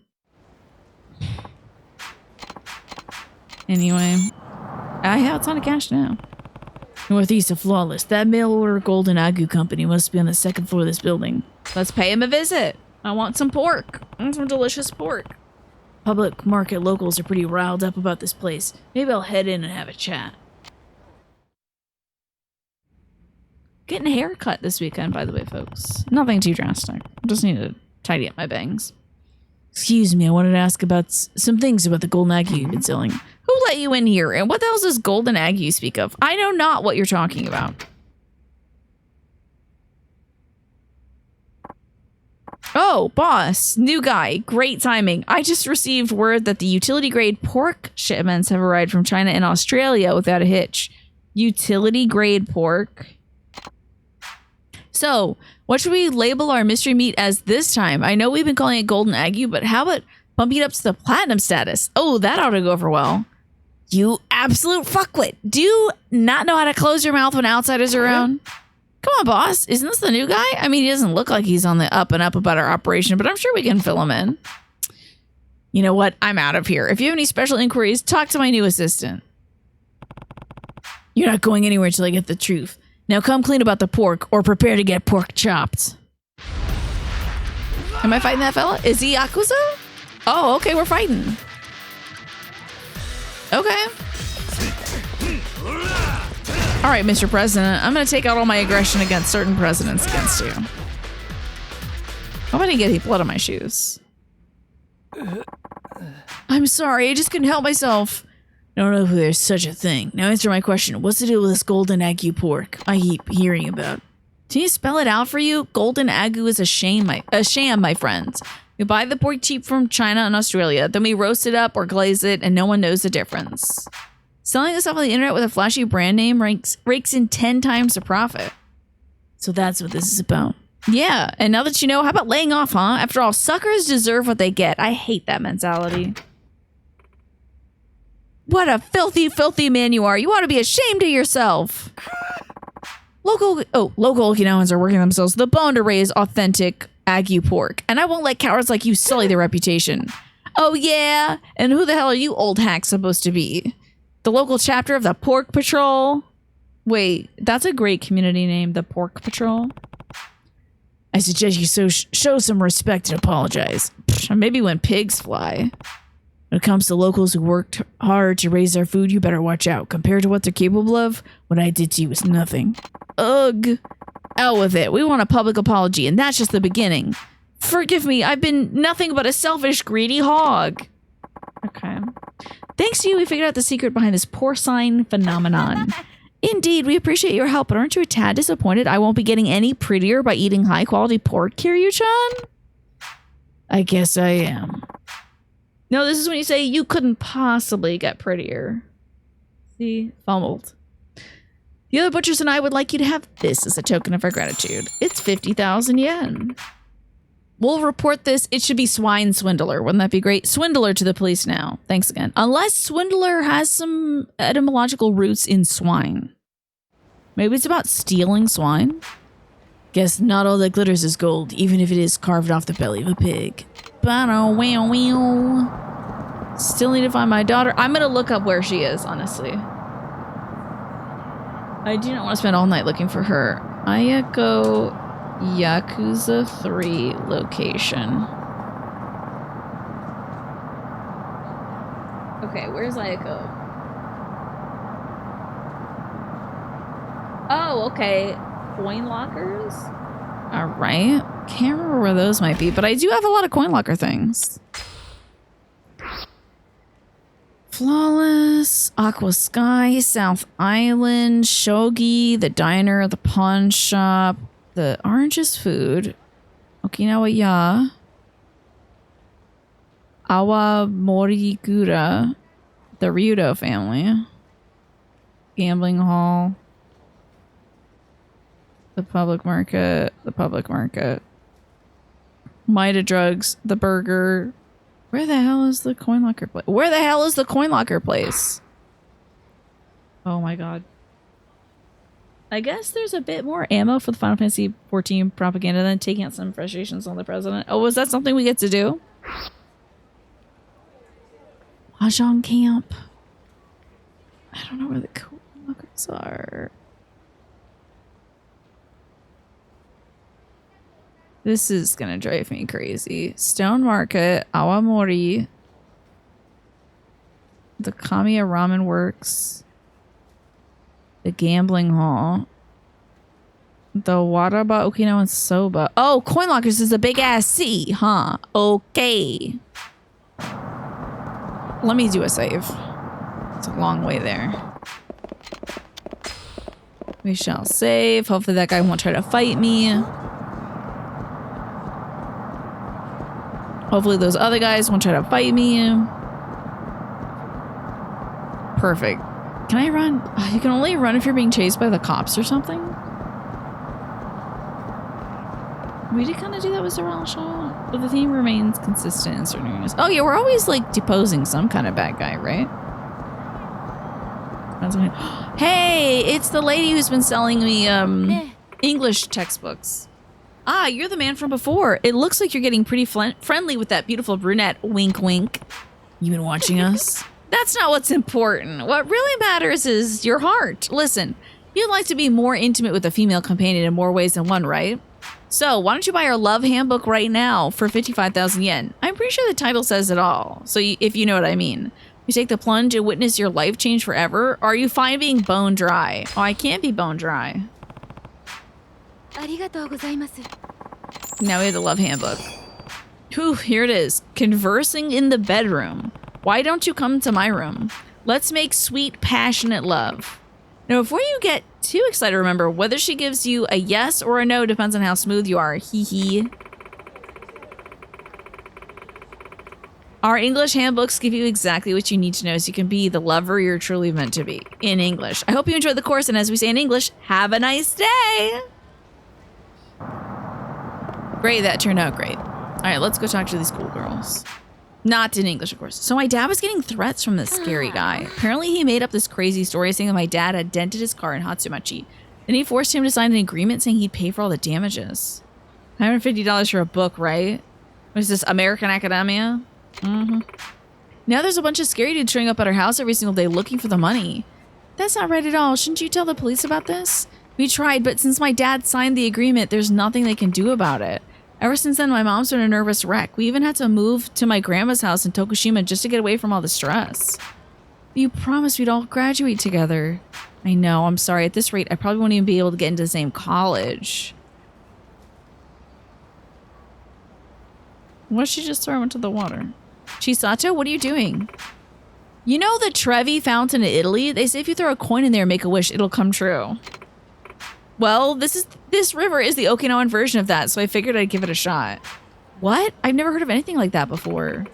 Anyway, I have a ton of cash now. Northeast of Flawless. That mail-order Golden Agu company must be on the second floor of this building. Let's pay him a visit. I want some pork. I want some delicious pork. Public market locals are pretty riled up about this place. Maybe I'll head in and have a chat. Getting a haircut this weekend, by the way, folks. Nothing too drastic. Just need to tidy up my bangs. Excuse me, I wanted to ask about some things about the Golden Agu you've been selling. Who let you in here? And what the hell is this Golden Agu you speak of? I know not what you're talking about. Oh, boss. New guy. Great timing. I just received word that the utility-grade pork shipments have arrived from China and Australia without a hitch. Utility-grade pork? So, what should we label our mystery meat as this time? I know we've been calling it Golden Agu, but how about bumping it up to the platinum status? Oh, that ought to go over well. You absolute fuckwit. Do you not know how to close your mouth when outsiders are around? Come on, boss. Isn't this the new guy? I mean, he doesn't look like he's on the up and up about our operation, but I'm sure we can fill him in. You know what? I'm out of here. If you have any special inquiries, talk to my new assistant. You're not going anywhere until I get the truth. Now come clean about the pork, or prepare to get pork chopped. Am I fighting that fella? Is he Yakuza? Oh, okay, we're fighting. Okay. All right, Mr. President, I'm going to take out all my aggression against certain presidents against you. I'm going to get blood on my shoes. I'm sorry, I just couldn't help myself. I don't know if there's such a thing. Now answer my question. What's the deal with this Golden Agu pork I keep hearing about? Can you spell it out for you? Golden Agu is a sham, my friends. We buy the pork cheap from China and Australia, then we roast it up or glaze it, and no one knows the difference. Selling this off on the internet with a flashy brand name rakes in 10 times the profit. So that's what this is about. Yeah, and now that you know, how about laying off, huh? After all, suckers deserve what they get. I hate that mentality. What a filthy, filthy man you are. You ought to be ashamed of yourself. Local Okinawans are working themselves to the bone to raise authentic Agu pork. And I won't let cowards like you sully their reputation. Oh, yeah? And who the hell are you old hacks supposed to be? The local chapter of the Pork Patrol? Wait, that's a great community name, the Pork Patrol. I suggest you show some respect and apologize. Maybe when pigs fly. When it comes to locals who worked hard to raise their food, you better watch out. Compared to what they're capable of, what I did to you was nothing. Ugh. Out with it. We want a public apology, and that's just the beginning. Forgive me, I've been nothing but a selfish, greedy hog. Okay. Thanks to you, we figured out the secret behind this porcine phenomenon. Indeed, we appreciate your help, but aren't you a tad disappointed I won't be getting any prettier by eating high-quality pork, Kiryu-chan? I guess I am. No, this is when you say you couldn't possibly get prettier. See? Fumbled. The other butchers and I would like you to have this as a token of our gratitude. It's 50,000 yen. We'll report this. It should be swine swindler. Wouldn't that be great? Swindler to the police now. Thanks again. Unless swindler has some etymological roots in swine. Maybe it's about stealing swine? Guess not all that glitters is gold, even if it is carved off the belly of a pig. Still need to find my daughter. I'm going to look up where she is, honestly. I do not want to spend all night looking for her. Ayako Yakuza 3 location. Okay, where's Ayako? Oh, okay. Coin lockers? Alright. Can't remember where those might be, but I do have a lot of coin locker things. Flawless, Aqua Sky, South Island, Shogi, the diner, the pawn shop, the Orange's Food, Okinawa Ya, Awa Morigura, the Ryudo family, Gambling Hall, the public market, Mida Drugs, the burger. Where the hell is the coin locker place? Where the hell is the coin locker place? Oh my god. I guess there's a bit more ammo for the Final Fantasy XIV propaganda than taking out some frustrations on the president. Oh, was that something we get to do? Mahjong camp. I don't know where the cool lockers are. This is gonna drive me crazy. Stone Market, Awamori, the Kamiya Ramen Works, the Gambling Hall, the Wadaba Okinawan Soba. Oh, Coin Lockers is a big ass C, huh? Okay. Let me do a save. It's a long way there. We shall save. Hopefully that guy won't try to fight me. Hopefully those other guys won't try to fight me. Perfect. Can I run? You can only run if you're being chased by the cops or something. We did kind of do that with Zeralsha, but the theme remains consistent in certain areas. Oh yeah, we're always like deposing some kind of bad guy, right? Hey, it's the lady who's been selling me English textbooks. Ah, you're the man from before. It looks like you're getting pretty friendly with that beautiful brunette. Wink, wink. You been watching us? That's not what's important. What really matters is your heart. Listen, you'd like to be more intimate with a female companion in more ways than one, right? So why don't you buy our love handbook right now for 55,000 yen? I'm pretty sure the title says it all. So if you know what I mean. You take the plunge and witness your life change forever? Or are you fine being bone dry? Oh, I can't be bone dry. Now we have the love handbook. Whew, here it is. Conversing in the bedroom. Why don't you come to my room? Let's make sweet, passionate love. Now, before you get too excited, remember, whether she gives you a yes or a no depends on how smooth you are. Hee hee. Our English handbooks give you exactly what you need to know so you can be the lover you're truly meant to be in English. I hope you enjoyed the course, and as we say in English, have a nice day. Great, that turned out great. All right, let's go talk to these cool girls. Not in English, of course. So my dad was getting threats from this scary guy. Apparently he made up this crazy story saying that my dad had dented his car in Hatsumachi. Then he forced him to sign an agreement saying he'd pay for all the damages. $150 for a book, right? What is this, American Academia? Mm-hmm. Now there's a bunch of scary dudes showing up at our house every single day looking for the money. That's not right at all. Shouldn't you tell the police about this? We tried, but since my dad signed the agreement, there's nothing they can do about it. Ever since then, my mom's been a nervous wreck. We even had to move to my grandma's house in Tokushima just to get away from all the stress. You promised we'd all graduate together. I know, I'm sorry. At this rate, I probably won't even be able to get into the same college. What if she just throw into the water? Chisato, what are you doing? You know the Trevi fountain in Italy? They say if you throw a coin in there and make a wish, it'll come true. Well, this river is the Okinawan version of that, so I figured I'd give it a shot. What? I've never heard of anything like that before.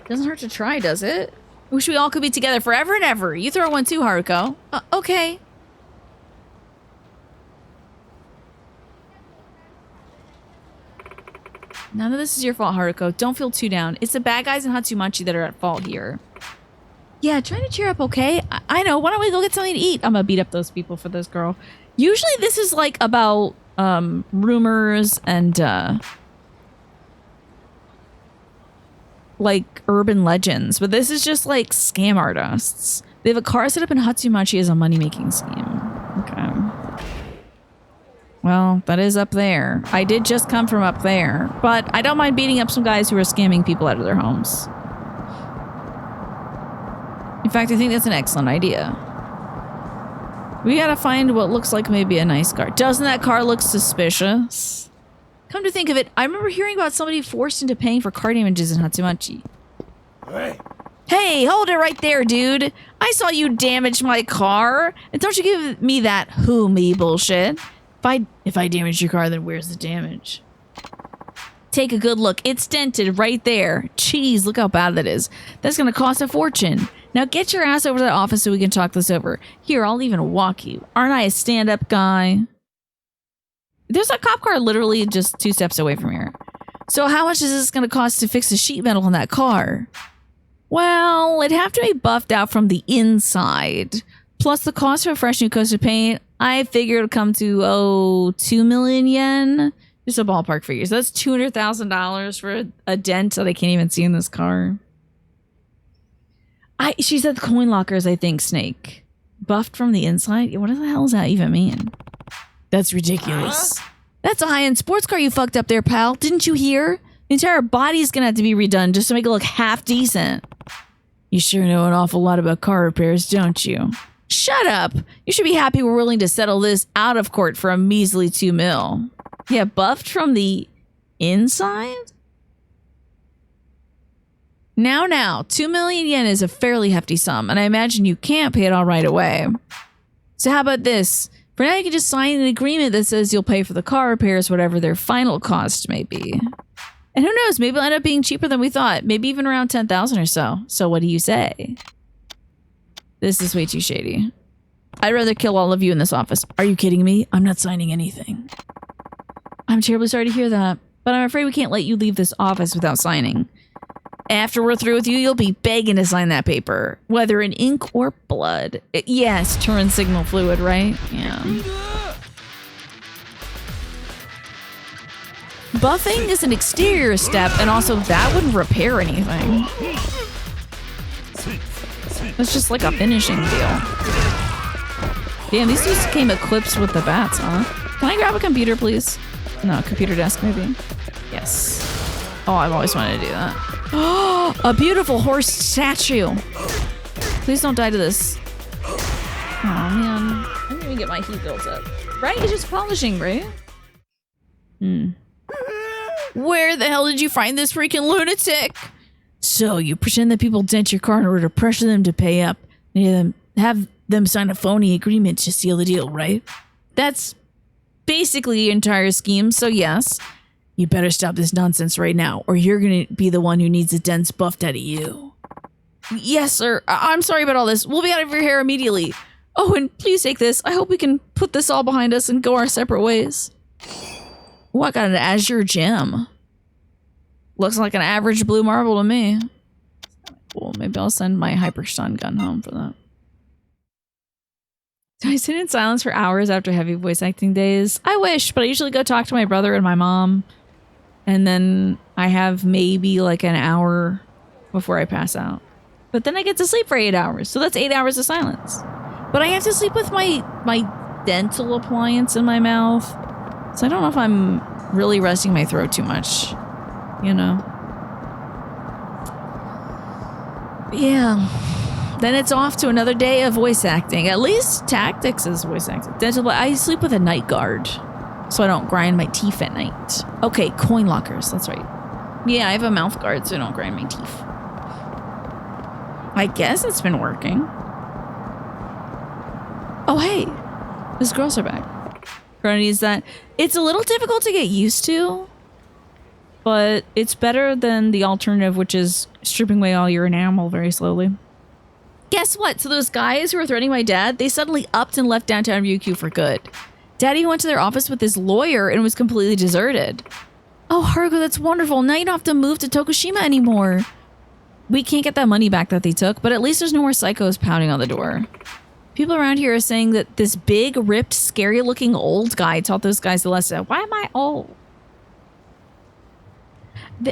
Doesn't hurt to try, does it? Wish we all could be together forever and ever. You throw one too, Haruko. Okay. None of this is your fault, Haruko. Don't feel too down. It's the bad guys in Hatsumachi that are at fault here. Yeah, try to cheer up, okay? I know. Why don't we go get something to eat? I'm gonna beat up those people for this girl. Usually this is like about rumors and like urban legends, but this is just like scam artists. They have a car set up in Hatsumachi as a money-making scheme. Okay. Well, that is up there. I did just come from up there, but I don't mind beating up some guys who are scamming people out of their homes. In fact, I think that's an excellent idea. We gotta find what looks like maybe a nice car. Doesn't that car look suspicious? Come to think of it, I remember hearing about somebody forced into paying for car damages in Hatsumachi. Hey. Hey, hold it right there, dude. I saw you damage my car. And don't you give me that who me bullshit. If I damage your car, then where's the damage? Take a good look. It's dented right there. Jeez, look how bad that is. That's gonna cost a fortune. Now get your ass over to the office so we can talk this over. Here, I'll even walk you. Aren't I a stand-up guy? There's a cop car literally just 2 steps away from here. So how much is this going to cost to fix the sheet metal on that car? Well, it'd have to be buffed out from the inside. Plus the cost of a fresh new coat of paint, I figured it'd come to, 2 million yen? Just a ballpark figure. So that's $200,000 for a dent that I can't even see in this car. She said the coin lockers, I think, Snake. Buffed from the inside? What the hell does that even mean? That's ridiculous. That's a high-end sports car you fucked up there, pal. Didn't you hear? The entire body's gonna have to be redone just to make it look half decent. You sure know an awful lot about car repairs, don't you? Shut up. You should be happy we're willing to settle this out of court for a measly $2 million. Yeah, buffed from the inside? Now, 2 million yen is a fairly hefty sum, and I imagine you can't pay it all right away. So how about this? For now, you can just sign an agreement that says you'll pay for the car repairs, whatever their final cost may be. And who knows, maybe it'll end up being cheaper than we thought. Maybe even around 10,000 or so. So what do you say? This is way too shady. I'd rather kill all of you in this office. Are you kidding me? I'm not signing anything. I'm terribly sorry to hear that, but I'm afraid we can't let you leave this office without signing. After we're through with you, you'll be begging to sign that paper, whether in ink or blood. Yes, turn signal fluid, right? Yeah. Buffing is an exterior step, and also that wouldn't repair anything. It's just like a finishing deal. Damn, these dudes came equipped with the bats, huh? Can I grab a computer, please? No, computer desk, maybe. Yes. Oh, I've always wanted to do that. Oh, a beautiful horse statue. Please don't die to this. Oh, man. I didn't even get my heat built up. Right? It's just polishing, right? Where the hell did you find this freaking lunatic? So, you pretend that people dent your car in order to pressure them to pay up. And have them sign a phony agreement to seal the deal, right? That's basically the entire scheme, so yes. You better stop this nonsense right now, or you're gonna be the one who needs the dents buffed out of you. Yes, sir. I'm sorry about all this. We'll be out of your hair immediately. Oh, and please take this. I hope we can put this all behind us and go our separate ways. Oh, I got an azure gem. Looks like an average blue marble to me. Cool. Maybe I'll send my hyperstun gun home for that. Do I sit in silence for hours after heavy voice acting days? I wish, but I usually go talk to my brother and my mom. And then I have maybe like an hour before I pass out. But then I get to sleep for 8 hours. So that's 8 hours of silence. But I have to sleep with my dental appliance in my mouth. So I don't know if I'm really resting my throat too much. You know? But yeah. Then it's off to another day of voice acting. At least Tactics is voice acting. Dental, I sleep with a night guard. So I don't grind my teeth at night. Okay, coin lockers. That's right. Yeah, I have a mouth guard so I don't grind my teeth. I guess it's been working. Oh, hey. These girls are back. Gonna use that. It's a little difficult to get used to. But it's better than the alternative, which is stripping away all your enamel very slowly. Guess what? So those guys who were threatening my dad, they suddenly upped and left downtown Ryukyu for good. Daddy went to their office with his lawyer and was completely deserted. Oh, Haruko, that's wonderful. Now you don't have to move to Tokushima anymore. We can't get that money back that they took, but at least there's no more psychos pounding on the door. People around here are saying that this big, ripped, scary-looking old guy taught those guys the lesson. Why am I old?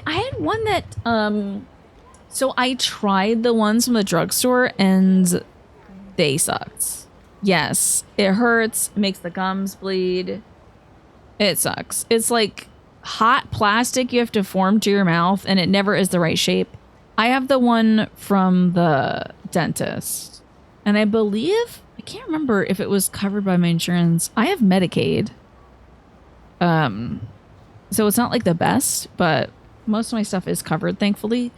I had one that, so I tried the ones from the drugstore and they sucked. Yes, it hurts, it makes the gums bleed. It sucks. It's like hot plastic you have to form to your mouth and it never is the right shape. I have the one from the dentist and I believe, I can't remember if it was covered by my insurance. I have Medicaid. So it's not like the best, but most of my stuff is covered, thankfully.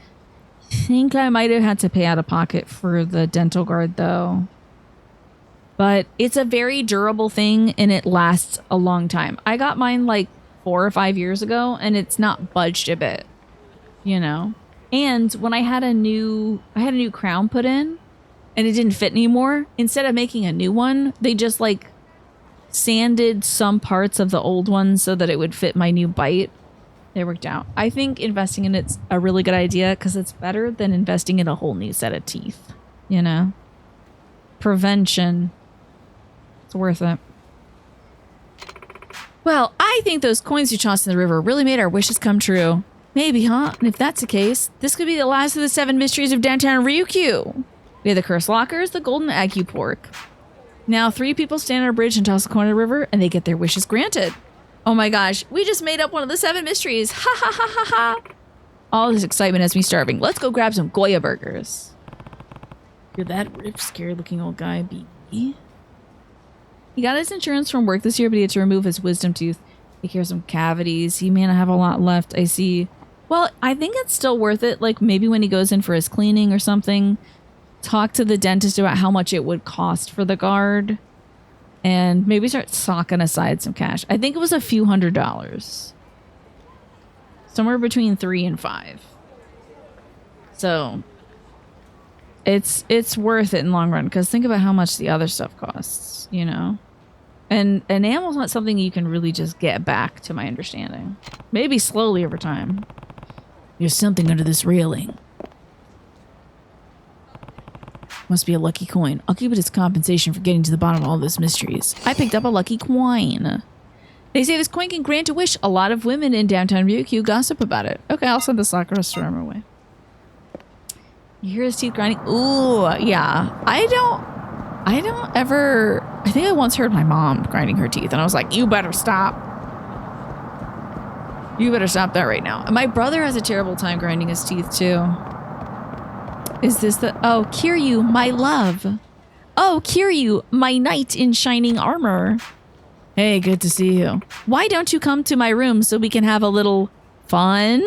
I think I might have had to pay out of pocket for the dental guard though. But it's a very durable thing and it lasts a long time. I got mine like 4 or 5 years ago and it's not budged a bit, you know? And when I had a new crown put in and it didn't fit anymore, instead of making a new one, they just like sanded some parts of the old one so that it would fit my new bite. It worked out. I think investing in it's a really good idea because it's better than investing in a whole new set of teeth, you know? Prevention. It's worth it. Well, I think those coins you tossed in the river really made our wishes come true. Maybe, huh? And if that's the case, this could be the last of the 7 mysteries of downtown Ryukyu. We have the cursed lockers, the golden ague pork. Now 3 people stand on a bridge and toss a coin in the river, and they get their wishes granted. Oh my gosh, we just made up one of the 7 mysteries. Ha ha ha ha ha. All this excitement has me starving. Let's go grab some Goya burgers. You're that rich, scary looking old guy, B. He got his insurance from work this year, but he had to remove his wisdom tooth. Take care of some cavities. He may not have a lot left, I see. Well, I think it's still worth it. Like maybe when he goes in for his cleaning or something, talk to the dentist about how much it would cost for the guard. And maybe start socking aside some cash. I think it was a few $100s. Somewhere between 3 and 5. So it's worth it in the long run, because think about how much the other stuff costs, you know? And an animal's not something you can really just get back, to my understanding. Maybe slowly over time. There's something under this railing. Must be a lucky coin. I'll keep it as compensation for getting to the bottom of all those mysteries. I picked up a lucky coin. They say this coin can grant a wish. A lot of women in downtown Ryukyu gossip about it. Okay, I'll send the Sakura storm away. You hear his teeth grinding? Ooh, yeah. I don't ever... I think I once heard my mom grinding her teeth, and I was like, you better stop. You better stop that right now. And my brother has a terrible time grinding his teeth, too. Is this the... Oh, Kiryu, my love. Oh, Kiryu, my knight in shining armor. Hey, good to see you. Why don't you come to my room so we can have a little fun?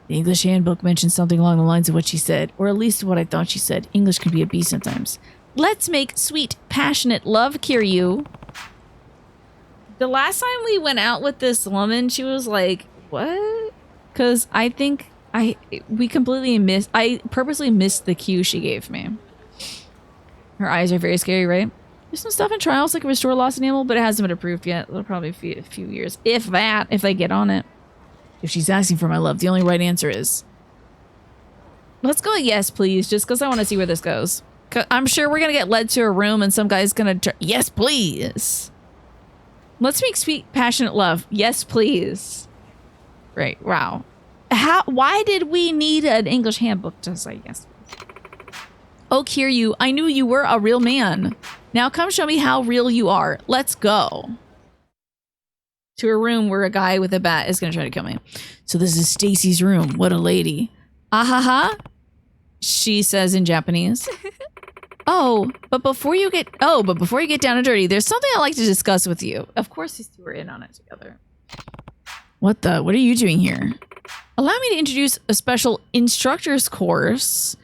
The English handbook mentions something along the lines of what she said, or at least what I thought she said. English can be a beast sometimes. Let's make sweet, passionate love, Kiryu. The last time we went out with this woman, she was like, what? Because I think we completely missed... I purposely missed the cue she gave me. Her eyes are very scary, right? There's some stuff in trials that can restore lost enamel, but it hasn't been approved yet. It'll probably be a few years. If that, if they get on it. If she's asking for my love, the only right answer is... Let's go yes, please, just because I want to see where this goes. I'm sure we're going to get led to a room and some guy's going to... Yes, please. Let's make sweet, passionate love. Yes, please. Right, wow. Why did we need an English handbook to say yes? Oh, Kiryu, I knew you were a real man. Now come show me how real you are. Let's go. To a room where a guy with a bat is going to try to kill me. So this is Stacy's room. What a lady. Ahaha. She says in Japanese. But before you get down and dirty, there's something I'd like to discuss with you. Of course these two are in on it together. What are you doing here? Allow me to introduce a special instructor's course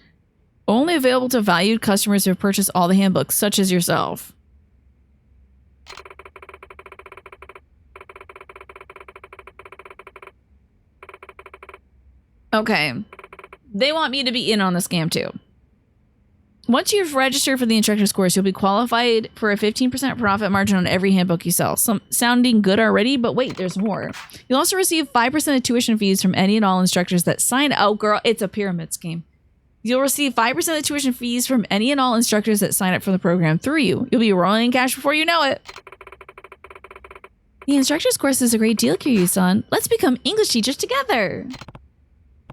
only available to valued customers who have purchased all the handbooks, such as yourself. Okay. They want me to be in on the scam too. Once you've registered for the instructor's course, you'll be qualified for a 15% profit margin on every handbook you sell. Sounding good already, but wait, there's more. You'll also receive 5% of tuition fees from any and all instructors that sign... Oh, girl, it's a pyramid scheme. You'll receive 5% of tuition fees from any and all instructors that sign up for the program through you. You'll be rolling in cash before you know it. The instructor's course is a great deal, Kiryu-san. Let's become English teachers together.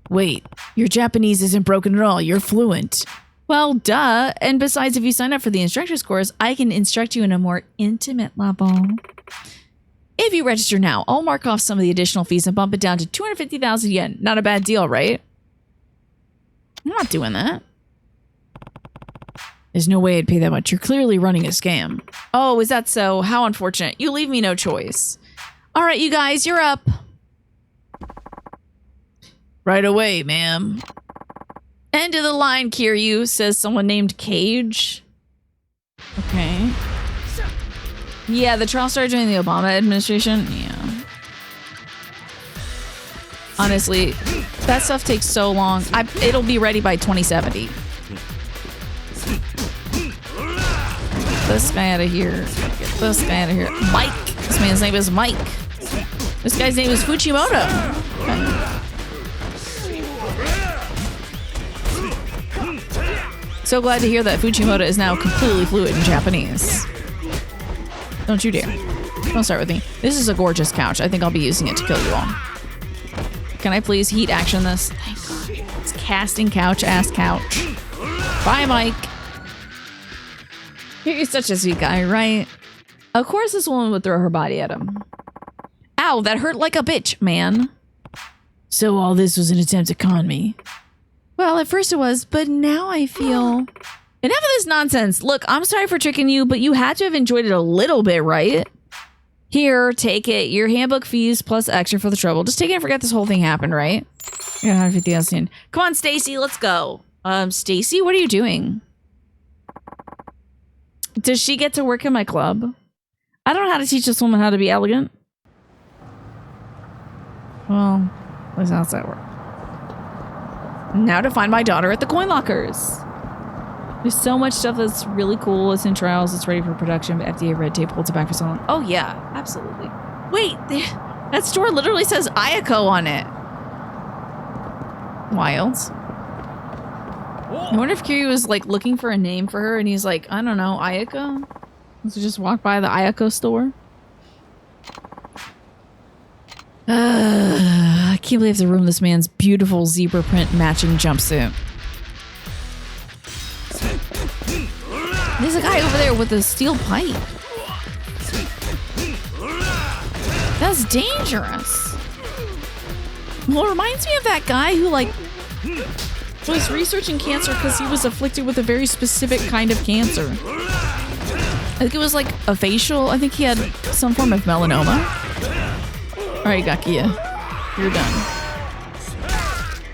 Wait, your Japanese isn't broken at all. You're fluent. Well, duh. And besides, if you sign up for the instructor's course, I can instruct you in a more intimate level. If you register now, I'll mark off some of the additional fees and bump it down to 250,000 yen. Not a bad deal, right? I'm not doing that. There's no way I'd pay that much. You're clearly running a scam. Oh, is that so? How unfortunate. You leave me no choice. All right, you guys, you're up. Right away, ma'am. End of the line, Kiryu, says someone named Cage. Okay. Yeah, the trial started during the Obama administration. Yeah. Honestly, that stuff takes so long. It'll be ready by 2070. This guy out of here. Get this guy out of here. Mike. This man's name is Mike. This guy's name is Fujimoto. Okay. So glad to hear that Fujimoto is now completely fluent in Japanese. Don't you dare. Don't start with me. This is a gorgeous couch. I think I'll be using it to kill you all. Can I please heat action this? Thank God. It's casting couch ass couch. Bye, Mike. He's such a sweet guy, right? Of course this woman would throw her body at him. Ow, that hurt like a bitch, man. So all this was an attempt to con me. Well, at first it was, but now I feel... Enough of this nonsense. Look, I'm sorry for tricking you, but you had to have enjoyed it a little bit, right? Here, take it. Your handbook fees plus extra for the trouble. Just take it and forget this whole thing happened, right? You're gonna have 50,000. Come on, Stacy, let's go. Stacy, what are you doing? Does she get to work in my club? I don't know how to teach this woman how to be elegant. Well, at least how's that work? Now to find my daughter at the coin lockers. There's so much stuff that's really cool. It's in trials. It's ready for production, but FDA red tape holds it back for so long. Oh, yeah, absolutely. Wait, that store literally says Ayako on it. Wild. I wonder if Kiryu was like looking for a name for her and he's like, I don't know, Ayako? So just walk by the Ayako store. I can't believe I have to ruin this man's beautiful zebra print matching jumpsuit. There's a guy over there with a steel pipe. That's dangerous. Well, it reminds me of that guy who like was researching cancer because he was afflicted with a very specific kind of cancer. I think it was like a facial. I think he had some form of melanoma. All right, Gakia, you're done.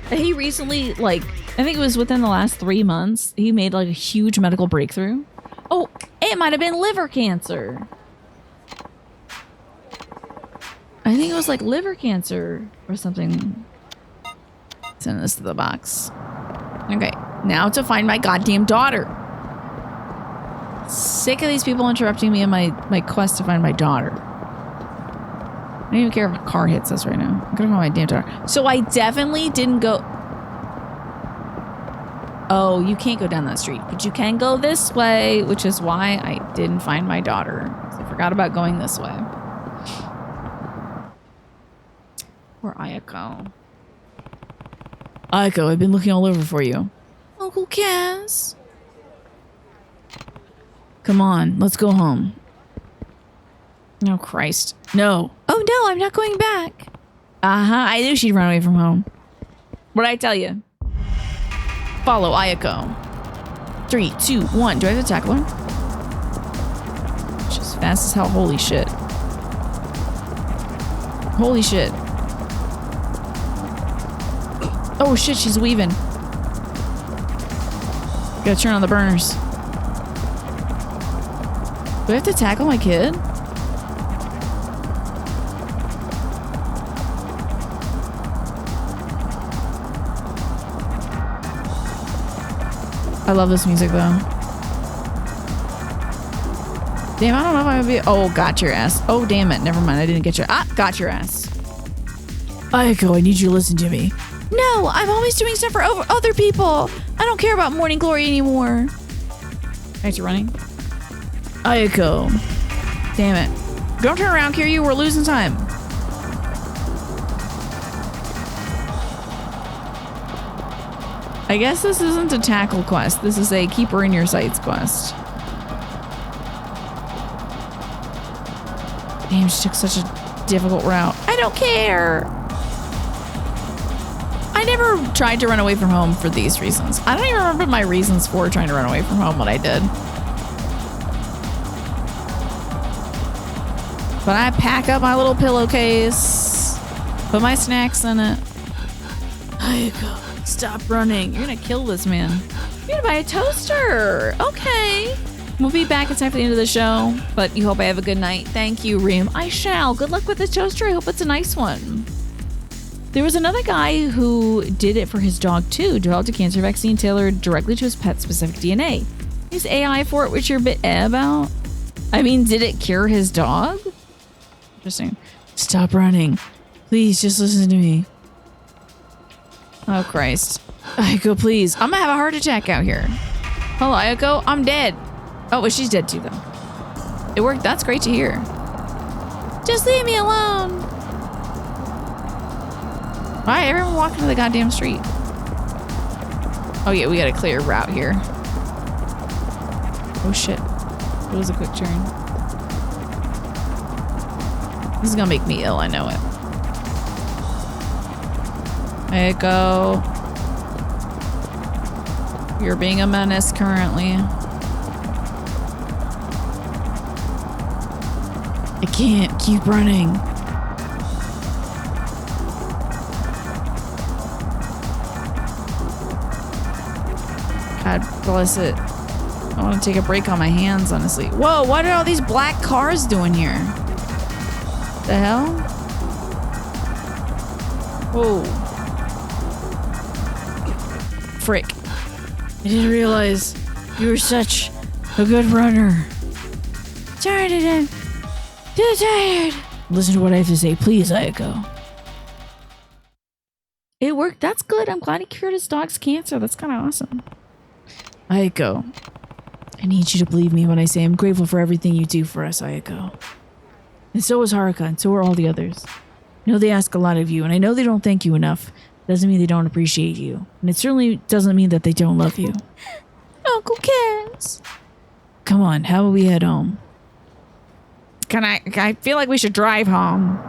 And he recently, like, I think it was within the last 3 months, he made like a huge medical breakthrough. Oh, it might have been liver cancer. I think it was like liver cancer or something. Send this to the box. Okay, now to find my goddamn daughter. Sick of these people interrupting me in my quest to find my daughter. I don't even care if a car hits us right now. I'm gonna find my damn daughter. So I definitely didn't go... Oh, you can't go down that street, but you can go this way, which is why I didn't find my daughter. I forgot about going this way. Where Ayako? Ayako, I've been looking all over for you. Uncle Cass. Come on, let's go home. Oh, Christ. No. Oh, no, I'm not going back. I knew she'd run away from home. What'd I tell you? Follow Ayako. 3, 2, 1. Do I have to tackle her? She's fast as hell. Holy shit. Holy shit. Oh shit, she's weaving. Gotta turn on the burners. Do I have to tackle my kid? I love this music though. Damn, I don't know if I would be. Oh, got your ass. Oh, damn it. Never mind. I didn't get your. Ah, got your ass. Ayako, I need you to listen to me. No, I'm always doing stuff for other people. I don't care about Morning Glory anymore. Thanks for running. Ayako. Damn it. Don't turn around, Kiryu. We're losing time. I guess this isn't a tackle quest. This is a keep her in your sights quest. Damn, she took such a difficult route. I don't care. I never tried to run away from home for these reasons. I don't even remember my reasons for trying to run away from home, what I did. But I pack up my little pillowcase, put my snacks in it. Ayako. Stop running. You're gonna kill this man. You're gonna buy a toaster. Okay. We'll be back in time for the end of the show, but you hope I have a good night. Thank you, Reem. I shall. Good luck with the toaster. I hope it's a nice one. There was another guy who did it for his dog too. Developed a cancer vaccine tailored directly to his pet's specific DNA. Use AI for it, which you're a bit about. I mean, did it cure his dog? Interesting. Stop running. Please, just listen to me. Oh, Christ. Ayako, please. I'm gonna have a heart attack out here. Hello, Ayako. I'm dead. Oh, well, she's dead too, though. It worked. That's great to hear. Just leave me alone. All right, everyone walk into the goddamn street. Oh, yeah, we got a clear route here. Oh, shit. It was a quick turn. This is gonna make me ill, I know it. Aiko. You're being a menace currently. I can't keep running. God bless it. I want to take a break on my hands, honestly. Whoa, what are all these black cars doing here? The hell? Whoa. Frick. I didn't realize you were such a good runner. Tired of it. Too tired. Listen to what I have to say, please, Ayako. It worked. That's good. I'm glad he cured his dog's cancer. That's kind of awesome. Ayako, I need you to believe me when I say I'm grateful for everything you do for us, Ayako. And so is Haruka, and so are all the others. I know they ask a lot of you, and I know they don't thank you enough. Doesn't mean they don't appreciate you. And it certainly doesn't mean that they don't love you. Uncle Cass. Come on, how about we head home? I feel like we should drive home.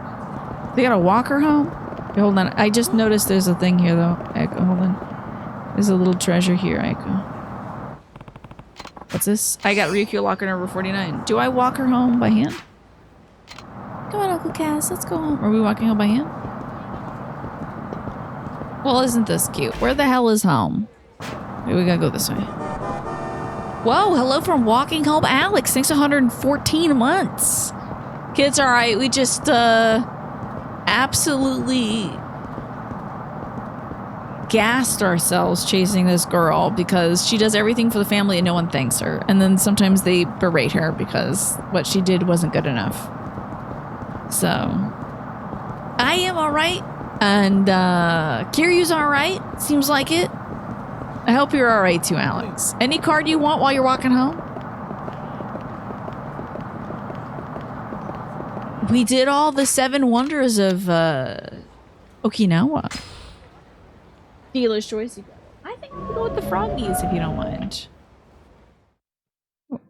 We gotta walk her home? Okay, hold on. I just noticed there's a thing here, though. Ayako, hold on. There's a little treasure here, Ayako. What's this? I got Ryukyu locker number 49. Do I walk her home by hand? Come on, Uncle Cass, let's go home. Are we walking home by hand? Well, isn't this cute? Where the hell is home? Maybe we gotta go this way. Whoa, hello from Walking Home Alex. Thanks 114 months. Kids, alright. We just, absolutely gassed ourselves chasing this girl because she does everything for the family and no one thanks her. And then sometimes they berate her because what she did wasn't good enough. So, I am alright. And, Kiryu's alright. Seems like it. I hope you're alright too, Alex. Any card you want while you're walking home? We did all the 7 wonders of, Okinawa. Dealer's choice. I think I'll go with the froggies if you don't mind.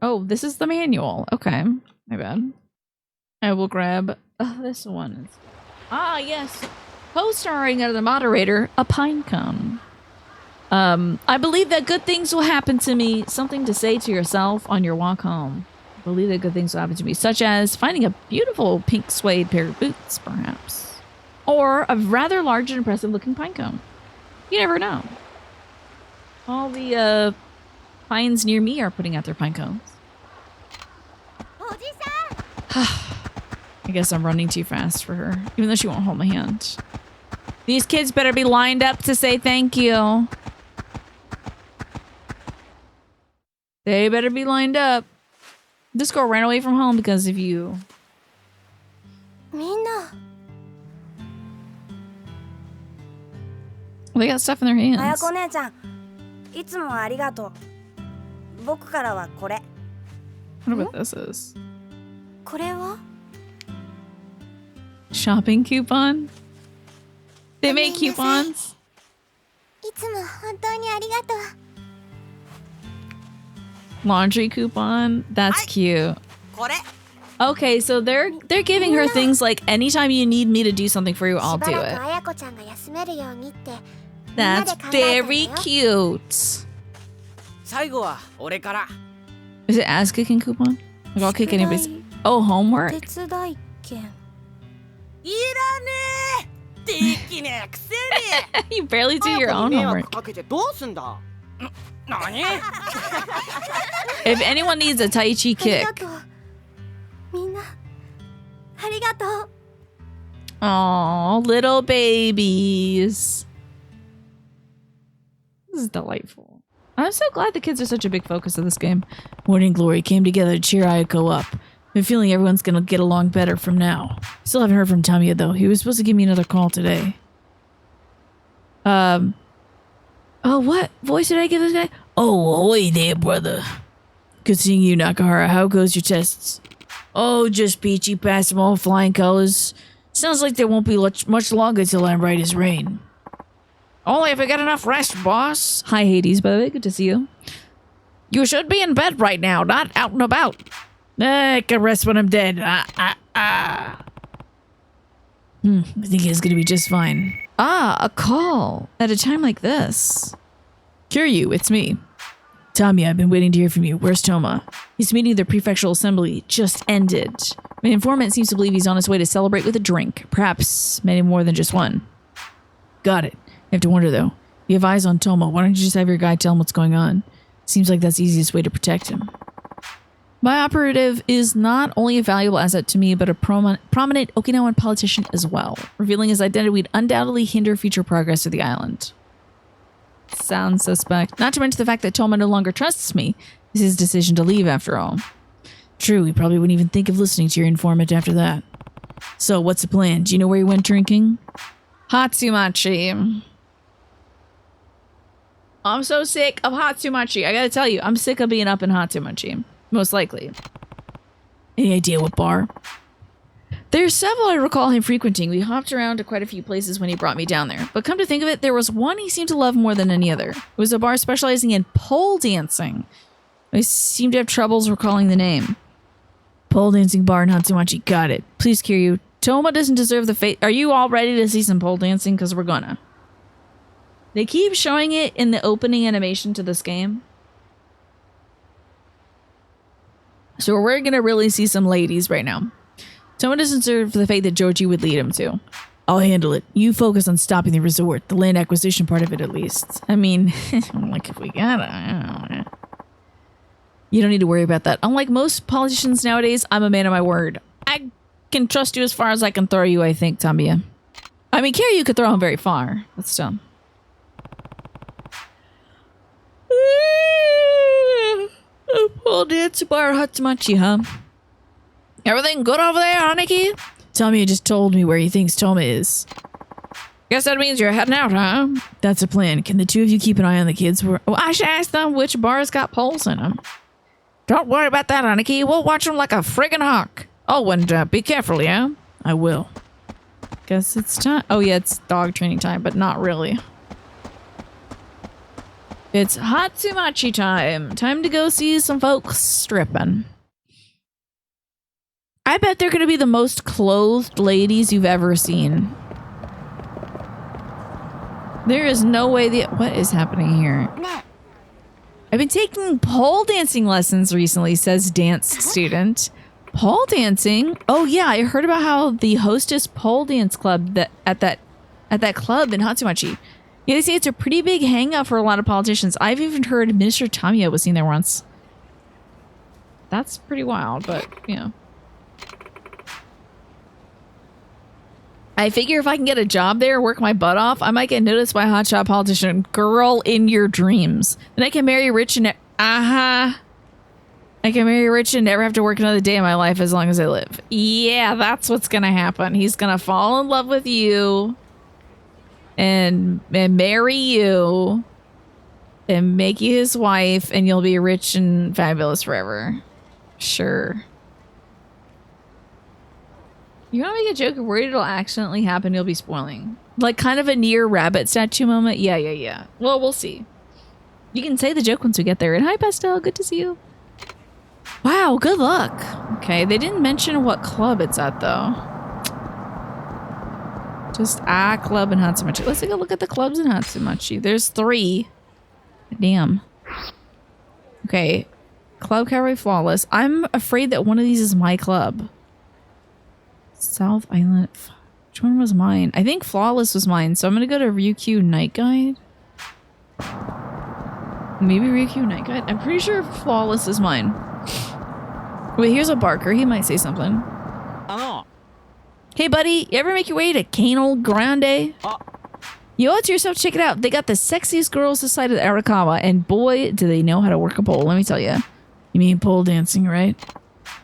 Oh, this is the manual. Okay. My bad. I will grab this one. Ah, yes. Co-starring under the moderator, a pine cone. I believe that good things will happen to me. Something to say to yourself on your walk home. I believe that good things will happen to me, such as finding a beautiful pink suede pair of boots, perhaps. Or a rather large and impressive looking pine cone. You never know. All the pines near me are putting out their pine cones. I guess I'm running too fast for her, even though she won't hold my hand. These kids better be lined up to say thank you. They better be lined up. This girl ran away from home because of you. They got stuff in their hands. Ayako 姉ちゃん、いつもありがとう。僕からはこれ。I wonder what this is. これは? Shopping coupon? They make coupons? いつも本当にありがとう。 Laundry coupon? That's cute. これ。 Okay, so they're giving her things like anytime you need me to do something for you, I'll do it. 綾子ちゃんが休めるようにって。 That's very cute. 最後は俺から。 Is it ass kicking coupon? Like I'll kick anybody's. Oh, homework. 手伝い券。いらねえ。できねえくせに。 You barely do your own homework. かけてどうすんだ。何? If anyone needs a Tai Chi kick. みんなありがとう。 Aw, little babies. This is delightful. I'm so glad the kids are such a big focus of this game. Morning Glory came together to cheer Ayako up. I'm feeling everyone's gonna get along better from now. Still haven't heard from Tamiya though. He was supposed to give me another call today. Oh, what voice did I give this guy? Oh, hey there, brother. Good seeing you, Nakahara. How goes your tests? Oh, just peachy, past them all flying colors. Sounds like there won't be much longer till I'm right as rain. Only if I get enough rest, boss. Hi, Hades, by the way. Good to see you. You should be in bed right now, not out and about. I can rest when I'm dead. I think he's gonna be just fine. Ah, a call at a time like this. Kiryu, it's me. Tommy, I've been waiting to hear from you. Where's Toma? His meeting of the prefectural assembly just ended. My informant seems to believe he's on his way to celebrate with a drink. Perhaps many more than just one. Got it. I have to wonder, though. You have eyes on Toma. Why don't you just have your guy tell him what's going on? Seems like that's the easiest way to protect him. My operative is not only a valuable asset to me, but a prominent Okinawan politician as well. Revealing his identity would undoubtedly hinder future progress of the island. Sounds suspect. Not to mention the fact that Toma no longer trusts me. It's his decision to leave, after all. True, he probably wouldn't even think of listening to your informant after that. So, what's the plan? Do you know where he went drinking? Hatsumachi. I'm so sick of Hatsumachi. I gotta tell you, I'm sick of being up in Hatsumachi. Most likely. Any idea what bar? There's several I recall him frequenting. We hopped around to quite a few places when he brought me down there. But come to think of it, there was one he seemed to love more than any other. It was a bar specializing in pole dancing. I seem to have troubles recalling the name. Pole dancing bar in Hatsumachi. Got it. Please, Kiryu. Toma doesn't deserve the fate. Are you all ready to see some pole dancing? Because we're gonna. They keep showing it in the opening animation to this game. So we're gonna really see some ladies right now. Toma doesn't deserve the fate that Joji would lead him to. I'll handle it. You focus on stopping the resort, the land acquisition part of it at least. I mean, like if we gotta. You don't need to worry about that. Unlike most politicians nowadays, I'm a man of my word. I can trust you as far as I can throw you, I think, Tamiya. I mean, Kiryu could throw him very far, but still. A pole dance bar Hatsumachi, huh? Everything good over there, Aniki? Tamiya just told me where he thinks Toma is. Guess that means you're heading out, huh? That's a plan. Can the two of you keep an eye on the kids? I should ask them which bars got poles in them. Don't worry about that, Aniki. We'll watch them like a friggin' hawk. Oh, and be careful, yeah? I will. Guess it's time. Oh, yeah, it's dog training time, but not really. It's Hatsumachi time. Time to go see some folks stripping. I bet they're going to be the most clothed ladies you've ever seen. There is no way what is happening here? I've been taking pole dancing lessons recently, says dance student. Pole dancing? Oh yeah, I heard about how the hostess pole dance club at that club in Hatsumachi. Yeah, they say it's a pretty big hangout for a lot of politicians. I've even heard Minister Tamiya was seen there once. That's pretty wild, but you know. I figure if I can get a job there, work my butt off, I might get noticed by a hotshot politician. Girl in your dreams. Then I can marry rich and I can marry rich and never have to work another day in my life as long as I live. Yeah, that's what's gonna happen. He's gonna fall in love with you and marry you and make you his wife, and you'll be rich and fabulous forever. Sure. You want to make a joke? Worried it'll accidentally happen, you'll be spoiling. Like kind of a near rabbit statue moment? Yeah. Well, we'll see. You can say the joke once we get there. And hi, Pastel. Good to see you. Wow, good luck. Okay, they didn't mention what club it's at, though. Just a club in Hatsumachi. Let's take a look at the clubs in Hatsumachi. There's 3. Damn. Okay. Club Cowboy Flawless. I'm afraid that one of these is my club. South Island. Which one was mine? I think Flawless was mine. So I'm going to go to Ryukyu Night Guide. Maybe Ryukyu Night Guide. I'm pretty sure Flawless is mine. Wait, here's a Barker. He might say something. Oh. Hey, buddy. You ever make your way to Canal Grande? You owe it to yourself to check it out. They got the sexiest girls this side of the Arakawa. And boy, do they know how to work a pole. Let me tell you. You mean pole dancing, right?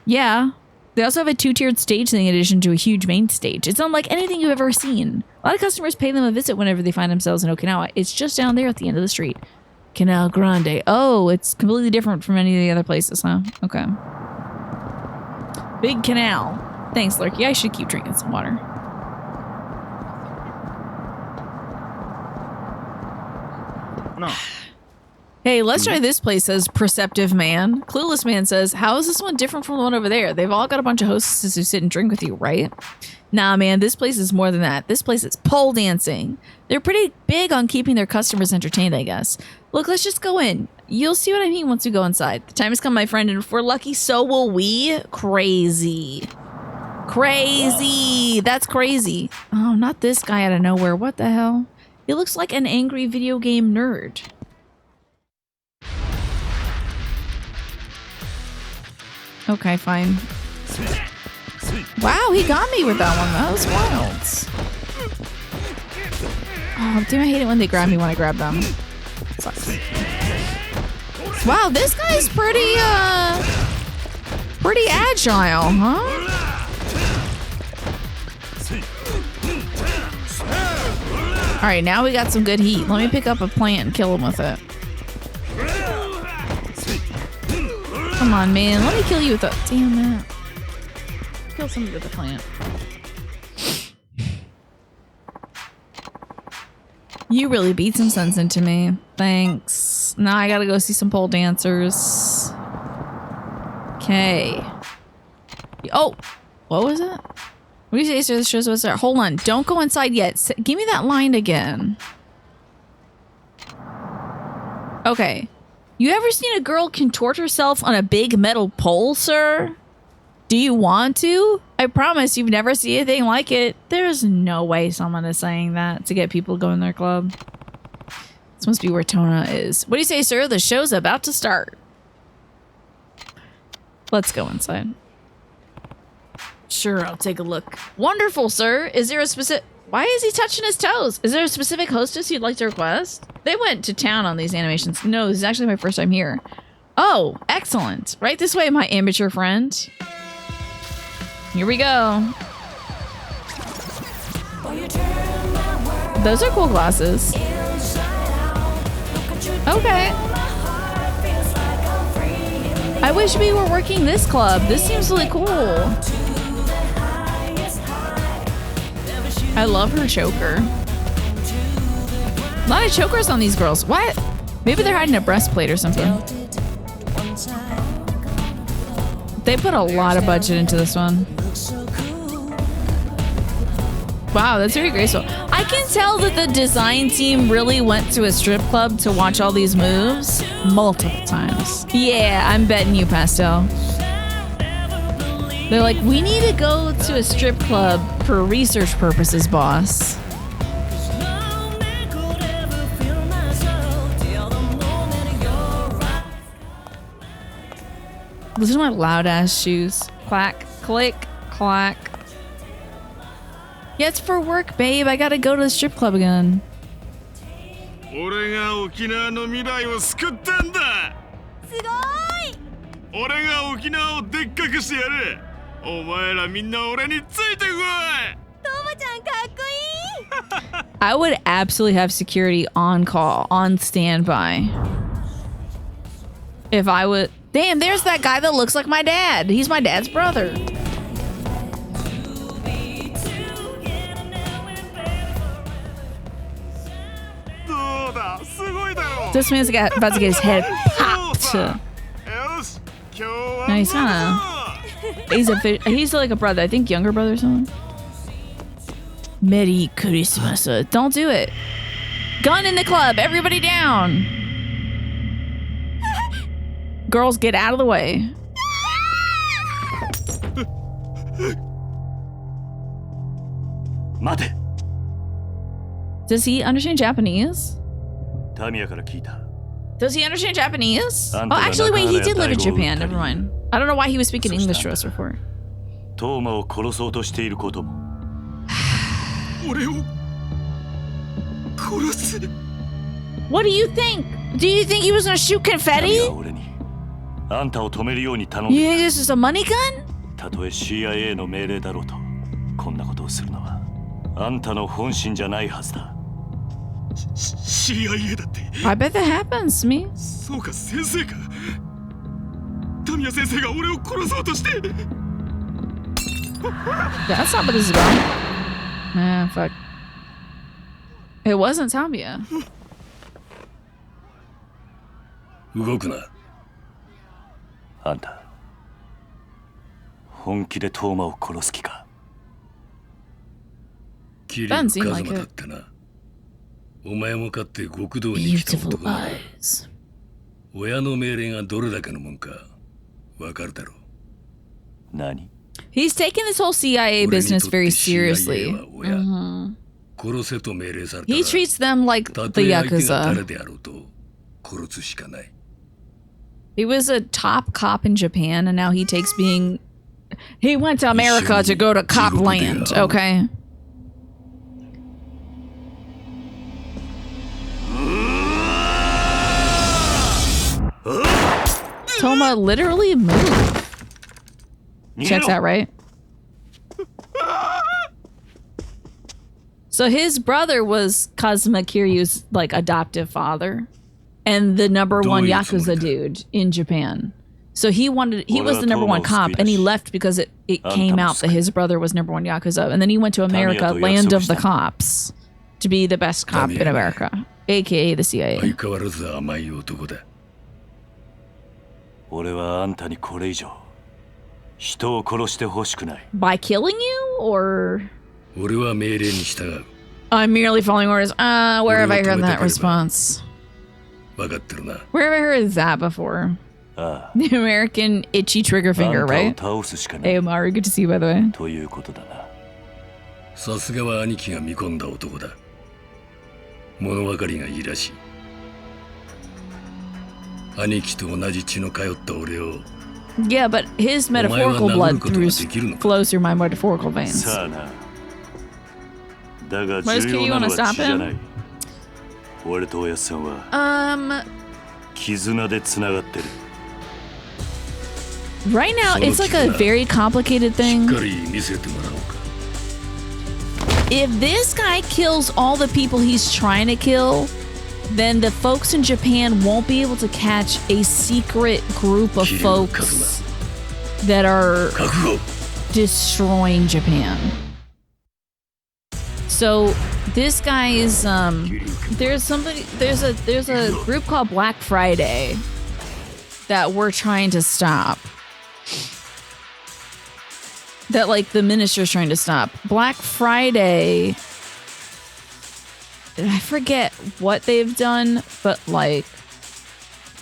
Yeah. They also have a 2-tiered stage thing in addition to a huge main stage. It's unlike anything you've ever seen. A lot of customers pay them a visit whenever they find themselves in Okinawa. It's just down there at the end of the street. Canal Grande. Oh, it's completely different from any of the other places, huh? Okay. Big canal. Thanks, Lurky. I should keep drinking some water. No. Hey, let's try this place, says Perceptive Man. Clueless Man says, how is this one different from the one over there? They've all got a bunch of hostesses who sit and drink with you, right? Nah, man, this place is more than that. This place is pole dancing. They're pretty big on keeping their customers entertained, I guess. Look, let's just go in. You'll see what I mean once we go inside. The time has come, my friend, and if we're lucky, so will we. Crazy. Crazy. That's crazy. Oh, not this guy out of nowhere. What the hell? He looks like an angry video game nerd. Okay, fine. Wow, he got me with that one. That was wild. Oh, damn, I hate it when they grab me when I grab them. Sucks. Wow, this guy's pretty agile, huh? All right, now we got some good heat. Let me pick up a plant and kill him with it. Come on, man. Let me kill you with a... Damn that. Kill somebody with a plant. You really beat some sense into me. Thanks. Now I gotta go see some pole dancers. Okay. Oh! What was it? What do you say, sir? This shows what's there. Hold on. Don't go inside yet. Give me that line again. Okay. You ever seen a girl contort herself on a big metal pole, sir? Do you want to? I promise you've never seen anything like it. There's no way someone is saying that to get people to go in their club. This must be where Tona is. What do you say, sir? The show's about to start. Let's go inside. Sure, I'll take a look. Wonderful, sir. Is there a specific... Why is he touching his toes? Is there a specific hostess you'd like to request? They went to town on these animations. No, this is actually my first time here. Oh, excellent. Right this way, my amateur friend. Here we go. Those are cool glasses. Okay. I wish we were working this club. This seems really cool. I love her choker. A lot of chokers on these girls. What? Maybe they're hiding a breastplate or something. They put a lot of budget into this one. Wow, that's very graceful. I can tell that the design team really went to a strip club to watch all these moves multiple times. Yeah, I'm betting you, Pastel. They're like, we need to go to a strip club for research purposes, boss. Listen to my loud ass shoes. Clack, click, clack. Yeah, it's for work, babe. I gotta go to the strip club again. I would absolutely have security on call, on standby. If I would... Damn, there's that guy that looks like my dad. He's my dad's brother. This man's about to get his head popped. No, he's kind of... He's like a brother. I think younger brother or something. Merry Christmas. Don't do it. Gun in the club. Everybody down. Girls, get out of the way. Does he understand Japanese? Does he understand Japanese? Oh, actually, wait, he did live in Japan. Never mind. I don't know why he was speaking English to us before. What do you think? Do you think he was gonna shoot confetti? You think this is a money gun? I bet that happens to me. That's not what this is about. Ah, fuck. It wasn't Tamiya. 動くな。あんた本気でトーマを殺す気か。桐生一馬だってな。お前もかって極道に来た Beautiful 男だ。 eyes. 親の命令がどれだけのもんかわかるだろう。何？ He's taking this whole CIA business very 俺にとって seriously. CIA は親。殺せと命令されたら He treats them like た the とえ相手が誰 Yakuza. であろうと殺すしかない。 He was a top cop in Japan, and now he takes being. He went to America to go to cop land, okay? Toma literally moved. Checks out, right? So his brother was Kazuma Kiryu's like adoptive father and the number one Yakuza dude in Japan. So he was the number one cop, and he left because it came out that his brother was number one Yakuza, and then he went to America, land of the cops, to be the best cop in America, aka the CIA. 相変わらず甘い男だ。俺はあんたにこれ以上人を殺してほしくない。 By killing you, or 俺は命令に従う。 I'm merely following orders. Where have I heard that response? わかってるな。 Where have I heard that before? ああ、 The American itchy trigger あ finger, んた right? を倒すしかない Hey, Omari, good to see you, by the way. ということだな。さすがは兄貴が見込んだ男だ。物分かりがいいらしい。兄貴と同じ血の通った俺を Yeah, but his metaphorical blood flows through my metaphorical veins. さあな。だが What does 重 Kitty 要な wanna のは stop 血じゃない。 him? 俺とおやっさんは絆でつながってる。 Right now, it's like a very complicated しっ thing. かり見せてもらおうか。 If this guy kills all the people he's trying to kill, then the folks in Japan won't be able to catch a secret group of folks that are 覚悟。 destroying Japan. So this guy is there's a group called Black Friday that we're trying to stop. That like the minister's trying to stop. Black Friday, I forget what they've done, but like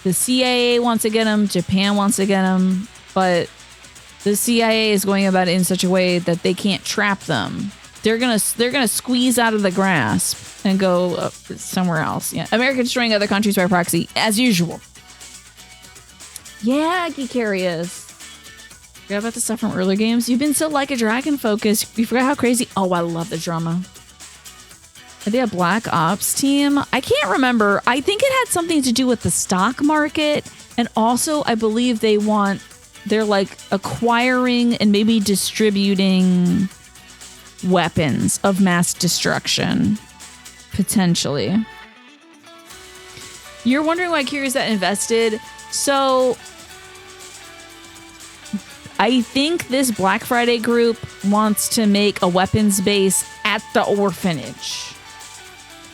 the CIA wants to get him, Japan wants to get him, but the CIA is going about it in such a way that they can't trap them. They're gonna squeeze out of the grasp and go somewhere else. Yeah, America destroying other countries by proxy, as usual. Yeah, Geekarius. Forgot about the stuff from earlier games. You've been so like a dragon focused. You forgot how crazy. Oh, I love the drama. Are they a Black Ops team? I can't remember. I think it had something to do with the stock market, and also I believe they're like acquiring and maybe distributing weapons of mass destruction, potentially. You're wondering why Kiri's that invested? So I think this Black Friday group wants to make a weapons base at the orphanage.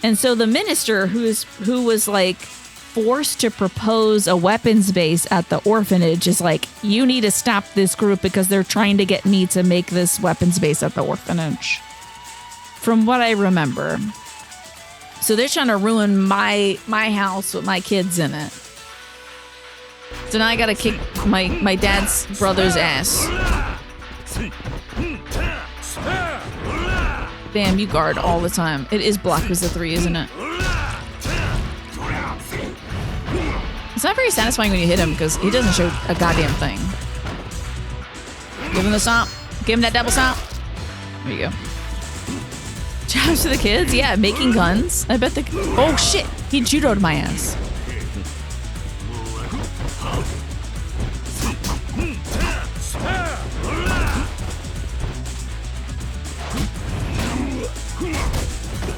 And so the minister who was like forced to propose a weapons base at the orphanage is like, you need to stop this group because they're trying to get me to make this weapons base at the orphanage. From what I remember. So they're trying to ruin my house with my kids in it. So now I gotta kick my dad's brother's ass. Damn, you guard all the time. It is Yakuza 3, isn't it? It's not very satisfying when you hit him because he doesn't show a goddamn thing. Give him the stomp. Give him that double stomp. There you go. Jobs to the kids? Yeah, making guns. I bet oh shit! He judoed my ass.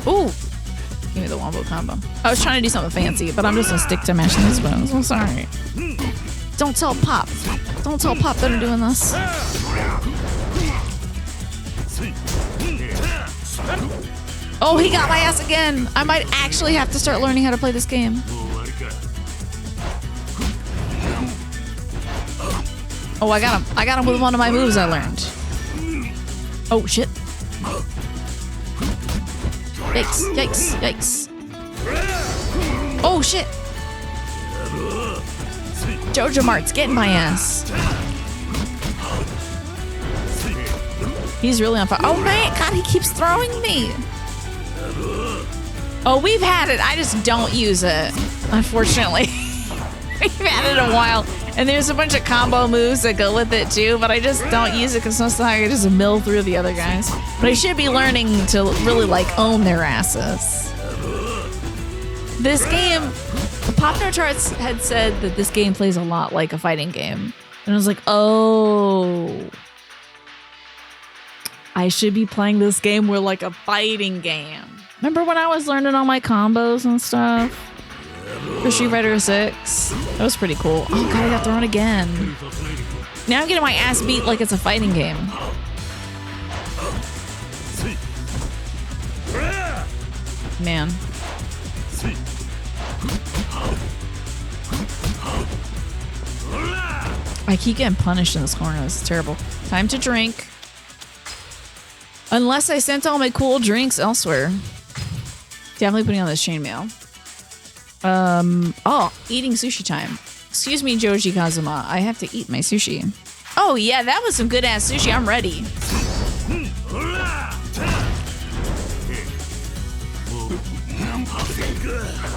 Ooh! Give me the wombo combo. I was trying to do something fancy, but I'm just gonna stick to mashing these buttons. I'm sorry. Don't tell Pop. Don't tell Pop that I'm doing this. Oh, he got my ass again. I might actually have to start learning how to play this game. Oh, I got him. I got him with one of my moves I learned. Oh, shit. Yikes, yikes, yikes. Oh, shit. Jojo Mart's getting my ass. He's really on fire. Oh, man. God, he keeps throwing me. Oh, we've had it. I just don't use it, unfortunately. We've had it a while. And there's a bunch of combo moves that go with it too, but I just don't use it because most of the time I just mill through the other guys. But I should be learning to really like own their asses. This game, Pop No Charts had said that this game plays a lot like a fighting game. And I was like, oh, I should be playing this game more like a fighting game. Remember when I was learning all my combos and stuff? For Street Fighter 6. That was pretty cool. Oh god, I got thrown again. Now I'm getting my ass beat like it's a fighting game. Man. I keep getting punished in this corner. This is terrible. Time to drink. Unless I sent all my cool drinks elsewhere. Definitely putting on this chainmail. Oh, eating sushi time. Excuse me, Joji Kazuma. I have to eat my sushi. Oh, yeah, that was some good ass sushi. I'm ready.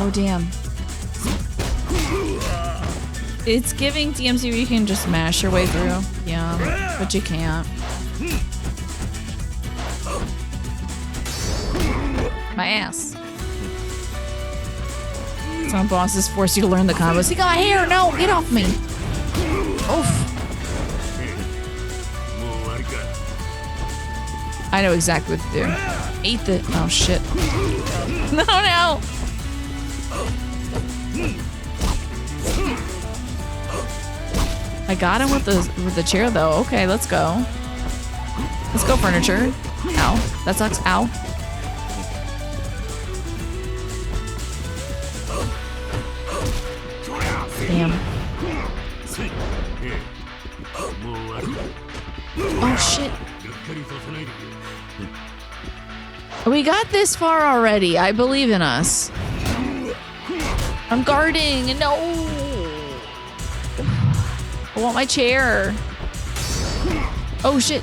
Oh, damn. It's giving DMC where you can just mash your way through. Yeah, but you can't. My ass. Some bosses force you to learn the combos. He got hair! No! Get off me! Oof. I know exactly what to do. Eat the... Oh, shit. No, no! I got him with the chair, though. Okay, let's go. Let's go, furniture. Ow. That sucks. Ow. Damn. Oh shit. We got this far already. I believe in us. I'm guarding. No. I want my chair. Oh shit.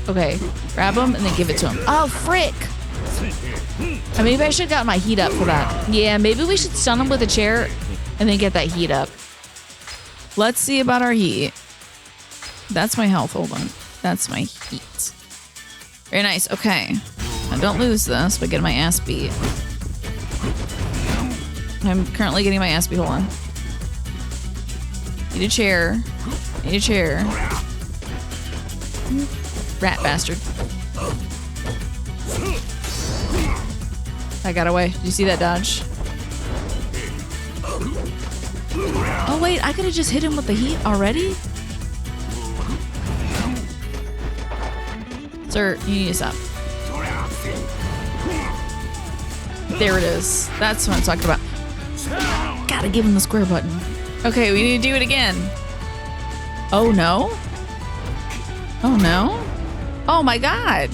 Okay. Grab him and then give it to him. Oh frick. Maybe I should have got my heat up for that. Yeah, maybe we should stun him with a chair and then get that heat up. Let's see about our heat. That's my health. Hold on. That's my heat. Very nice. Okay. I don't lose this, but get my ass beat. I'm currently getting my ass beat. Hold on. Need a chair. Need a chair. Rat bastard. I got away. Did you see that dodge? Oh wait, I could have just hit him with the heat already? Sir, you need to stop. There it is. That's what I'm talking about. Gotta give him the square button. Okay, we need to do it again. Oh no? Oh no? Oh my god.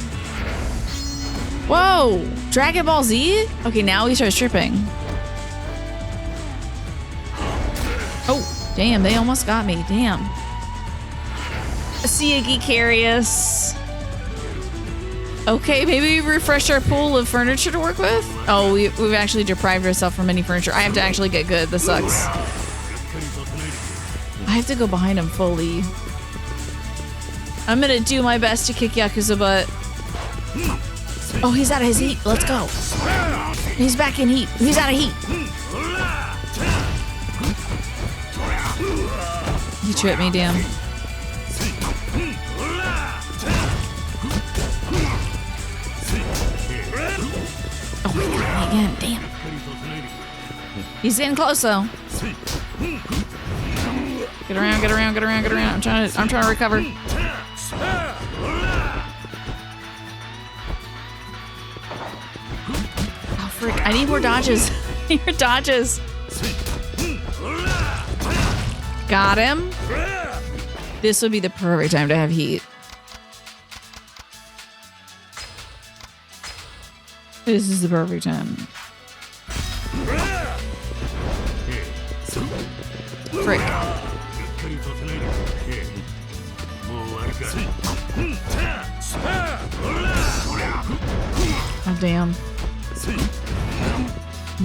Whoa! Dragon Ball Z? Okay, now he starts tripping. Oh, damn, they almost got me. Damn. Siagi Carius. Okay, maybe we refresh our pool of furniture to work with? Oh, we've actually deprived ourselves from any furniture. I have to actually get good. This sucks. I have to go behind him fully. I'm gonna do my best to kick Yakuza butt. Oh, he's out of his heat. Let's go. He's back in heat. He's out of heat. He tripped me, damn. Oh my god, again, damn. He's getting close though. Get around, get around, get around, get around. I'm trying to recover. Oh frick, I need more dodges. I need more dodges. Got him. This would be the perfect time to have heat. This is the perfect time. Frick. Oh, damn.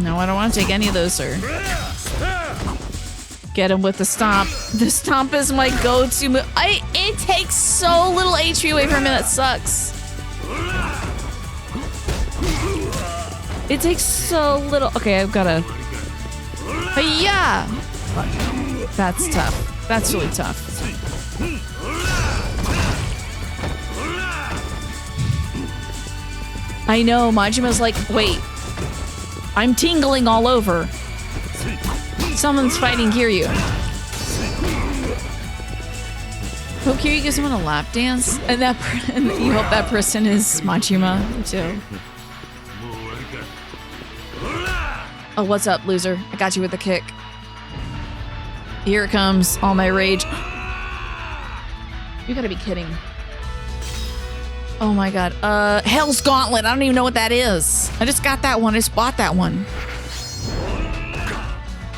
No, I don't want to take any of those, sir. Get him with the stomp. The stomp is my go-to move. It takes so little HP away from him. That sucks. It takes so little. Okay, I've got to. Yeah. That's tough. That's really tough. I know. Majima's like, wait. I'm tingling all over. Someone's fighting Kiryu. Hope Kiryu gives someone a lap dance, and you hope that person is Majima too. Oh, what's up, loser? I got you with a kick. Here it comes, all my rage. You gotta be kidding. Oh my god. Hell's Gauntlet. I don't even know what that is. I just got that one. I just bought that one.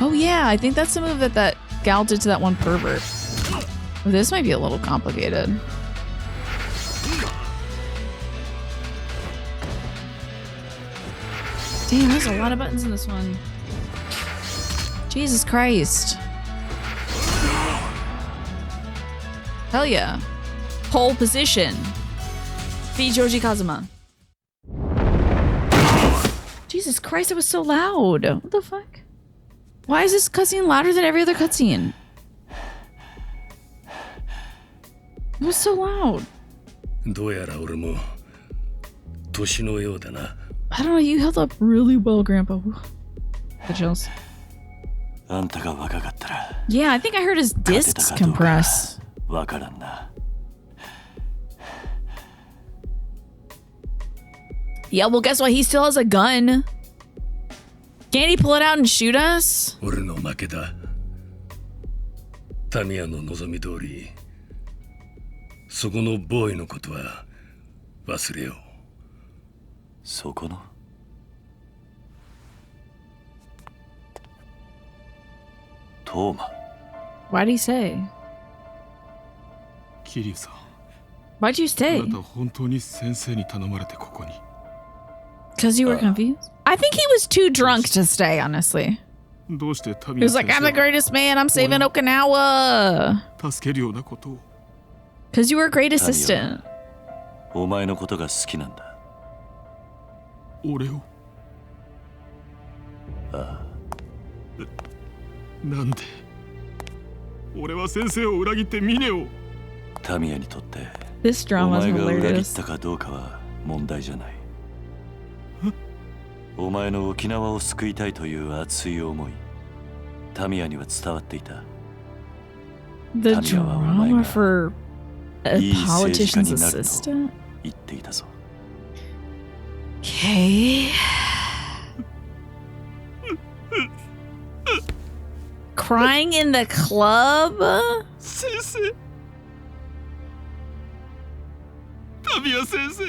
Oh yeah, I think that's the move that gal did to that one pervert. This might be a little complicated. Damn, there's a lot of buttons in this one. Jesus Christ. Hell yeah. Pole position. Feed Joji Kazuma. Jesus Christ, it was so loud. What the fuck? Why is this cutscene louder than every other cutscene? It was so loud. I don't know, you held up really well, Grandpa. The chills. Yeah, I think I heard his discs compress. Yeah, well, guess what? He still has a gun. Can't he pull it out and shoot us? Why'd he say? Why'd you stay? Because you were confused? I think he was too drunk to stay, honestly. He was like, I'm the greatest man, I'm saving Okinawa. Because you were a great assistant. This drama is hilarious. お前の沖縄を救いたいという熱い思い、タミヤには伝わっていた。 The drama for a politician's assistant? 言っていたぞ。 Okay. Crying in the club? 先生。タミヤ先生。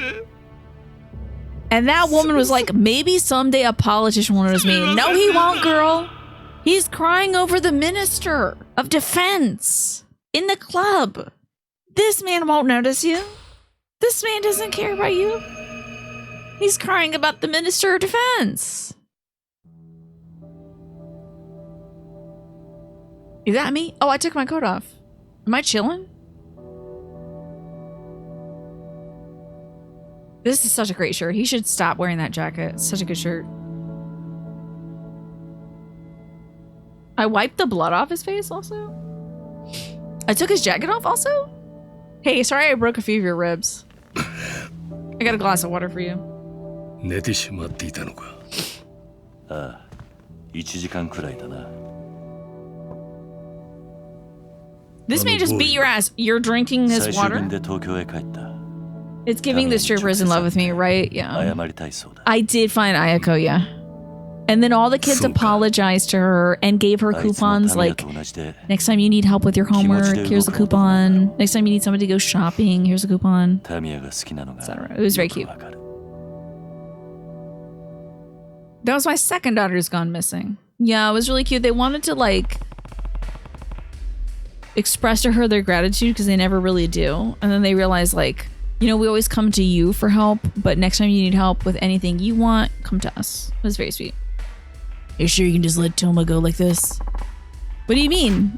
And that woman was like, maybe someday a politician will notice me. No, he won't, girl. He's crying over the Minister of Defense in the club. This man won't notice you. This man doesn't care about you. He's crying about the Minister of Defense. Is that me? Oh, I took my coat off. Am I chilling? This is such a great shirt. He should stop wearing that jacket. It's such a good shirt. I wiped the blood off his face also. I took his jacket off also. Hey, sorry I broke a few of your ribs. I got a glass of water for you. 寝てしまっていたのか。ああ、1時間くらいだな。 This man just beat your ass. You're drinking his water? It's giving the strippers in love with me, right? Yeah. I did find Ayako, yeah. And then all the kids apologized to her and gave her coupons like, next time you need help with your homework, here's a coupon. Next time you need somebody to go shopping, here's a coupon. Etc. It was very cute. That was my second daughter's gone missing. Yeah, it was really cute. They wanted to like express to her their gratitude because they never really do. And then they realized like, you know, we always come to you for help, but next time you need help with anything you want, come to us. It was very sweet. You sure you can just let Toma go like this? What do you mean?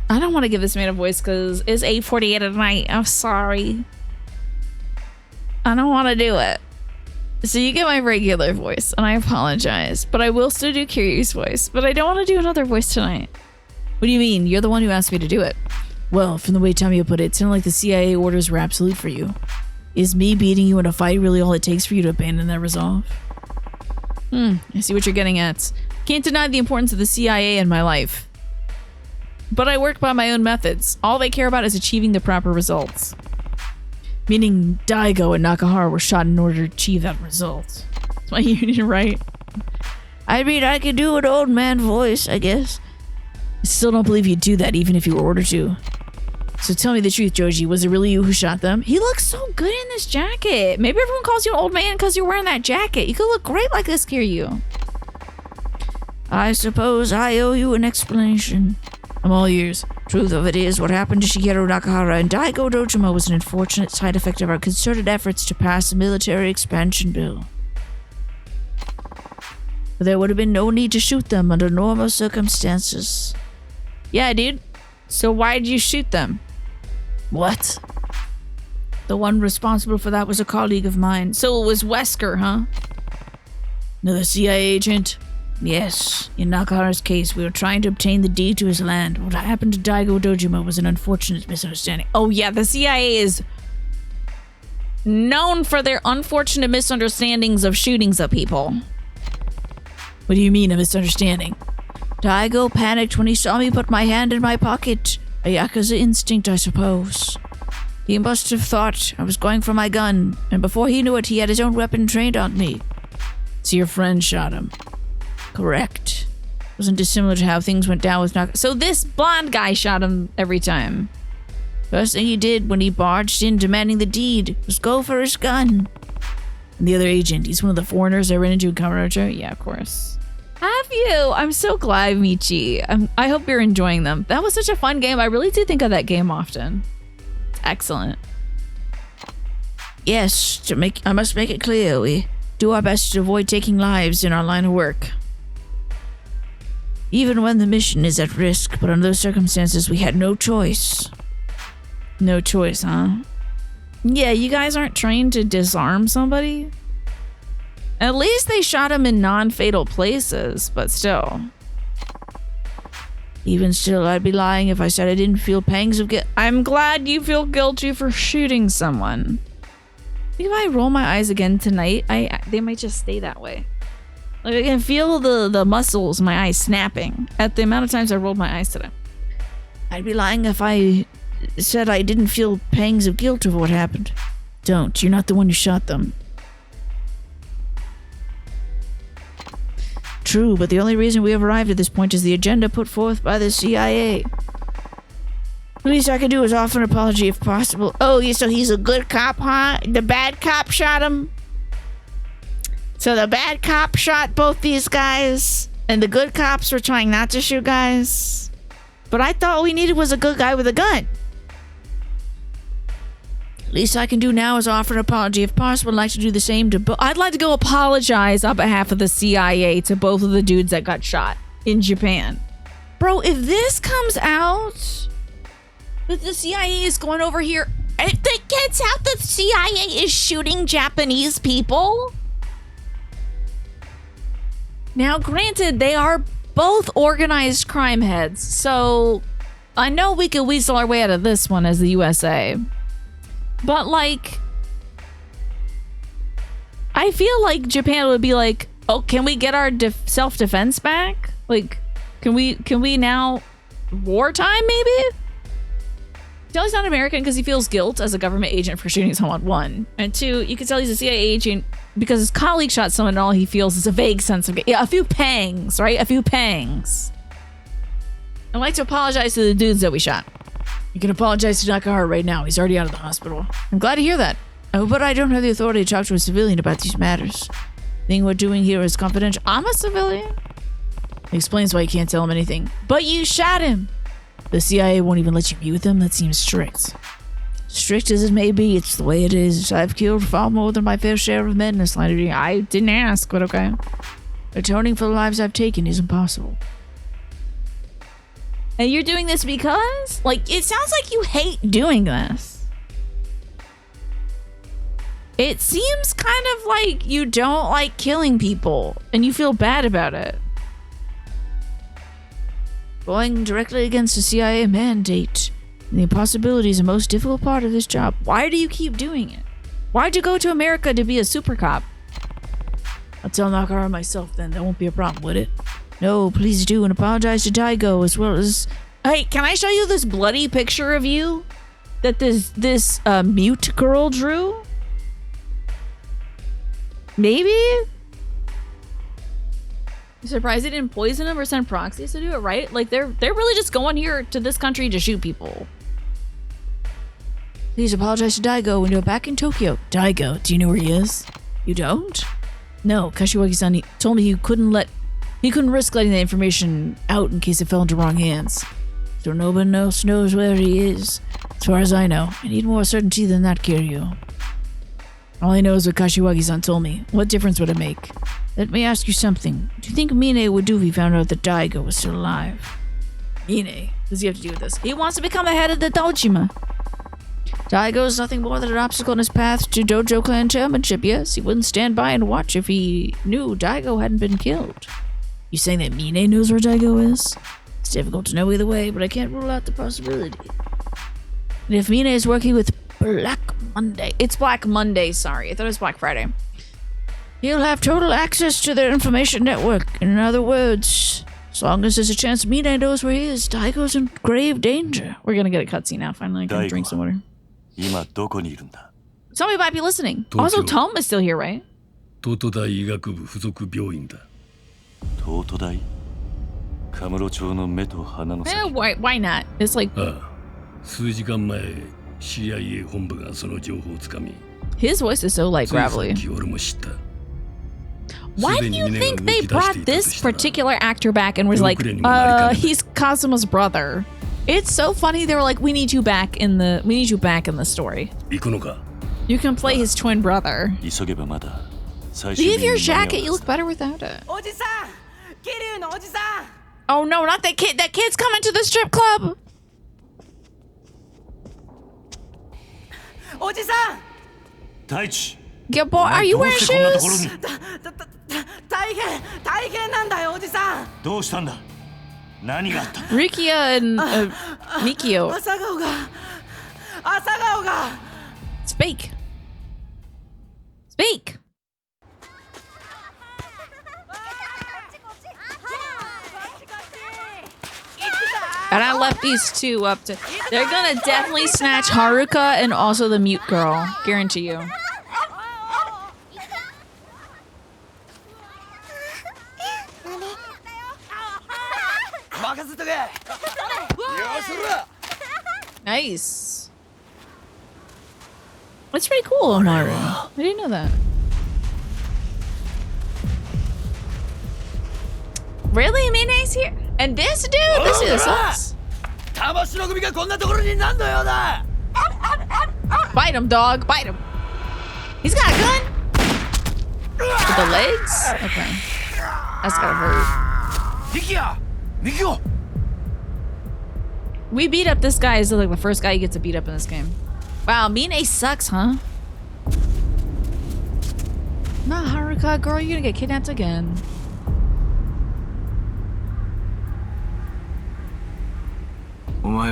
I don't want to give this man a voice because it's 8:48 at night. I'm sorry. I don't want to do it. So you get my regular voice, and I apologize, but I will still do Kiryu's voice, but I don't want to do another voice tonight. What do you mean? You're the one who asked me to do it. Well, from the way Tamiya put it, it sounded like the CIA orders were absolute for you. Is me beating you in a fight really all it takes for you to abandon that resolve? I see what you're getting at. Can't deny the importance of the CIA in my life. But I work by my own methods. All they care about is achieving the proper results. Meaning Daigo and Nakahara were shot in order to achieve that result. That's my union, right? I mean, I could do an old man voice, I guess. I still don't believe you'd do that even if you were ordered to. So tell me the truth, Joji. Was it really you who shot them? He looks so good in this jacket. Maybe everyone calls you an old man because you're wearing that jacket. You could look great like this, Kiryu. I suppose I owe you an explanation. I'm all ears. Truth of it is, what happened to Shigeru Nakahara and Daigo Dojima was an unfortunate side effect of our concerted efforts to pass a military expansion bill. But there would have been no need to shoot them under normal circumstances. Yeah, dude. So why did you shoot them? What? The one responsible for that was a colleague of mine. So it was Wesker, huh? Another CIA agent? Yes. In Nakahara's case, we were trying to obtain the deed to his land. What happened to Daigo Dojima was an unfortunate misunderstanding. Oh yeah, the CIA is known for their unfortunate misunderstandings of shootings of people. What do you mean, a misunderstanding? Daigo panicked when he saw me put my hand in my pocket. A Yakuza instinct, I suppose. He must have thought I was going for my gun, and before he knew it, he had his own weapon trained on me. So your friend shot him? Correct. Wasn't dissimilar to how things went down with Nakahara. So this blonde guy shot him every time. First thing he did when he barged in demanding the deed was go for his gun. And the other agent, he's one of the foreigners I ran into in Kamurocho? Yeah, of course. Have you? I'm so glad, Michi. I hope you're enjoying them. That was such a fun game. I really do think of that game often. It's excellent. Yes, I must make it clear, we do our best to avoid taking lives in our line of work. Even when the mission is at risk, but under those circumstances, we had no choice. No choice, huh? Yeah, you guys aren't trained to disarm somebody? At least they shot him in non-fatal places, but still. Even still, I'd be lying if I said I didn't feel pangs of guilt. I'm glad you feel guilty for shooting someone. I think if I roll my eyes again tonight, they might just stay that way. Like I can feel the muscles in my eyes snapping at the amount of times I rolled my eyes today. I'd be lying if I said I didn't feel pangs of guilt over what happened. Don't. You're not the one who shot them. True, but the only reason we have arrived at this point is the agenda put forth by the CIA. The least I can do is offer an apology if possible. Oh, so he's a good cop, huh? The bad cop shot him? So the bad cop shot both these guys, and the good cops were trying not to shoot guys. But I thought all we needed was a good guy with a gun. Least I can do now is offer an apology. If possible, I'd like to do the same to I'd like to go apologize on behalf of the CIA to both of the dudes that got shot in Japan. Bro, if this comes out that the CIA is going over here, if it gets out that the CIA is shooting Japanese people. Now, granted, they are both organized crime heads, so I know we could weasel our way out of this one as the USA. But, like, I feel like Japan would be like, oh, can we get our self-defense back? Like, can we now wartime, maybe? Tell he's not American because he feels guilt as a government agent for shooting someone, 1. And 2, you can tell he's a CIA agent because his colleague shot someone and all he feels is a vague sense of... Yeah, a few pangs, right? A few pangs. I'd like to apologize to the dudes that we shot. You can apologize to Nakahara right now. He's already out of the hospital. I'm glad to hear that. Oh, but I don't have the authority to talk to a civilian about these matters. The thing we're doing here is confidential. I'm a civilian? It explains why you can't tell him anything. But you shot him! The CIA won't even let you meet with him? That seems strict. Strict as it may be, it's the way it is. I've killed far more than my fair share of men in this line of duty. I didn't ask, but okay. Atoning for the lives I've taken is impossible. And you're doing this because? Like, it sounds like you hate doing this. It seems kind of like you don't like killing people, and you feel bad about it. Going directly against a CIA mandate. The impossibility is the most difficult part of this job. Why do you keep doing it? Why'd you go to America to be a super cop? I'll tell Nakahara myself then. That won't be a problem, would it? No, please do, and apologize to Daigo as well as... Hey, can I show you this bloody picture of you that this mute girl drew? Maybe? You surprised they didn't poison him or send proxies to do it, right? Like, they're really just going here to this country to shoot people. Please apologize to Daigo when you're back in Tokyo. Daigo, do you know where he is? You don't? No, Kashiwagi-san told me he couldn't risk letting the information out in case it fell into wrong hands. So nobody else knows where he is. As far as I know, I need more certainty than that, Kiryu. All I know is what Kashiwagi-san told me. What difference would it make? Let me ask you something. Do you think Mine would do if he found out that Daigo was still alive? Mine? What does he have to do with this? He wants to become the head of the Dojima. Daigo is nothing more than an obstacle in his path to Dojo Clan Championship, yes. He wouldn't stand by and watch if he knew Daigo hadn't been killed. You saying that Mine knows where Daigo is? It's difficult to know either way, but I can't rule out the possibility. And if Mine is working with Black Monday... It's Black Monday, sorry. I thought it was Black Friday. He'll have total access to their information network. In other words, as long as there's a chance Mine knows where he is, Daigo's in grave danger. We're gonna get a cutscene now, finally. I can drink some water. Somebody might be listening. Also, Tom is still here, right? 東都大医学部附属病院だ。東都大カムロ町の目と鼻の先。Why not? It's like...数時間前、CIA 本部がその情報をつかみ。His voice is so like gravelly. Why do you think they brought this particular actor back and was like, he's Kazuma's brother? It's so funny. They were like, we need you back in the story. You can play his twin brother. Leave your jacket. You look better without it. Oh no, not that kid. That kid's coming to the strip club. Yeah, boy, are you wearing shoes? Rikia and Mikio. Speak. Speak. And I left these two up to... They're gonna definitely snatch Haruka and also the mute girl. Guarantee you. Nice. That's pretty cool, Maru. I didn't know that. Really? Mine's here? And this dude? This dude sucks. Bite him, dog. Bite him. He's got a gun? With the legs? Okay. That's gotta hurt. Mikio! We beat up this guy. Is like the first guy who gets to beat up in this game. Wow, Mine sucks, huh? Nah, Haruka, girl, you're gonna get kidnapped again. Are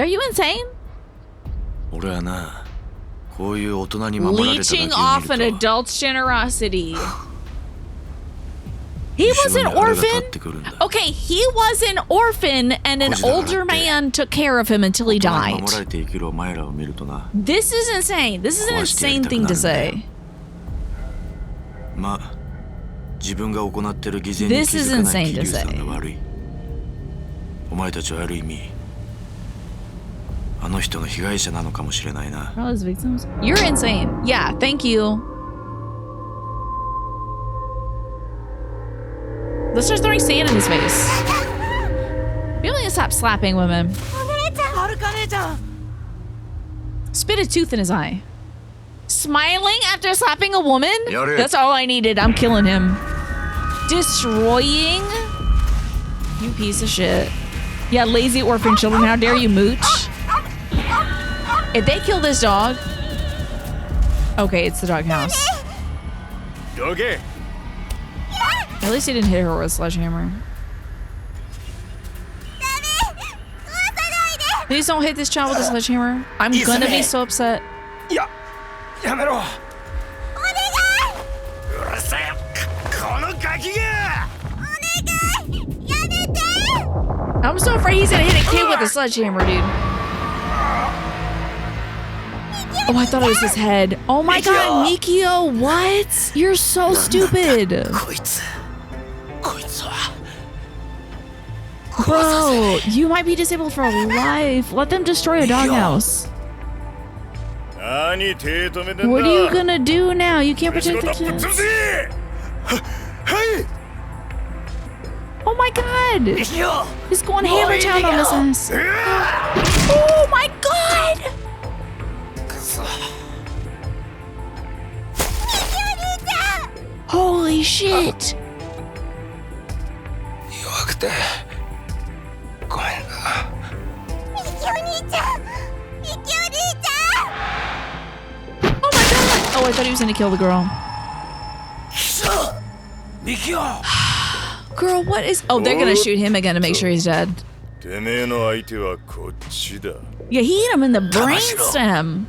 you insane? Leeching off an adult's generosity. He was an orphan? Okay, he was an orphan and an older man took care of him until he died. This is insane. This is an insane thing to say. This is insane to say. All his victims? You're insane. Yeah, thank you. Let's start throwing sand in his face. We only need to stop slapping women. Spit a tooth in his eye. Smiling after slapping a woman? That's all I needed. I'm killing him. Destroying? You piece of shit. Yeah, lazy orphan children. How dare you mooch? If they kill this dog... Okay, it's the doghouse. Doggy. At least he didn't hit her with a sledgehammer. Please don't hit this child with a sledgehammer. I'm gonna be so upset. I'm so afraid he's gonna hit a kid with a sledgehammer, dude. Oh, I thought it was his head. Oh my god, Mikio, what? You're so stupid. Bro, you might be disabled for life. Let them destroy a doghouse. What are you gonna do now? You can't protect the kids. Oh my god! He's going hammer town on this ass. Oh my god! Holy shit! Oh my god! Oh, I thought he was gonna kill the girl. Girl, what is... Oh, they're gonna shoot him again to make sure he's dead. Yeah, he hit him in the brainstem.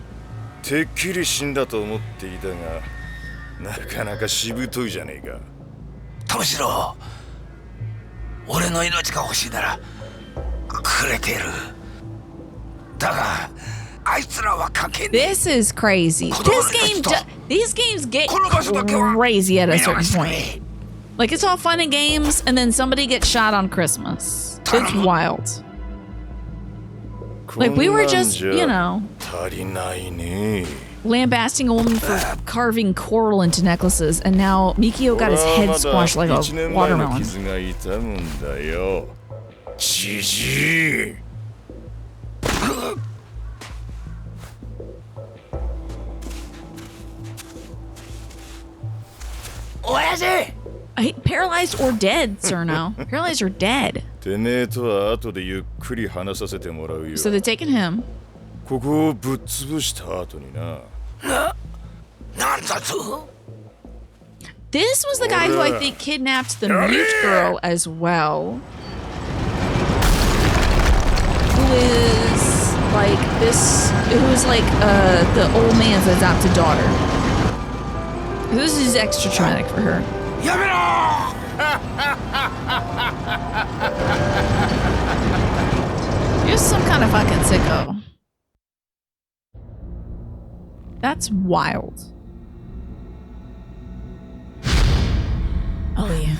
This is crazy. These games get crazy at a certain point. Like, it's all fun and games, and then somebody gets shot on Christmas. It's wild. Like, we were just, you know, lambasting a woman for carving coral into necklaces, and now Mikio got his head squashed like a watermelon. Paralyzed or dead, sir, now. Paralyzed or dead. So they're taking him. This was the guy who I think kidnapped the mute girl as well. Who is like this, who is like the old man's adopted daughter. This is extra traumatic for her. You're some kind of fucking sicko. That's wild. Oh yeah.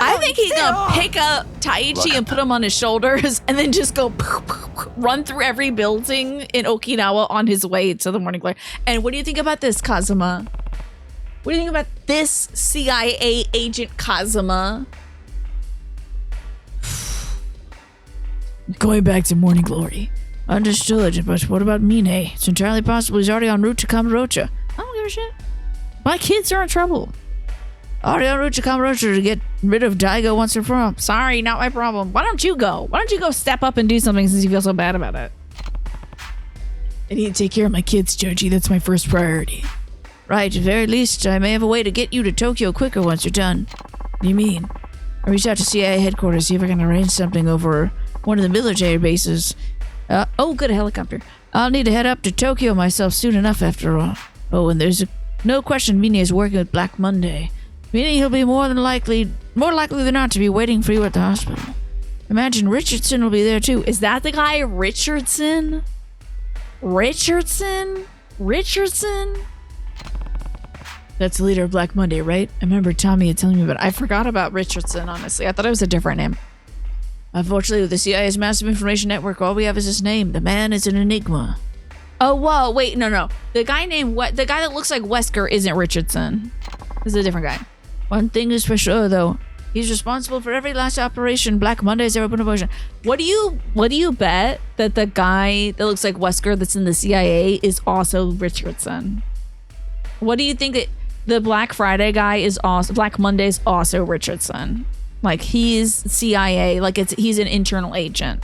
I think he's gonna pick up Taichi and put him on his shoulders and then just go run through every building in Okinawa on his way to the Morning Glory. And what do you think about this, Kazuma? What do you think about this CIA agent Kazuma? Going back to Morning Glory. Understood, but what about Mine? It's entirely possible he's already en route to Kamurocho. I don't give a shit. My kids are in trouble. Already en route to Kamurocho to get rid of Daigo once and for all. Sorry, not my problem. Why don't you go? Why don't you go step up and do something since you feel so bad about it? I need to take care of my kids, Joji. That's my first priority. Right, at the very least, I may have a way to get you to Tokyo quicker once you're done. What do you mean? I reached out to CIA headquarters, see if I can arrange something over one of the military bases. Oh, good, a helicopter. I'll need to head up to Tokyo myself soon enough, after all. Oh, and there's a No question Mine is working with Black Monday. Meaning he'll be more likely than not to be waiting for you at the hospital. Imagine Richardson will be there too. Is that the guy Richardson? Richardson? That's the leader of Black Monday, right? I remember Tommy had telling me about it. I forgot about Richardson, honestly. I thought it was a different name. Unfortunately, with the CIA's massive information network, all we have is his name. The man is an enigma. Oh, whoa, wait, no. The guy that looks like Wesker isn't Richardson. This is a different guy. One thing is for sure, though. He's responsible for every last operation Black Monday's ever put in motion. What do you bet that the guy that looks like Wesker that's in the CIA is also Richardson? What do you think that the Black Friday guy is also Black Monday's also Richardson? Like he's CIA, like he's an internal agent.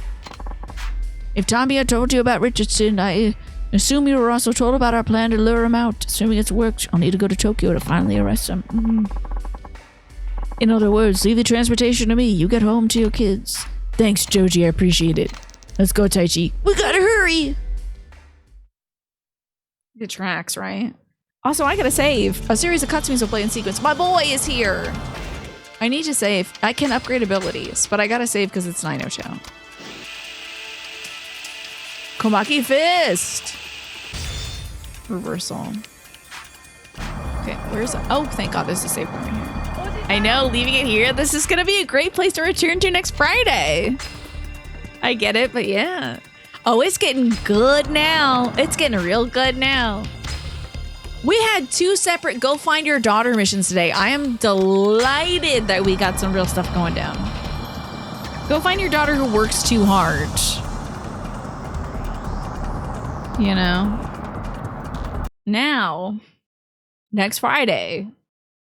If Tommy had told you about Richardson, I assume you were also told about our plan to lure him out. Assuming it's worked, I'll need to go to Tokyo to finally arrest him. In other words, leave the transportation to me. You get home to your kids. Thanks, Joji. I appreciate it. Let's go, Taichi. We gotta hurry! The tracks, right? Also, I gotta save. A series of cutscenes will play in sequence. My boy is here! I need to save. I can upgrade abilities, but I gotta save because it's 902. Komaki Fist! Reversal. Okay, where's... Oh, thank God there's a save point here. I know, leaving it here. This is gonna be a great place to return to next Friday. I get it, but yeah. Oh, it's getting good now. It's getting real good now. We had 2 separate go find your daughter missions today. I am delighted that we got some real stuff going down. Go find your daughter who works too hard. You know? Now, next Friday,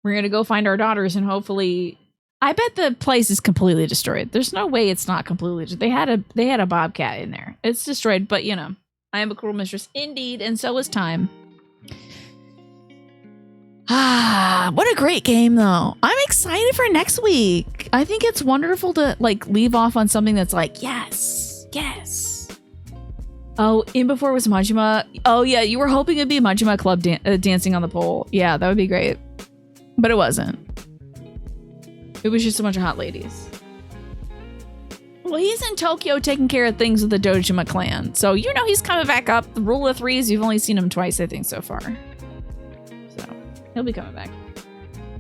we're gonna go find our daughters and hopefully... I bet the place is completely destroyed. There's no way it's not completely destroyed. They had a bobcat in there. It's destroyed, but you know. I am a cruel mistress indeed, and so is time. Ah, what a great game though. I'm excited for next week. I think it's wonderful to like leave off on something that's like, yes. Oh, in before was Majima. Oh yeah, you were hoping it'd be Majima Club dancing on the pole. Yeah, that would be great. But it wasn't. It was just a bunch of hot ladies. Well, he's in Tokyo taking care of things with the Dojima clan. So, you know he's coming back up. The rule of threes, you've only seen him twice, I think, so far. So, he'll be coming back.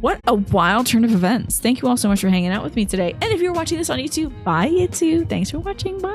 What a wild turn of events. Thank you all so much for hanging out with me today. And if you're watching this on YouTube, bye YouTube. Thanks for watching. Bye.